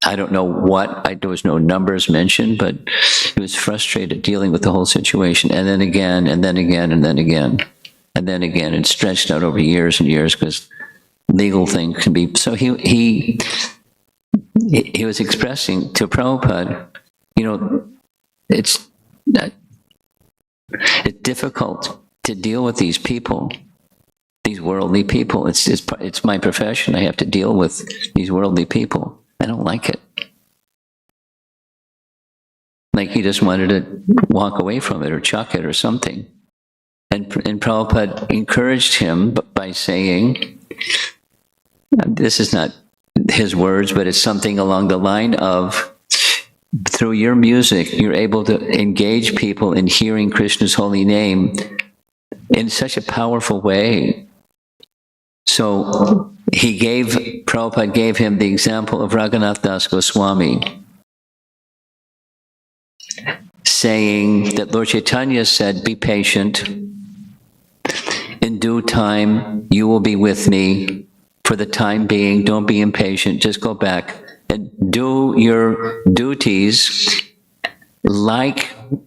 I don't know what, there was no numbers mentioned, but he was frustrated dealing with the whole situation. And then again, and then again, and then again, and then again. It stretched out over years and years because legal things can be. So he was expressing to Prabhupada, it's difficult to deal with these people, these worldly people. It's my profession. I have to deal with these worldly people. I don't like it. Like he just wanted to walk away from it or chuck it or something. And Prabhupada encouraged him by saying, this is not his words, but it's something along the line of, through your music, you're able to engage people in hearing Krishna's holy name in such a powerful way. So Prabhupada gave him the example of Raghunath Das Goswami, saying that Lord Chaitanya said, be patient. In due time, you will be with me. For the time being, don't be impatient. Just go back and do your duties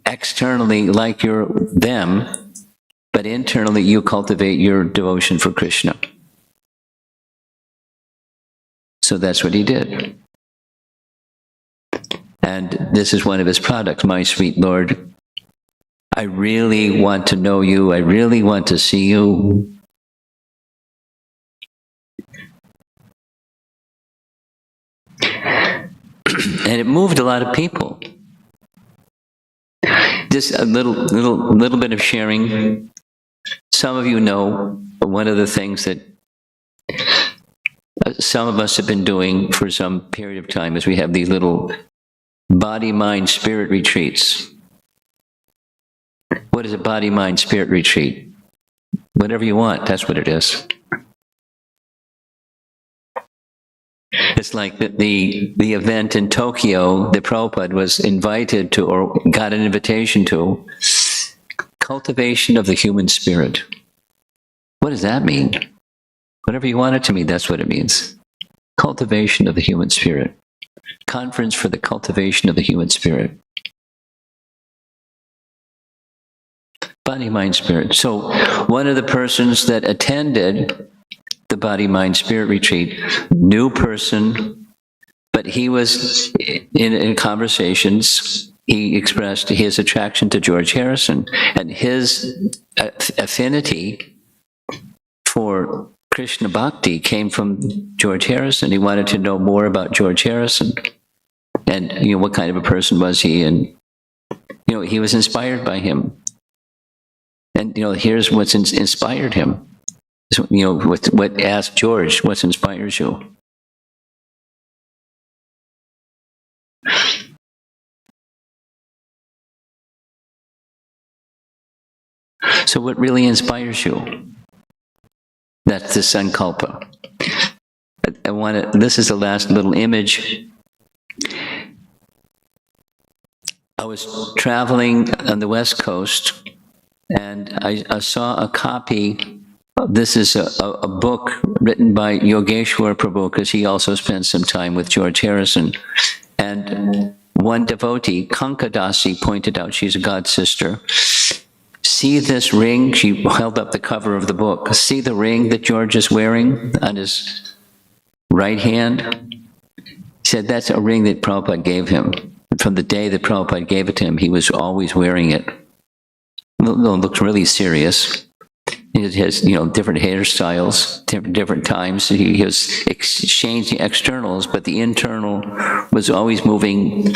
externally like you're them, but internally you cultivate your devotion for Krishna. So that's what he did. And this is one of his products, my sweet Lord. I really want to know you. I really want to see you. And it moved a lot of people. Just a little bit of sharing. Some of you know one of the things that some of us have been doing for some period of time is we have these little body, mind, spirit retreats. What is a body, mind, spirit retreat? Whatever you want, that's what it is. It's like the event in Tokyo that Prabhupada was invited to, or got an invitation to, cultivation of the human spirit. What does that mean? Whatever you want it to mean, that's what it means. Cultivation of the human spirit. Conference for the cultivation of the human spirit. Body, mind, spirit. So one of the persons that attended the body, mind, spirit retreat, new person, but he was in conversations, he expressed his attraction to George Harrison and his affinity for Krishna Bhakti came from George Harrison. He wanted to know more about George Harrison and, what kind of a person was he, and, he was inspired by him. And, here's what's inspired him. So, what asked George, what inspires you? So what really inspires you? That's the sankalpa. This is the last little image. I was traveling on the West Coast and I saw a copy. This is a book written by Yogeshwar Prabhu, because he also spent some time with George Harrison. And one devotee, Kankadasi, pointed out, she's a god sister, see this ring? She held up the cover of the book. See the ring that George is wearing on his right hand? He said, that's a ring that Prabhupada gave him. From the day that Prabhupada gave it to him, he was always wearing it. It looks really serious. He has, different hairstyles, different times. He was exchanging externals, but the internal was always moving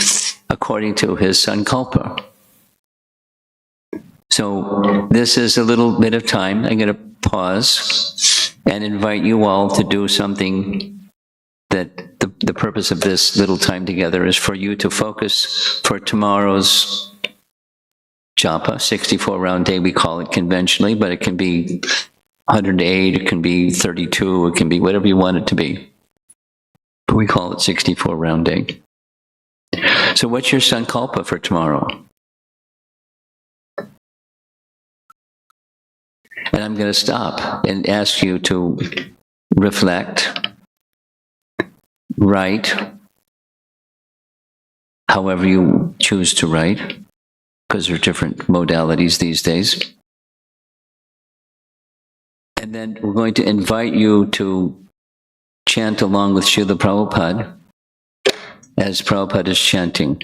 according to his sankalpa. So this is a little bit of time. I'm going to pause and invite you all to do something that the purpose of this little time together is for you to focus for tomorrow's japa, 64-round day, we call it conventionally, but it can be 108, it can be 32, it can be whatever you want it to be. But we call it 64-round day. So what's your sankalpa for tomorrow? And I'm going to stop and ask you to reflect, write, however you choose to write, because there are different modalities these days. And then we're going to invite you to chant along with Srila Prabhupada as Prabhupada is chanting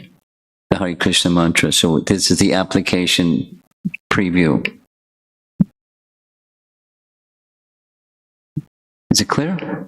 the Hare Krishna mantra. So this is the application preview. Is it clear?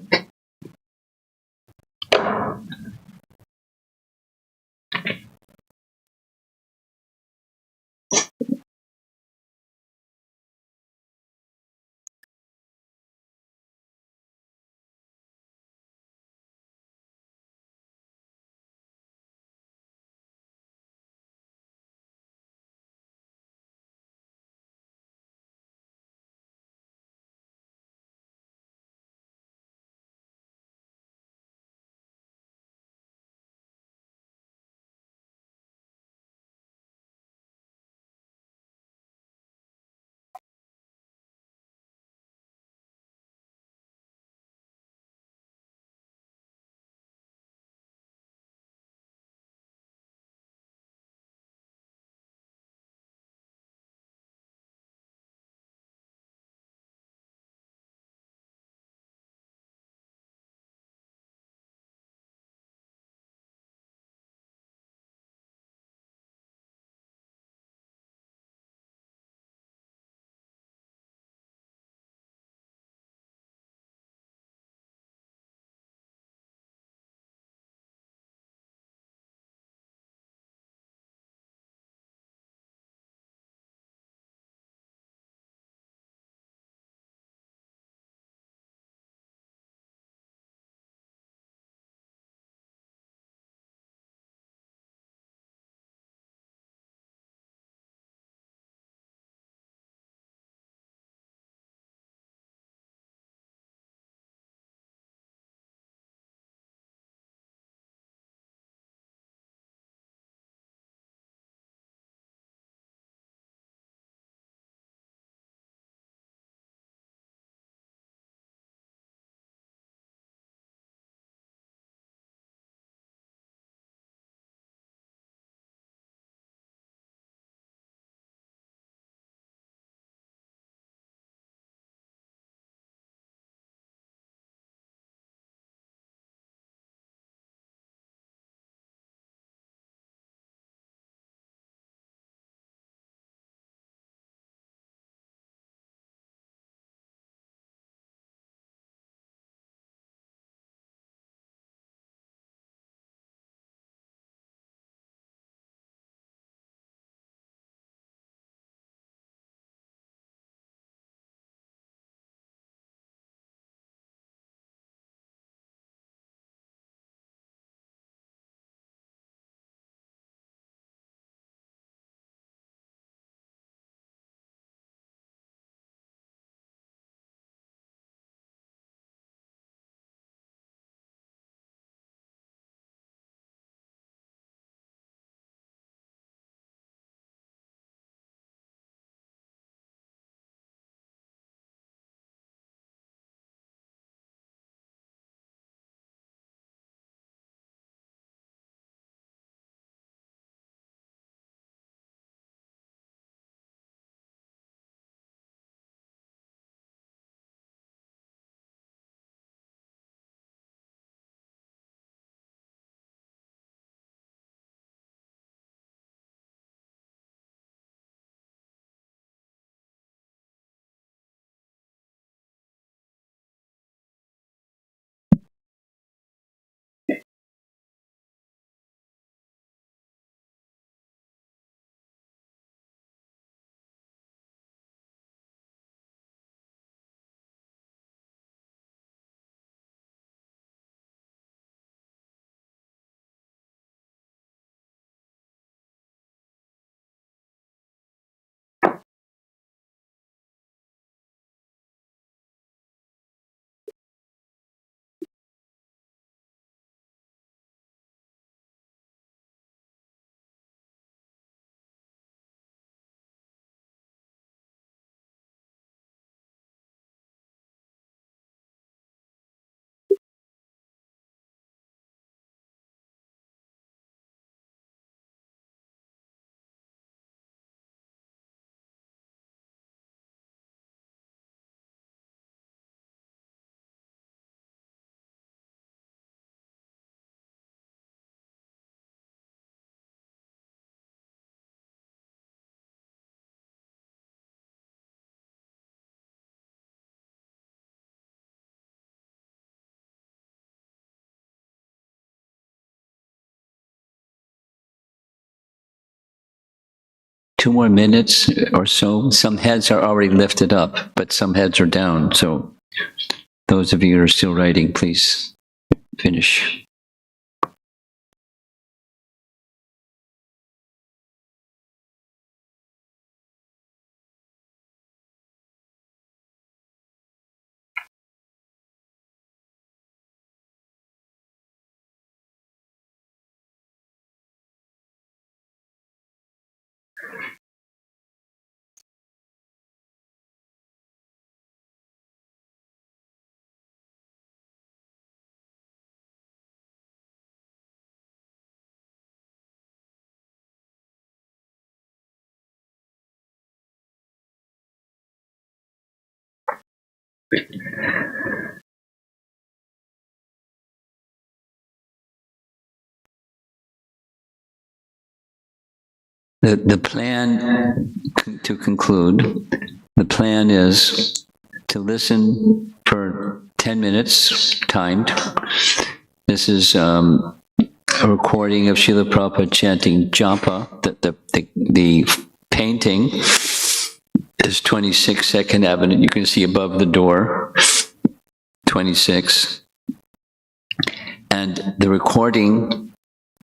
2 more minutes or so. Some heads are already lifted up, but some heads are down. So those of you who are still writing, please finish. The plan, to conclude, the plan is to listen for 10 minutes, timed. This is a recording of Srila Prabhupada chanting japa. The painting is 26 Second Avenue. You can see above the door, 26. And the recording,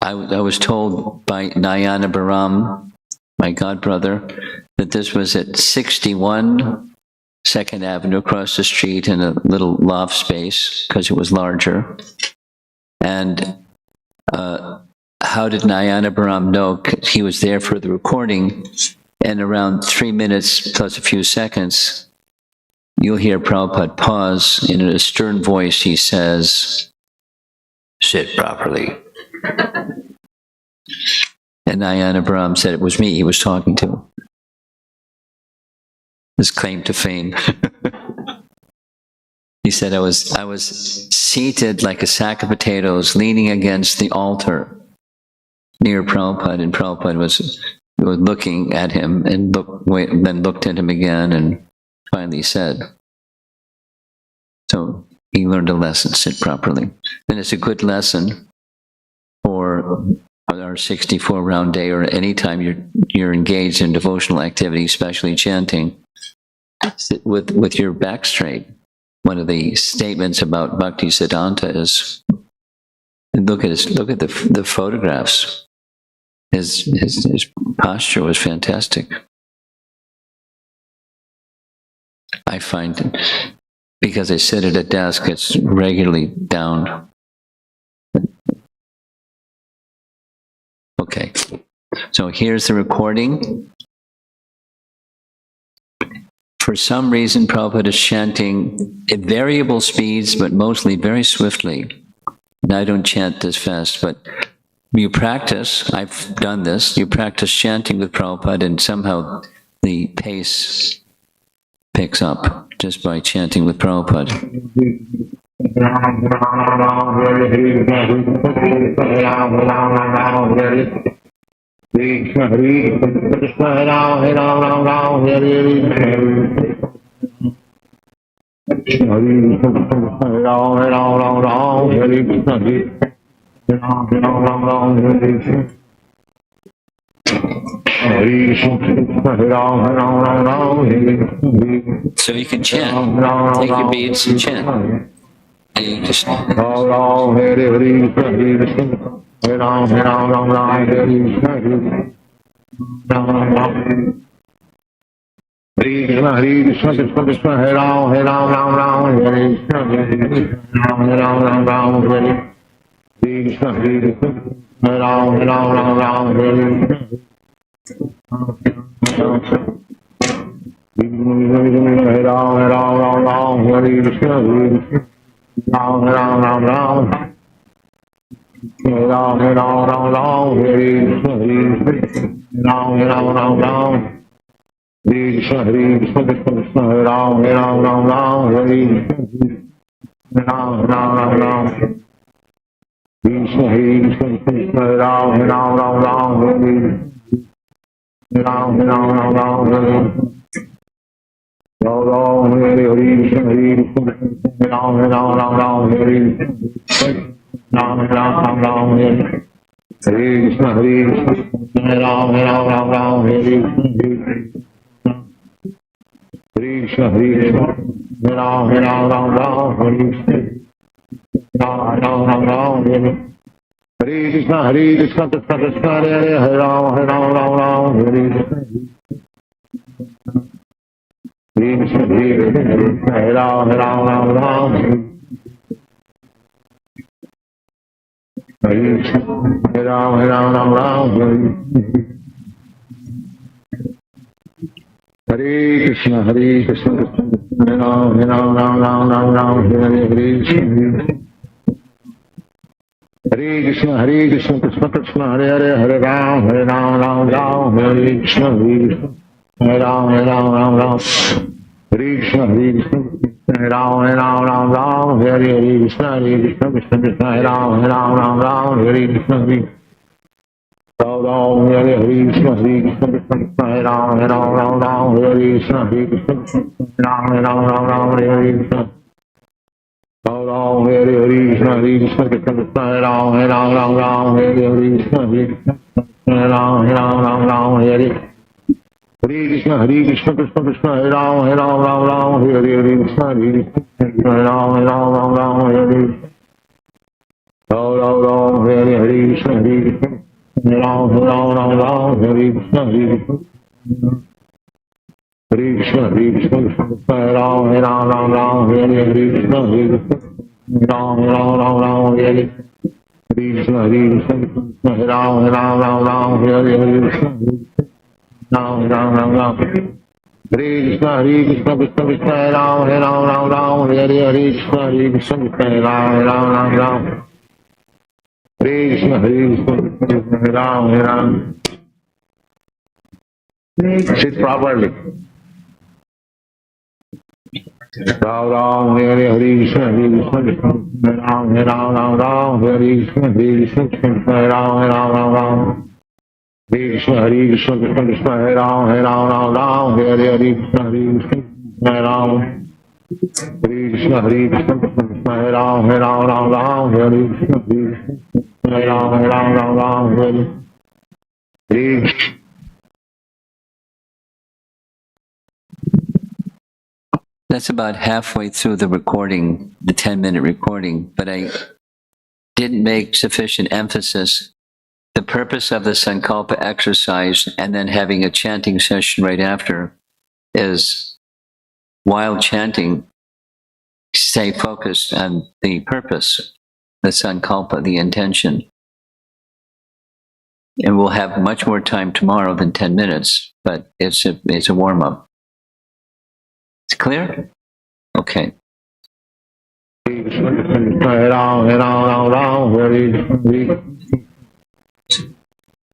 I was told by Nayana Baram, my godbrother, that this was at 61 Second Avenue across the street in a little loft space because it was larger. And how did Nayana Baram know? 'Cause he was there for the recording, and around 3 minutes plus a few seconds, you'll hear Prabhupada pause, and in a stern voice he says, "Sit properly." And Nayana Baram said it was me he was talking to. His claim to fame. He said I was seated like a sack of potatoes, leaning against the altar near Prabhupada, and Prabhupada was looking at him and then looked at him again and finally said. So he learned a lesson, sit properly. And it's a good lesson for our 64 round day, or any time you're engaged in devotional activity, especially chanting. Sit with your back straight. One of the statements about Bhakti Siddhanta is, and look at the photographs. His posture was fantastic. I find, because I sit at a desk, it's regularly down. Okay, so here's the recording. For some reason, Prabhupada is chanting at variable speeds, but mostly very swiftly. And I don't chant this fast, but you practice, I've done this, you practice chanting with Prabhupada, and somehow the pace picks up just by chanting with Prabhupada. So you can chant, take your beads and chant. And you just Hare Krishna, Krishna Krishna, Hare Ram, Ram Ram, Hare Krishna, Ram Ram, Hare Krishna, Hare Ram, Hare Hare Krishna, Hare Ram, Ram Ram, Hare Krishna, Hare Krishna, Ram Ram, Hare Krishna, Ram Ram, Hare Krishna, Hare Krishna, Krishna Krishna, Hare Ram, Ram, Hare Krishna, Hare Krishna, Hare Krishna, Hare Ram, Hare Krishna, Hare Ram, Hare Krishna, Hare Krishna, Hare Ram, Hare Krishna, Hare Krishna, Hare Krishna, Krishna Krishna, Hare Hare, Hare Ram, Hare Krishna, Hare Ram, Ram, Hare Krishna, Hare Krishna, Hare Ram, Hare Krishna, Krishna Krishna, Hare Ram, Hare Krishna, Hare Ram, Hare Krishna, Krishna, Hare Ram, Hare Krishna, Hare Krishna, Ram, Hare Krishna. Ram, Hare Krishna, Krishna Krishna, Hare Ram, Hare Krishna, Hare Ram, Hare Krishna, Hare Krishna, Krishna Krishna, Hare Ram, Hare Krishna, Hare Ram, Hare Hare Krishna, Hare Krishna, Hare Krishna, Hare Krishna, Hare Ram, Hare Krishna, Ram, Hare Krishna, Hare Krishna, Hare Ram, Hare Krishna, Ram, Hare Krishna, Hare Krishna, Krishna Krishna, Hare Ram, Hare Krishna, Hare Krishna, Hare Ram, Hare Krishna, Hare Krishna, Hare Ram. Sit properly. Ram, Hare Krishna, Hare Ram, Hare Krishna, Hare Ram, Hare Krishna, Hare Krishna, Krishna Krishna, Hare Ram, Hare Krishna, Hare Ram, Hare Krishna, Hare Krishna, Krishna Hare Ram, Hare Krishna, Hare Ram, Hare Krishna. That's about halfway through the recording, the 10-minute recording, but I didn't make sufficient emphasis. The purpose of the Sankalpa exercise and then having a chanting session right after is, while chanting, stay focused on the purpose, the Sankalpa, the intention. And we'll have much more time tomorrow than 10 minutes, but it's a warm-up. It's clear? Okay. Hare Ram, Hare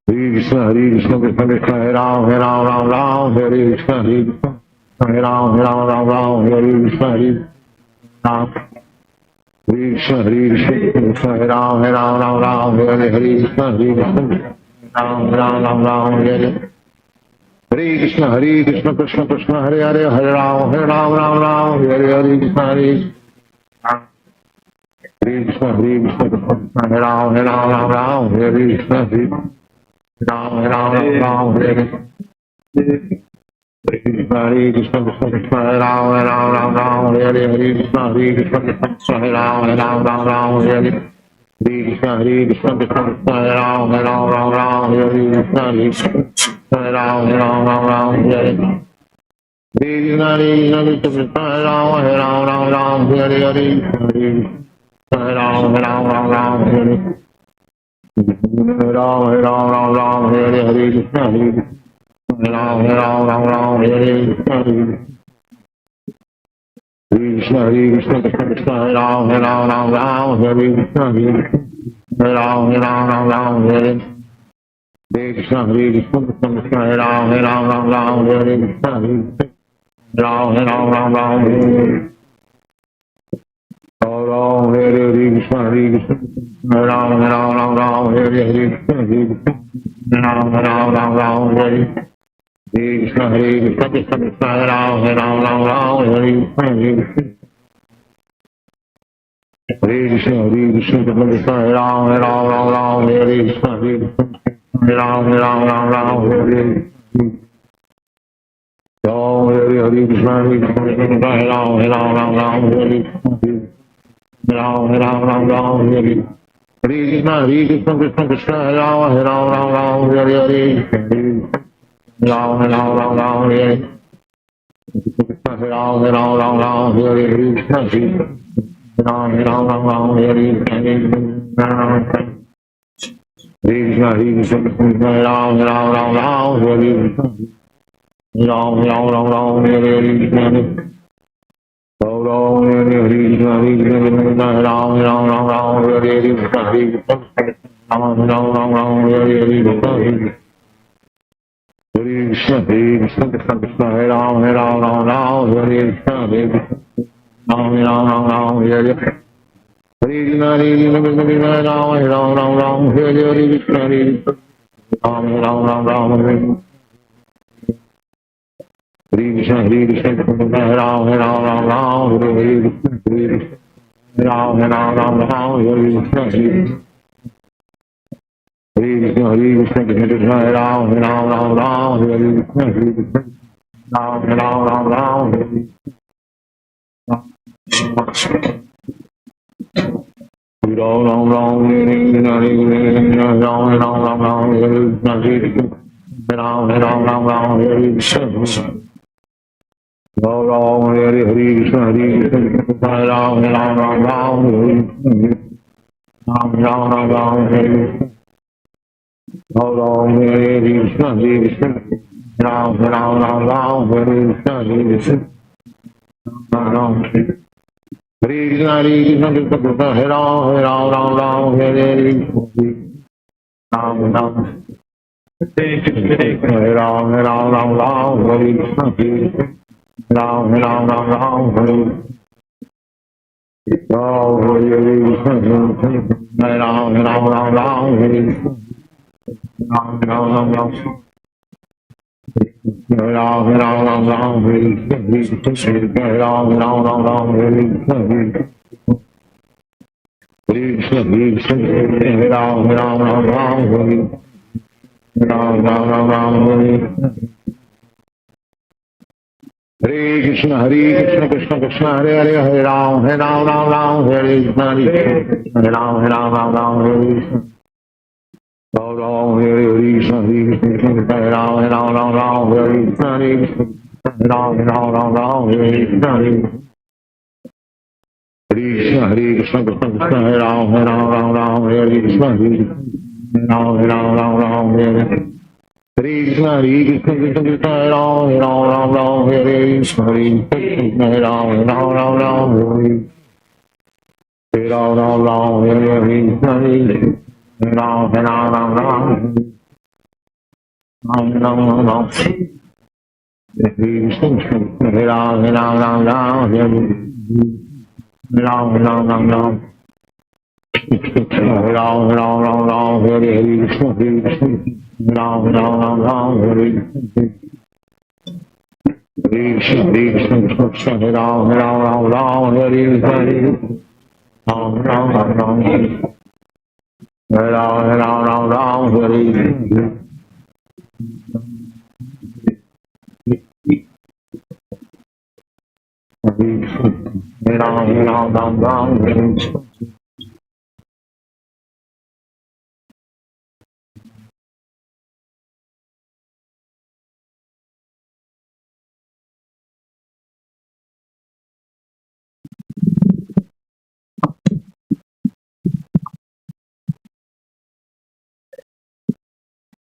Krishna, Hare Krishna, Krishna Krishna, Hare Ram, Hare Krishna, Hare Ram, Hare Krishna, Hare Ram, Hare Krishna, Hare Krishna, Hare Ram, Hare Krishna, Hare Ram, Hare Krishna, Hare Krishna, Krishna Krishna, Hare Hare, Hare Ram, Hare Krishna, Hare Krishna, Hare Ram, Hare Krishna, Hare Ram, Hare Krishna, Hare Ram, Hare Krishna, Hare Krishna, Hare Ram, Hare Krishna, Hare Krishna, Hare Ram, Hare Krishna, Hare Ram, Hare Krishna, Hare Krishna, Krishna Krishna, Hare Ram, Hare Krishna, Hare Ram, Hare Krishna, Hare Krishna, Krishna Krishna, Hare Ram, Hare Krishna, Hare Ram, Hare Ram, Hare Krishna, Hare Krishna, Hare Ram, Hare Krishna, Hare Ram, Hare Krishna, Hare Krishna, Krishna Krishna, Hare Ram, Hare Krishna, Hare Krishna, Hare Krishna, Krishna Krishna, Hare Ram, Hare Krishna, Hare Ram, Hare Ram, Ram Ram, Hare Hare. Ram, Hare Hare Krishna, Hare Krishna, Hare Ram, Hare Ram, Ram Ram, Hare Hare. Ram, Hare Ram, Ram Ram, Hare Hare. Hare Krishna, Krishna Krishna, Hare Ram, Hare Ram, Ram Ram, Hare Hare. Ram, Hare Ram, Ram Ram, Hare Hare. Hare Ram, Hare Ram, Ram Ram, Hare Hare. Krishna, Krishna. Ram, Hare Ram, Ram Ram, Hare Hare. Krishna, Krishna Krishna, Hare Ram, Hare Ram, Ram Ram, Hare Hare. Ram, Hare Ram, Ram Ram, Hare Hare. Krishna, Ram, Hare Hare, Krishna, Krishna Krishna, Hare Ram, Hare Ram, Ram Ram, Hare Hare. Krishna, Krishna. Ram, Hare Ram, Ram Ram, Hare Hare. Krishna, Krishna, Krishna Krishna Krishna, Hare Ram, Hare Ram, Ram Ram, Hare Hare. Krishna, Krishna. Ram, Hare Ram, Ram Ram, Hare Hare. Krishna, Krishna Krishna Krishna, Hare Ram, Hare Ram, Ram Ram, Hare Hare. Krishna, Krishna. Ram, Hare Ram, Ram Ram, Hare Hare. Krishna, Krishna Krishna, Hare Ram, Hare Ram, Ram Ram, Hare Hare. Krishna, Ram, Hare Ram, Ram Ram, Hare Hare. Krishna, Krishna, Krishna Krishna, Hare Ram, Hare Ram, Ram Ram, Hare Hare. Krishna, Ram, Hare Ram, Ram Ram, Hare Hare. Ram, Ram Ram, Hare Krishna, Hare Krishna, Ram, Ram Ram Ram, Hare Krishna, Ram, Ram Ram Ram, Hare Krishna. Ram, Ram, Hare Krishna, Hare Krishna, Ram, Ram Ram Ram, Hare Krishna. Ram, Ram Ram Ram, Hare Krishna. Ram, Ram, Hare Krishna, Hare Krishna, Ram, Ram Ram Ram, Hare Krishna, Hare Krishna. Ram, Krishna, Krishna Krishna Krishna, Hare Ram, Hare Ram, Ram Ram, Hare Hare. Ram, Ram. Hare Ram, Hare Ram, Ram Ram, Hare Krishna, Hare Krishna. Ram, Hare Ram, Ram Ram, Hare Ram, Hare Krishna, Hare Ram, Hare Ram, Ram Ram, Hare Krishna. Ram, Ram Ram Ram. Hare Ram, Hare Ram, Ram Ram, Hare Krishna, Hare Krishna. Hare Ram, Hare Ram, Ram Ram, Hare Krishna, Hare Krishna, Krishna, Hare Ram, Hare Ram, Ram Ram, Hare Krishna. Ram, Ram Ram Ram, Hare Hare Krishna, Krishna Krishna, Hare Hare, Hare Ram, Ram Ram, Hare Krishna, Hare Ram, Ram Ram, Hare Krishna. Ram, Ram, Hare Krishna, Krishna, Hare Ram, Ram Ram, Hare Krishna, Hare Ram, Ram Ram, Hare Krishna, Krishna, Krishna Krishna, Hare Ram, Ram, Hare Krishna, Hare Ram, Ram, Hare Krishna, Krishna Krishna Krishna, Hare Ram, Ram, Hare Krishna, Hare Ram, Ram, Hare Ram, Hare Krishna, Hare Ram,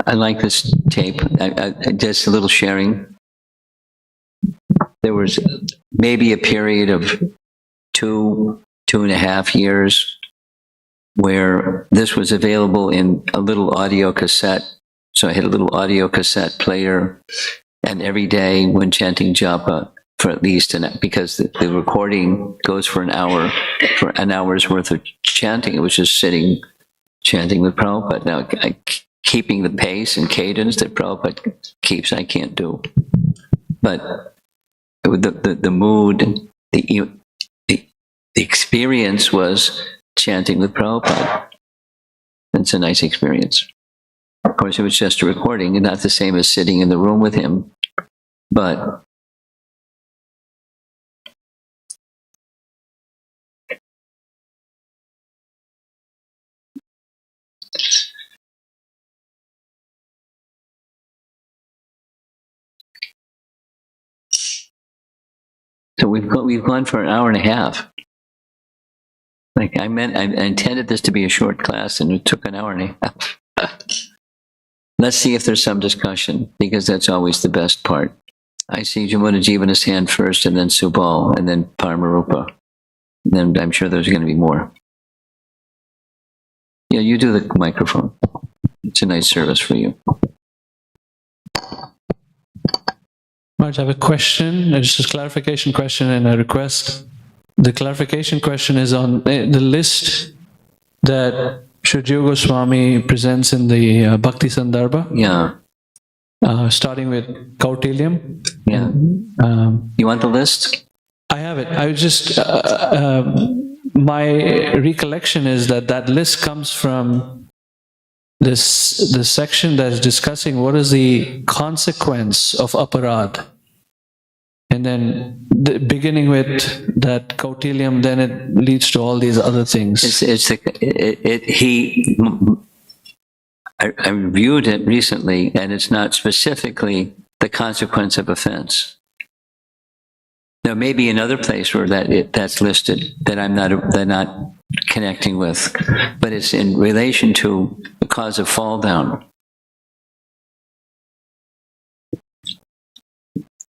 I like this tape. Just a little sharing. There was maybe a period of 2.5 years where this was available in a little audio cassette. So I had a little audio cassette player, and every day when chanting japa for at least because the recording goes for an hour, for an hour's worth of chanting. It was just sitting chanting with Prabhupada. Now, keeping the pace and cadence that Prabhupada keeps, I can't do. But the mood, the experience was chanting with Prabhupada. It's a nice experience. Of course, it was just a recording, and not the same as sitting in the room with him, but so we've gone for an hour and a half. Like I intended this to be a short class, and it took an hour and a half. Let's see if there's some discussion, because that's always the best part. I see Jamuna Jivana's hand first, and then Subal, and then Paramarupa. And then I'm sure there's going to be more. Yeah, you do the microphone. It's a nice service for you. Marge, I have a question, just a clarification question and a request. The clarification question is on the list that Shri Goswami presents in the Bhakti Sandarbha, starting with Kautilya. Yeah. You want the list? I have it. I was just, my recollection is that that list comes from this section that is discussing what is the consequence of aparad. And then beginning with that Kautilyam, then it leads to all these other things. I reviewed it recently, and it's not specifically the consequence of offense. There may be another place where that's listed that I'm not connecting with, but it's in relation to the cause of fall down.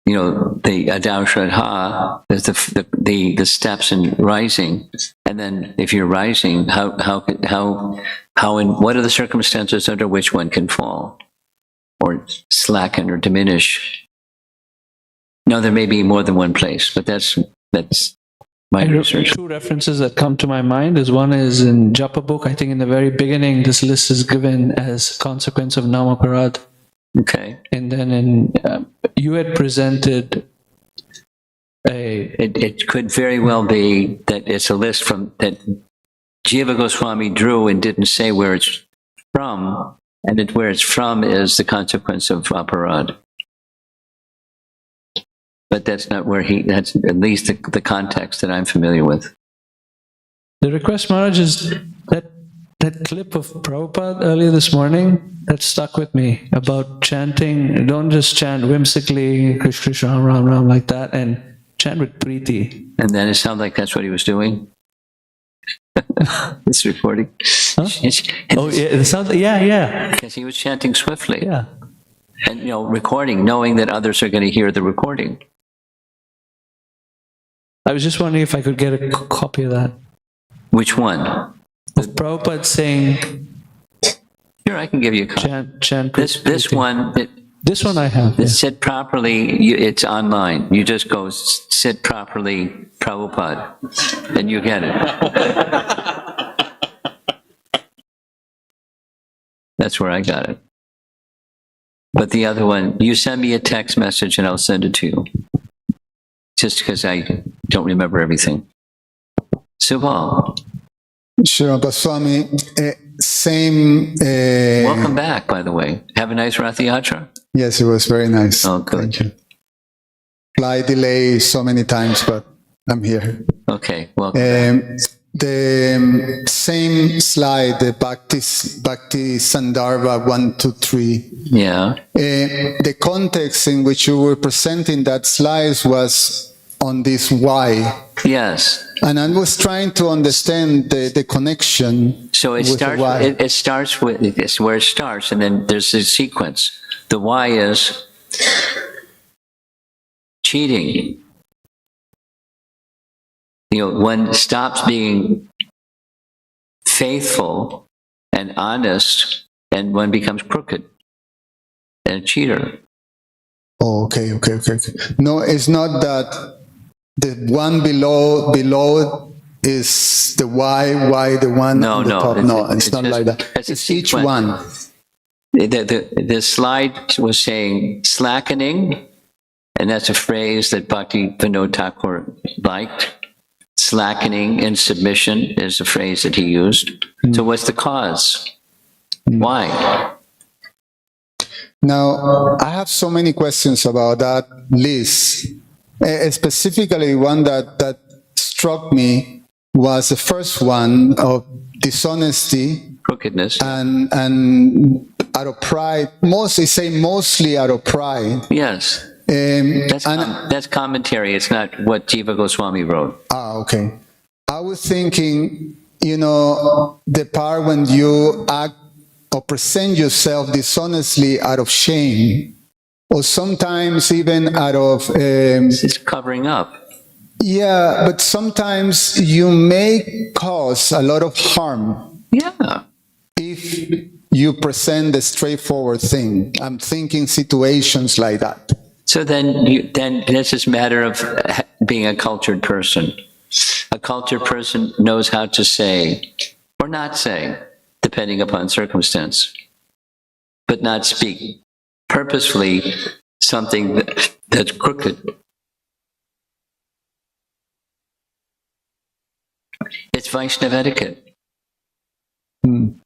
You know, the Adau Shraddha is the steps in rising, and then if you're rising, how and what are the circumstances under which one can fall, or slacken or diminish? No, there may be more than one place, but that's my research. Two references that come to my mind is one is in Japa book. I think in the very beginning, this list is given as consequence of Namaparad. Okay. And then in you had presented It could very well be that it's a list from that Jiva Goswami drew and didn't say where it's from, and that where it's from is the consequence of aparad. But that's not where that's at least the context that I'm familiar with. The request, Maharaj, is that clip of Prabhupada earlier this morning that stuck with me about chanting. Don't just chant whimsically Krishna Krishna Ram Ram Ram like that, and chant with priti. And then it sounds like that's what he was doing. This recording. Huh? Oh yeah, it sounds. Yeah. Because he was chanting swiftly. Yeah. And recording, knowing that others are going to hear the recording. I was just wondering if I could get a copy of that. Which one? Of Prabhupada saying, "Here, I can give you a copy." Chant. This one. This one I have. Yeah. Sit properly. It's online. You just go sit properly, Prabhupada, and you get it. That's where I got it. But the other one, you send me a text message and I'll send it to you. Just because I don't remember everything. Subal. Sure, Swami, same. Welcome back, by the way. Have a nice Rath Yatra. Yes, it was very nice. Oh, good. Thank you. Flight delay so many times, but I'm here. Okay, welcome. The same slide, the Bhakti Sandarbha 1, 2, 3. Yeah. The context in which you were presenting that slide was on this why. Yes. And I was trying to understand the connection. So it starts. It starts with it's where it starts, and then there's a sequence. The why is cheating. One stops being faithful and honest, and one becomes crooked and a cheater. Oh, okay. No, it's not that the one below is the why the one on the top. No, it's not like that. It's each one. The slide was saying slackening, and that's a phrase that Bhakti Vinod Thakur liked. Slackening and submission is a phrase that he used. So what's the cause? Why? Now, I have so many questions about that list. Specifically, one that struck me was the first one of dishonesty, Crookedness. and out of pride. Mostly out of pride. Yes. That's commentary. It's not what Jiva Goswami wrote. Okay. I was thinking, the part when you act or present yourself dishonestly out of shame, or sometimes even out of... it's covering up. Yeah, but sometimes you may cause a lot of harm. Yeah. If you present the straightforward thing. I'm thinking situations like that. So then this is a matter of being a cultured person. A cultured person knows how to say or not say, depending upon circumstance, but not speak purposefully something that's crooked. It's Vaishnava etiquette. And,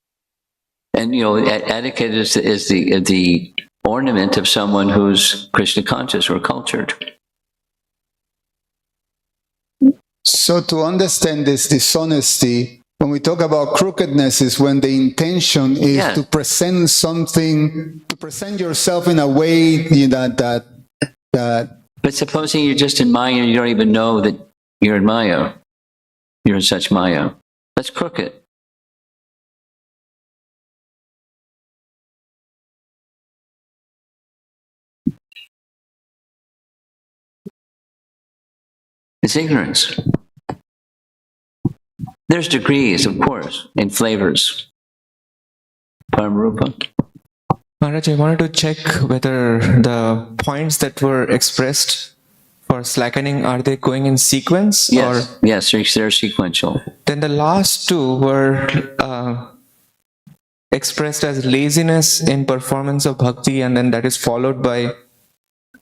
etiquette is the ornament of someone who's Krishna conscious or cultured. So to understand this dishonesty, when we talk about crookedness, is when the intention is to present something, to present yourself in a way that. But supposing you're just in Maya and you don't even know that you're in Maya, you're in such Maya. That's crooked. It's ignorance. There's degrees, of course, in flavors. Paramarupa. Maharaj, I wanted to check whether the points that were expressed for slackening, are they going in sequence? Yes, yes, they're sequential. Then the last two were expressed as laziness in performance of bhakti, and then that is followed by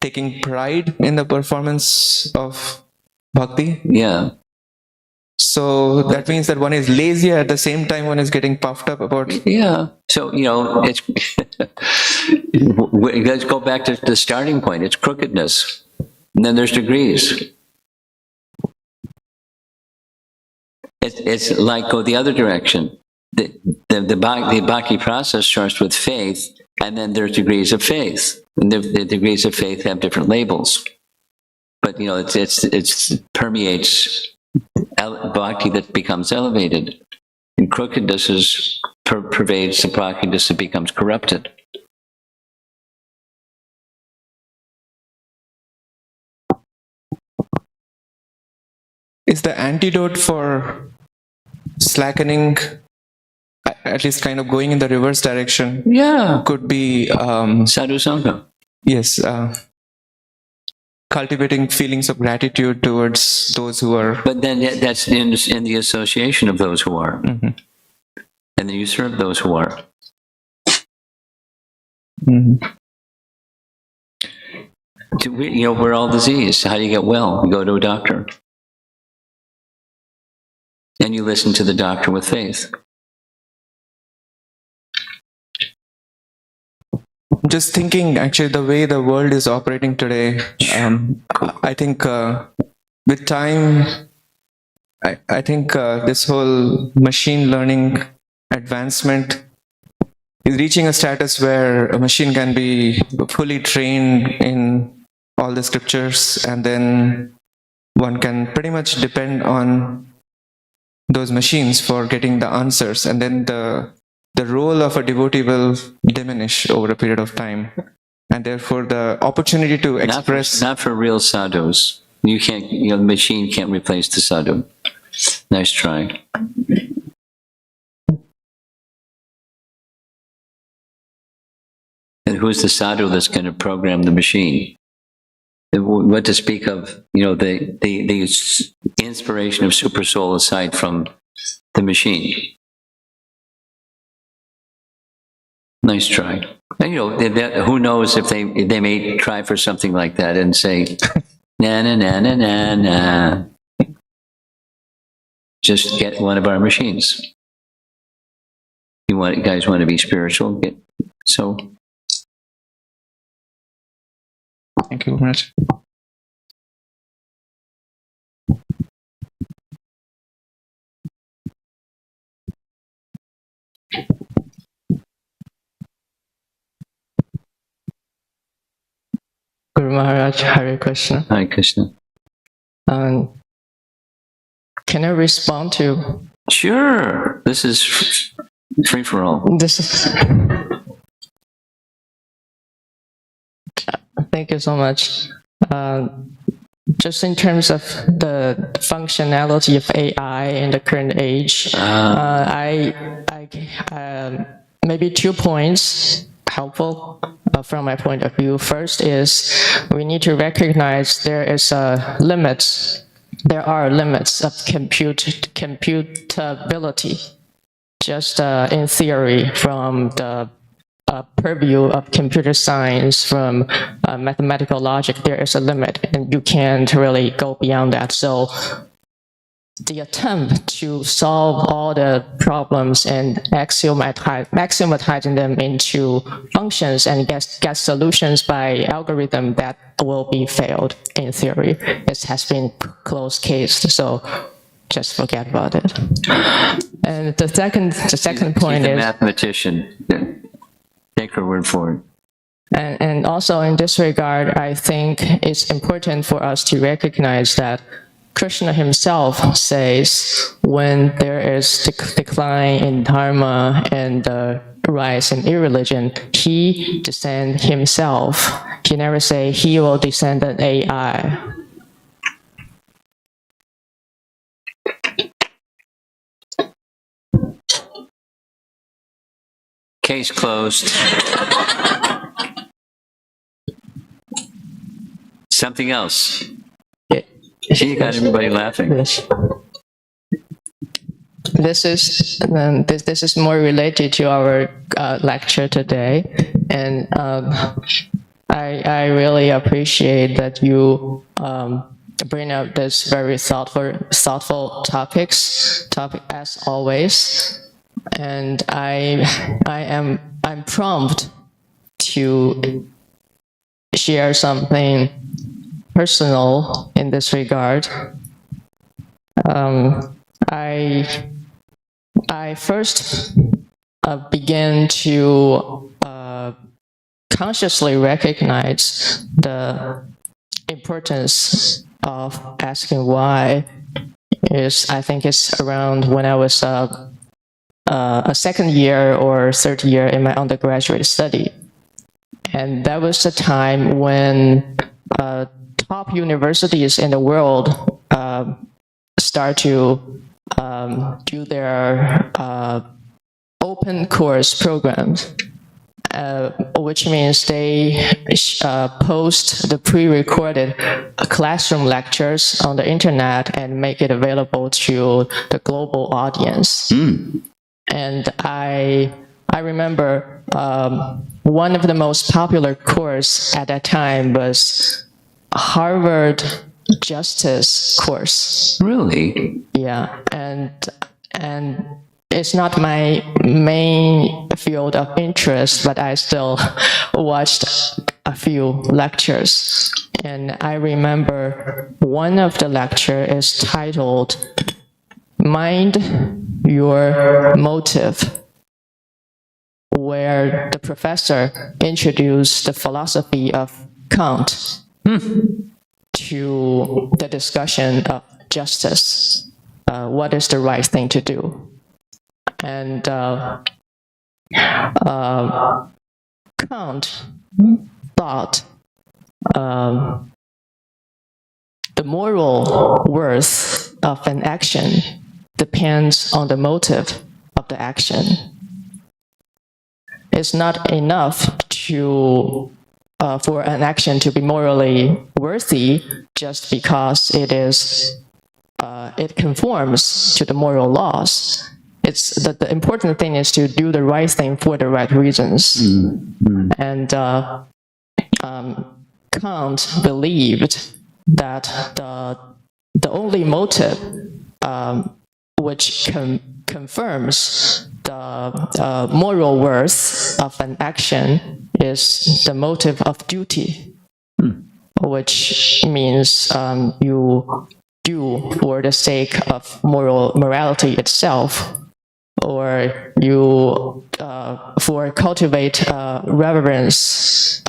taking pride in the performance of bhakti. Yeah. So that means that one is lazy at the same time one is getting puffed up about. Yeah. So, it's let's go back to the starting point. It's crookedness. And then there's degrees. It's like go the other direction. The bhakti process starts with faith, and then there's degrees of faith. And the degrees of faith have different labels. But, it permeates bhakti that becomes elevated. And crookedness pervades the bhakti that becomes corrupted. Is the antidote for slackening, at least kind of going in the reverse direction? Yeah. Could be... Sadhu Sangha. Yes. Cultivating feelings of gratitude towards those who are... But then that's in the association of those who are. Mm-hmm. And then you serve those who are. Mm-hmm. We're all diseased. How do you get well? You go to a doctor. And you listen to the doctor with faith. Just thinking, actually, the way the world is operating today, I think with time, I think this whole machine learning advancement is reaching a status where a machine can be fully trained in all the scriptures, and then one can pretty much depend on those machines for getting the answers, and then the role of a devotee will diminish over a period of time, and therefore the opportunity to express... Not for real sadhus. You can't, the machine can't replace the sadhu. Nice try. And who's the sadhu that's going to program the machine? What to speak of, the inspiration of super soul aside from the machine. Nice try. And who knows if they may try for something like that and say, na na na na na na. Just get one of our machines. You guys want to be spiritual? So Thank you very much. Guru Maharaj, Hare Krishna. Hare Krishna. Um, can I respond to Sure. This is free for all. this? Thank you so much. Just in terms of the functionality of AI in the current age, maybe 2 points helpful from my point of view. First is we need to recognize there are limits of computability. Just in theory, from the purview of computer science, from mathematical logic, there is a limit, and you can't really go beyond that. So the attempt to solve all the problems and axiomatizing them into functions and get solutions by algorithm, that will be failed in theory. It has been closed case, so just forget about it. And the second point She's a is mathematician. Take her word for it. And also in this regard, I think it's important for us to recognize that Krishna himself says when there is decline in dharma and rise in irreligion, he descend himself. He never say he will descend an AI. Case closed. Something else. You got everybody laughing. This is more related to our lecture today, and I really appreciate that you bring up this very thoughtful topic as always, and I'm prompted to share something personal in this regard. I first began to consciously recognize the importance of asking why I think it's around when I was a second year or third year in my undergraduate study. And that was the time when top universities in the world start to do their open course programs, which means they post the pre-recorded classroom lectures on the internet and make it available to the global audience. And I remember one of the most popular course at that time was Harvard Justice course. Really? Yeah, and it's not my main field of interest, but I still watched a few lectures. And I remember one of the lecture is titled Mind Your Motive, where the professor introduced the philosophy of Kant to the discussion of justice. What is the right thing to do? And Kant thought the moral worth of an action depends on the motive of the action. It's not enough to for an action to be morally worthy just because it conforms to the moral laws. It's that the important thing is to do the right thing for the right reasons. And Kant believed that the only motive which confirms the moral worth of an action is the motive of duty. which means you do for the sake of morality itself, or you for cultivate reverence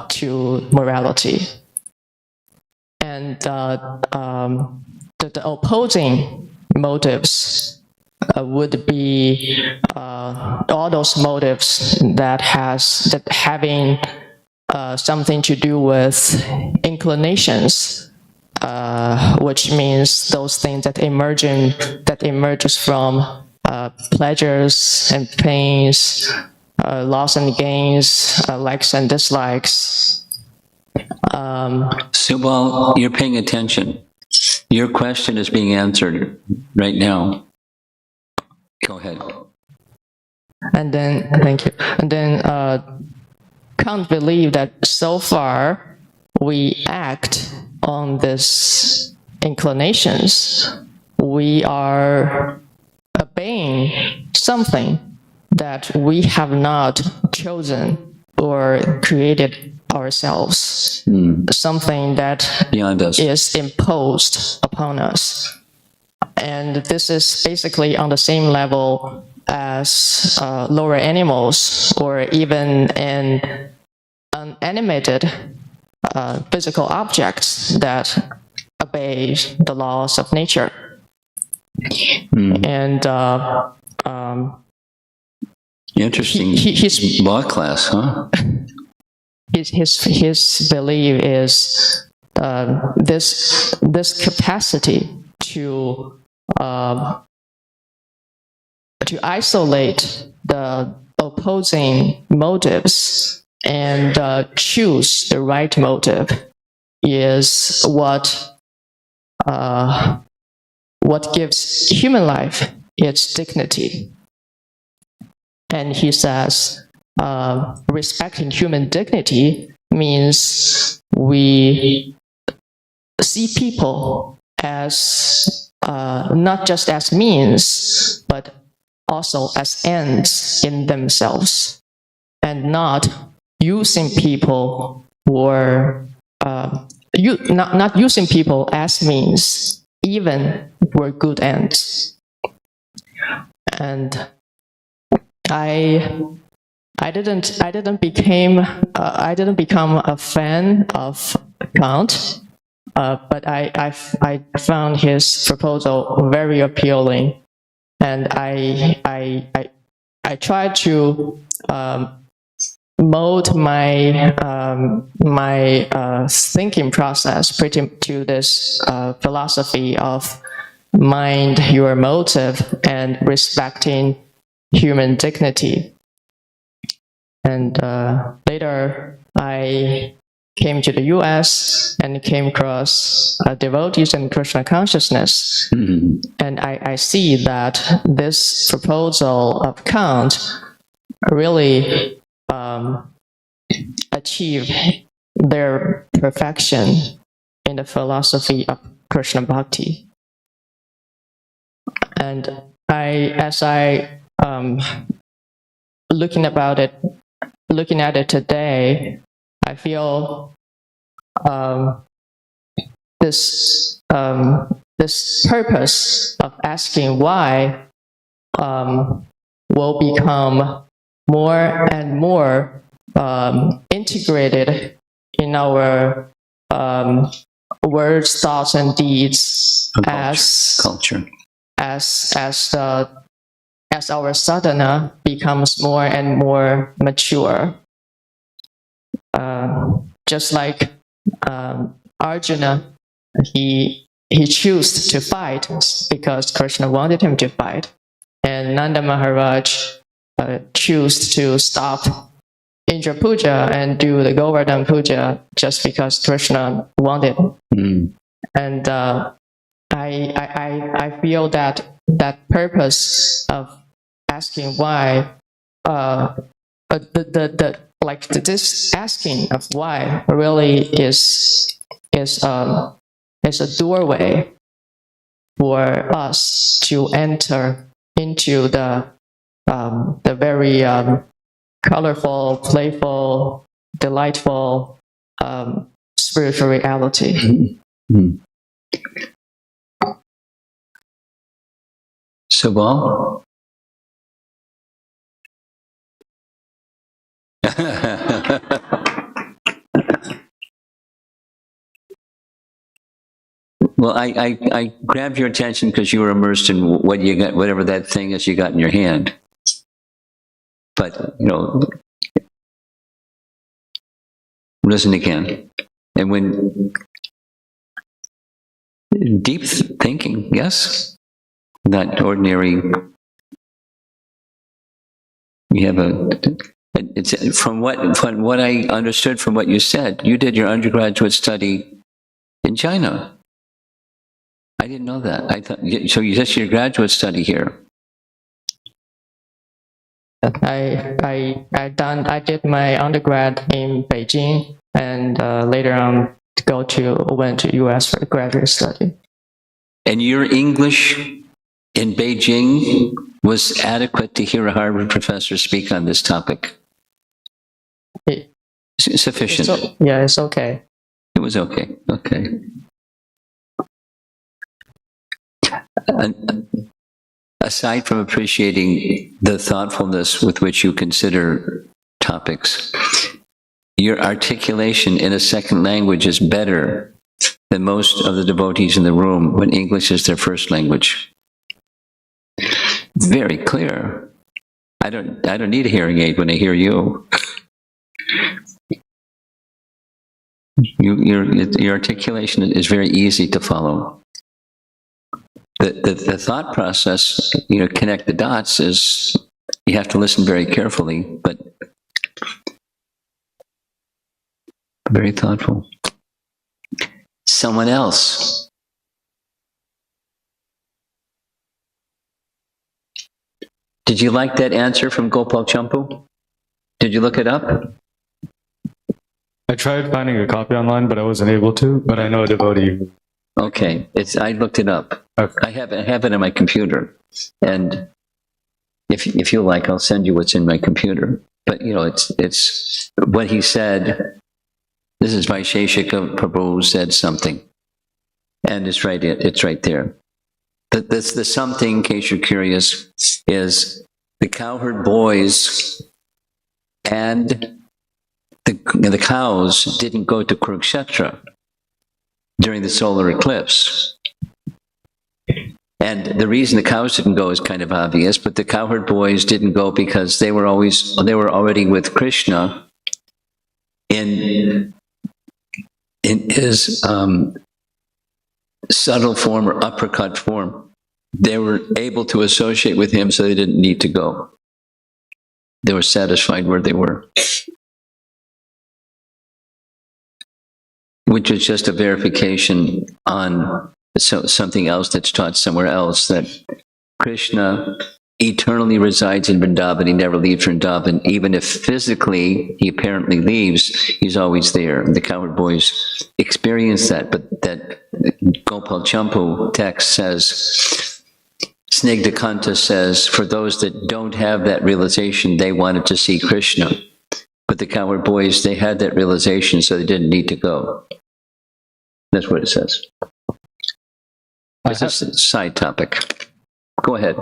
to morality. And the opposing motives would be all those motives that having something to do with inclinations, which means those things that emerges from pleasures and pains, loss and gains, likes and dislikes. Subal, you're paying attention. Your question is being answered right now. Go ahead. And then, thank you. And then, can't believe that so far we act on these inclinations. We are obeying something that we have not chosen or created ourselves, something that beyond us is imposed upon us. And this is basically on the same level as lower animals, or even in unanimated physical objects that obey the laws of nature. And interesting. His law class, huh? His belief is this capacity to isolate the opposing motives and choose the right motive is what gives human life its dignity. And he says, respecting human dignity means we see people as not just as means, but also as ends in themselves, and not using people for not using people as means, even for good ends. And I didn't become a fan of Kant, but I found his proposal very appealing, and I tried to mold my thinking process pretty to this philosophy of mind your motive and respecting human dignity. And later I came to the US and came across devotees in Krishna consciousness. And I see that this proposal of Kant really achieve their perfection in the philosophy of Krishna Bhakti. And as I looking at it today, I feel this purpose of asking why will become more and more integrated in our words, thoughts, and deeds culture. As our sadhana becomes more and more mature. Just like Arjuna, he chose to fight because Krishna wanted him to fight, and Nanda Maharaj chose to stop Indra Puja and do the Govardhan Puja just because Krishna wanted. And I feel that purpose of asking why, this asking of why really is a doorway for us to enter into the very colorful, playful, delightful spiritual reality. Subal? Well, I grabbed your attention because you were immersed in what you got, whatever that thing is you got in your hand. But, listen again. And when deep thinking, yes, not ordinary. You have it's from what I understood from what you said, you did your undergraduate study in China. I didn't know that. I thought so. You did your graduate study here. I did my undergrad in Beijing, and later on went to US for graduate study. And your English in Beijing was adequate to hear a Harvard professor speak on this topic. Sufficient. It's okay. It was okay. Okay. Aside from appreciating the thoughtfulness with which you consider topics, your articulation in a second language is better than most of the devotees in the room when English is their first language. Very clear. I don't need a hearing aid when I hear you. Your articulation is very easy to follow. The thought process, connect the dots, is you have to listen very carefully, but very thoughtful. Someone else. Did you like that answer from Gopal Champu? Did you look it up? I tried finding a copy online, but I wasn't able to, but I know a devotee. Okay, I looked it up. Okay. I have it on my computer, and if you like, I'll send you what's in my computer. But it's what he said. This is Vaisheshika Prabhu said something, and it's right there. The something, in case you're curious, is the cowherd boys and the cows didn't go to Kurukshetra during the solar eclipse. And the reason the cows didn't go is kind of obvious, but the cowherd boys didn't go because they were already with Krishna in his subtle form or uppercut form. They were able to associate with him, so they didn't need to go. They were satisfied where they were. Which is just a verification on something else that's taught somewhere else, that Krishna eternally resides in Vrindavan. He never leaves Vrindavan. Even if physically he apparently leaves, he's always there. The cowherd boys experience that, but that Gopal Champu text says, Snigdhakanta says, for those that don't have that realization, they wanted to see Krishna. But the cowherd boys, they had that realization, so they didn't need to go. That's what it says. It's a side topic. Go ahead.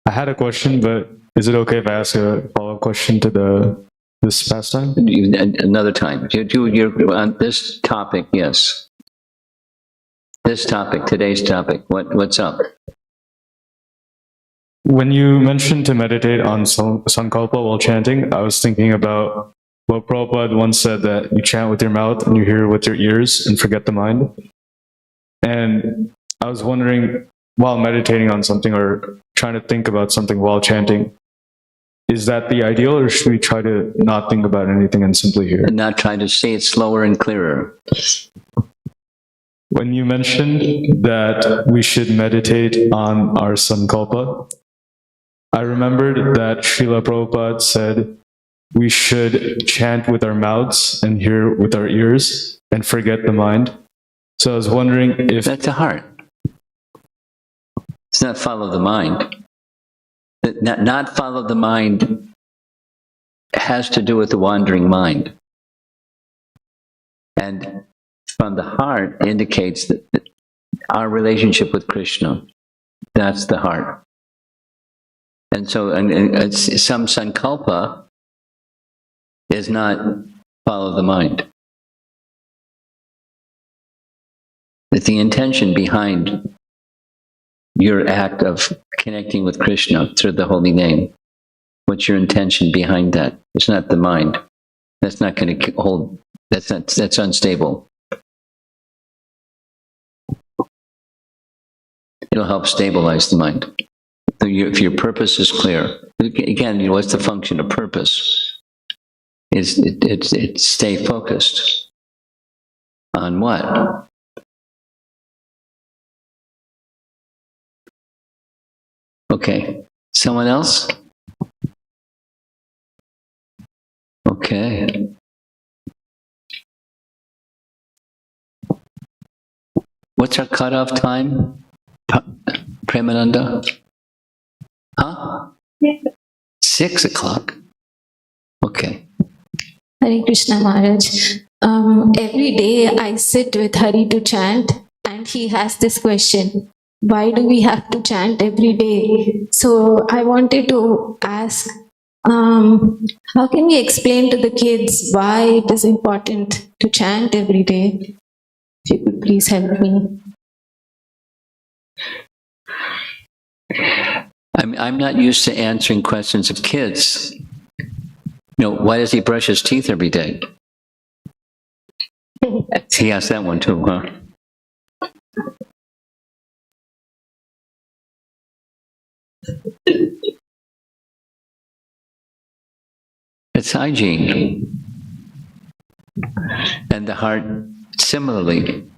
I had a question, but is it okay if I ask a follow-up question to this pastime? Another time. You're on this topic, yes. This topic, today's topic. What's up? When you mentioned to meditate on Sankalpa while chanting, I was thinking about what Prabhupada once said, that you chant with your mouth and you hear with your ears and forget the mind. And I was wondering, while meditating on something or trying to think about something while chanting, is that the ideal, or should we try to not think about anything and simply hear? And not try to say it slower and clearer. When you mentioned that we should meditate on our Sankalpa, I remembered that Srila Prabhupada said we should chant with our mouths and hear with our ears and forget the mind. So I was wondering if... That's the heart. It's not follow the mind. Not follow the mind has to do with the wandering mind. And from the heart indicates that our relationship with Krishna. That's the heart. And so it's, some sankalpa is not follow the mind. It's the intention behind your act of connecting with Krishna through the holy name. What's your intention behind that? It's not the mind. That's not going to hold, that's unstable. It'll help stabilize the mind. If your purpose is clear. Again, what's the function of purpose? It's stay focused. On what? Okay. Someone else? Okay. What's our cutoff time? Premananda? Huh? 6 o'clock. Okay. Hare Krishna Maharaj. Every day I sit with Hari to chant, and he has this question: why do we have to chant every day? So I wanted to ask, how can we explain to the kids why it is important to chant every day? If you could please help me. I'm not used to answering questions of kids. Why does he brush his teeth every day? He asked that one too, huh? It's hygiene. And the heart, similarly.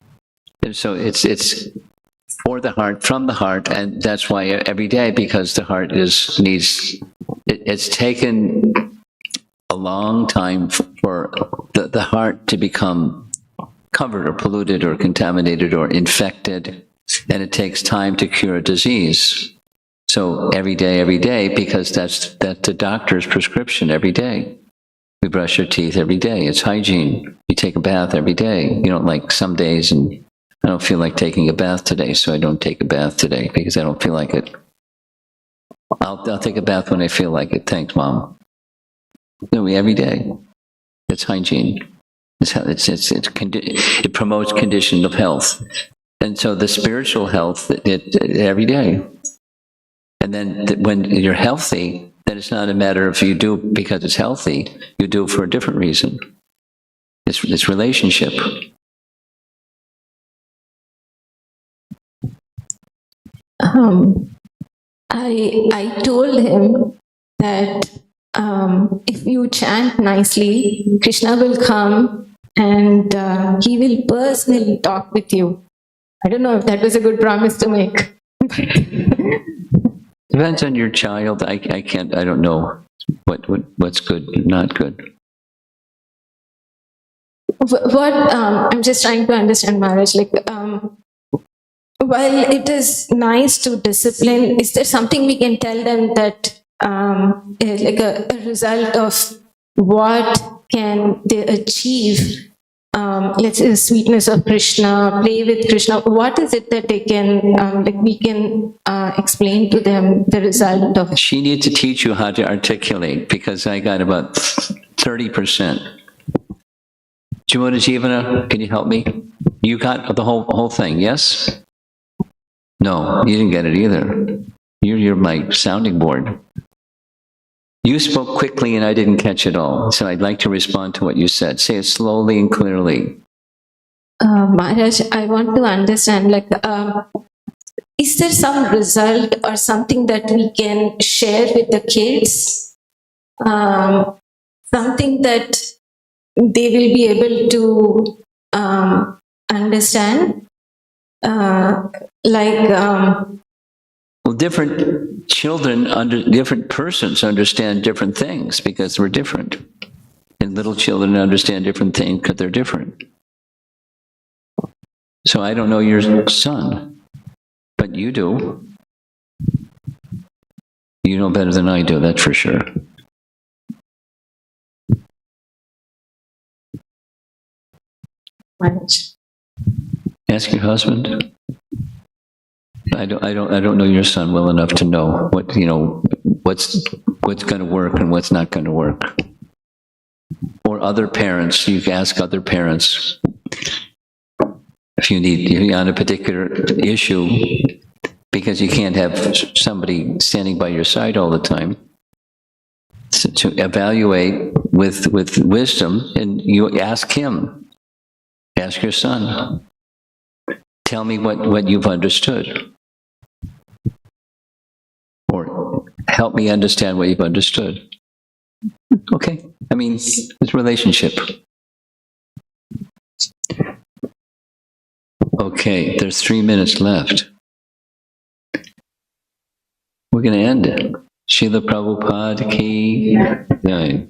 So it's for the heart, from the heart, and that's why every day, because the heart it's taken a long time for the heart to become covered or polluted or contaminated or infected, and it takes time to cure a disease. So every day, because that's the doctor's prescription every day. We brush our teeth every day. It's hygiene. You take a bath every day. You don't like some days, and I don't feel like taking a bath today, so I don't take a bath today because I don't feel like it. I'll take a bath when I feel like it. Thanks, Mom. No, every day. It's hygiene. It promotes condition of health. And so the spiritual health, every day. And then when you're healthy, then it's not a matter of you do it because it's healthy. You do it for a different reason. It's relationship. I told him that if you chant nicely, Krishna will come and he will personally talk with you. I don't know if that was a good promise to make. Depends on your child. I don't know what's good, not good. I'm just trying to understand, Maharaj, while it is nice to discipline, is there something we can tell them that like a result of what can they achieve? Let's say the sweetness of Krishna, play with Krishna. What is it that they can, we can explain to them the result of? She needs to teach you how to articulate, because I got about 30%. Jimota Jivana, can you help me? You got the whole thing, yes? No, you didn't get it either. You're my sounding board. You spoke quickly and I didn't catch it all, so I'd like to respond to what you said. Say it slowly and clearly. Maharaj, I want to understand, is there some result or something that we can share with the kids? Something that they will be able to understand? Well, different children, different persons understand different things because we're different. And little children understand different things because they're different. So I don't know your son, but you do. You know better than I do, that's for sure. Maharaj. Ask your husband. I don't know your son well enough to know what, what's going to work and what's not going to work. Or other parents, you can ask other parents if you're on a particular issue, because you can't have somebody standing by your side all the time. So to evaluate with wisdom, and you ask him, ask your son, tell me what you've understood. Or help me understand what you've understood. Okay, I mean, it's relationship. Okay, there's 3 minutes left. We're going to end it. Srila Prabhupada ki jai.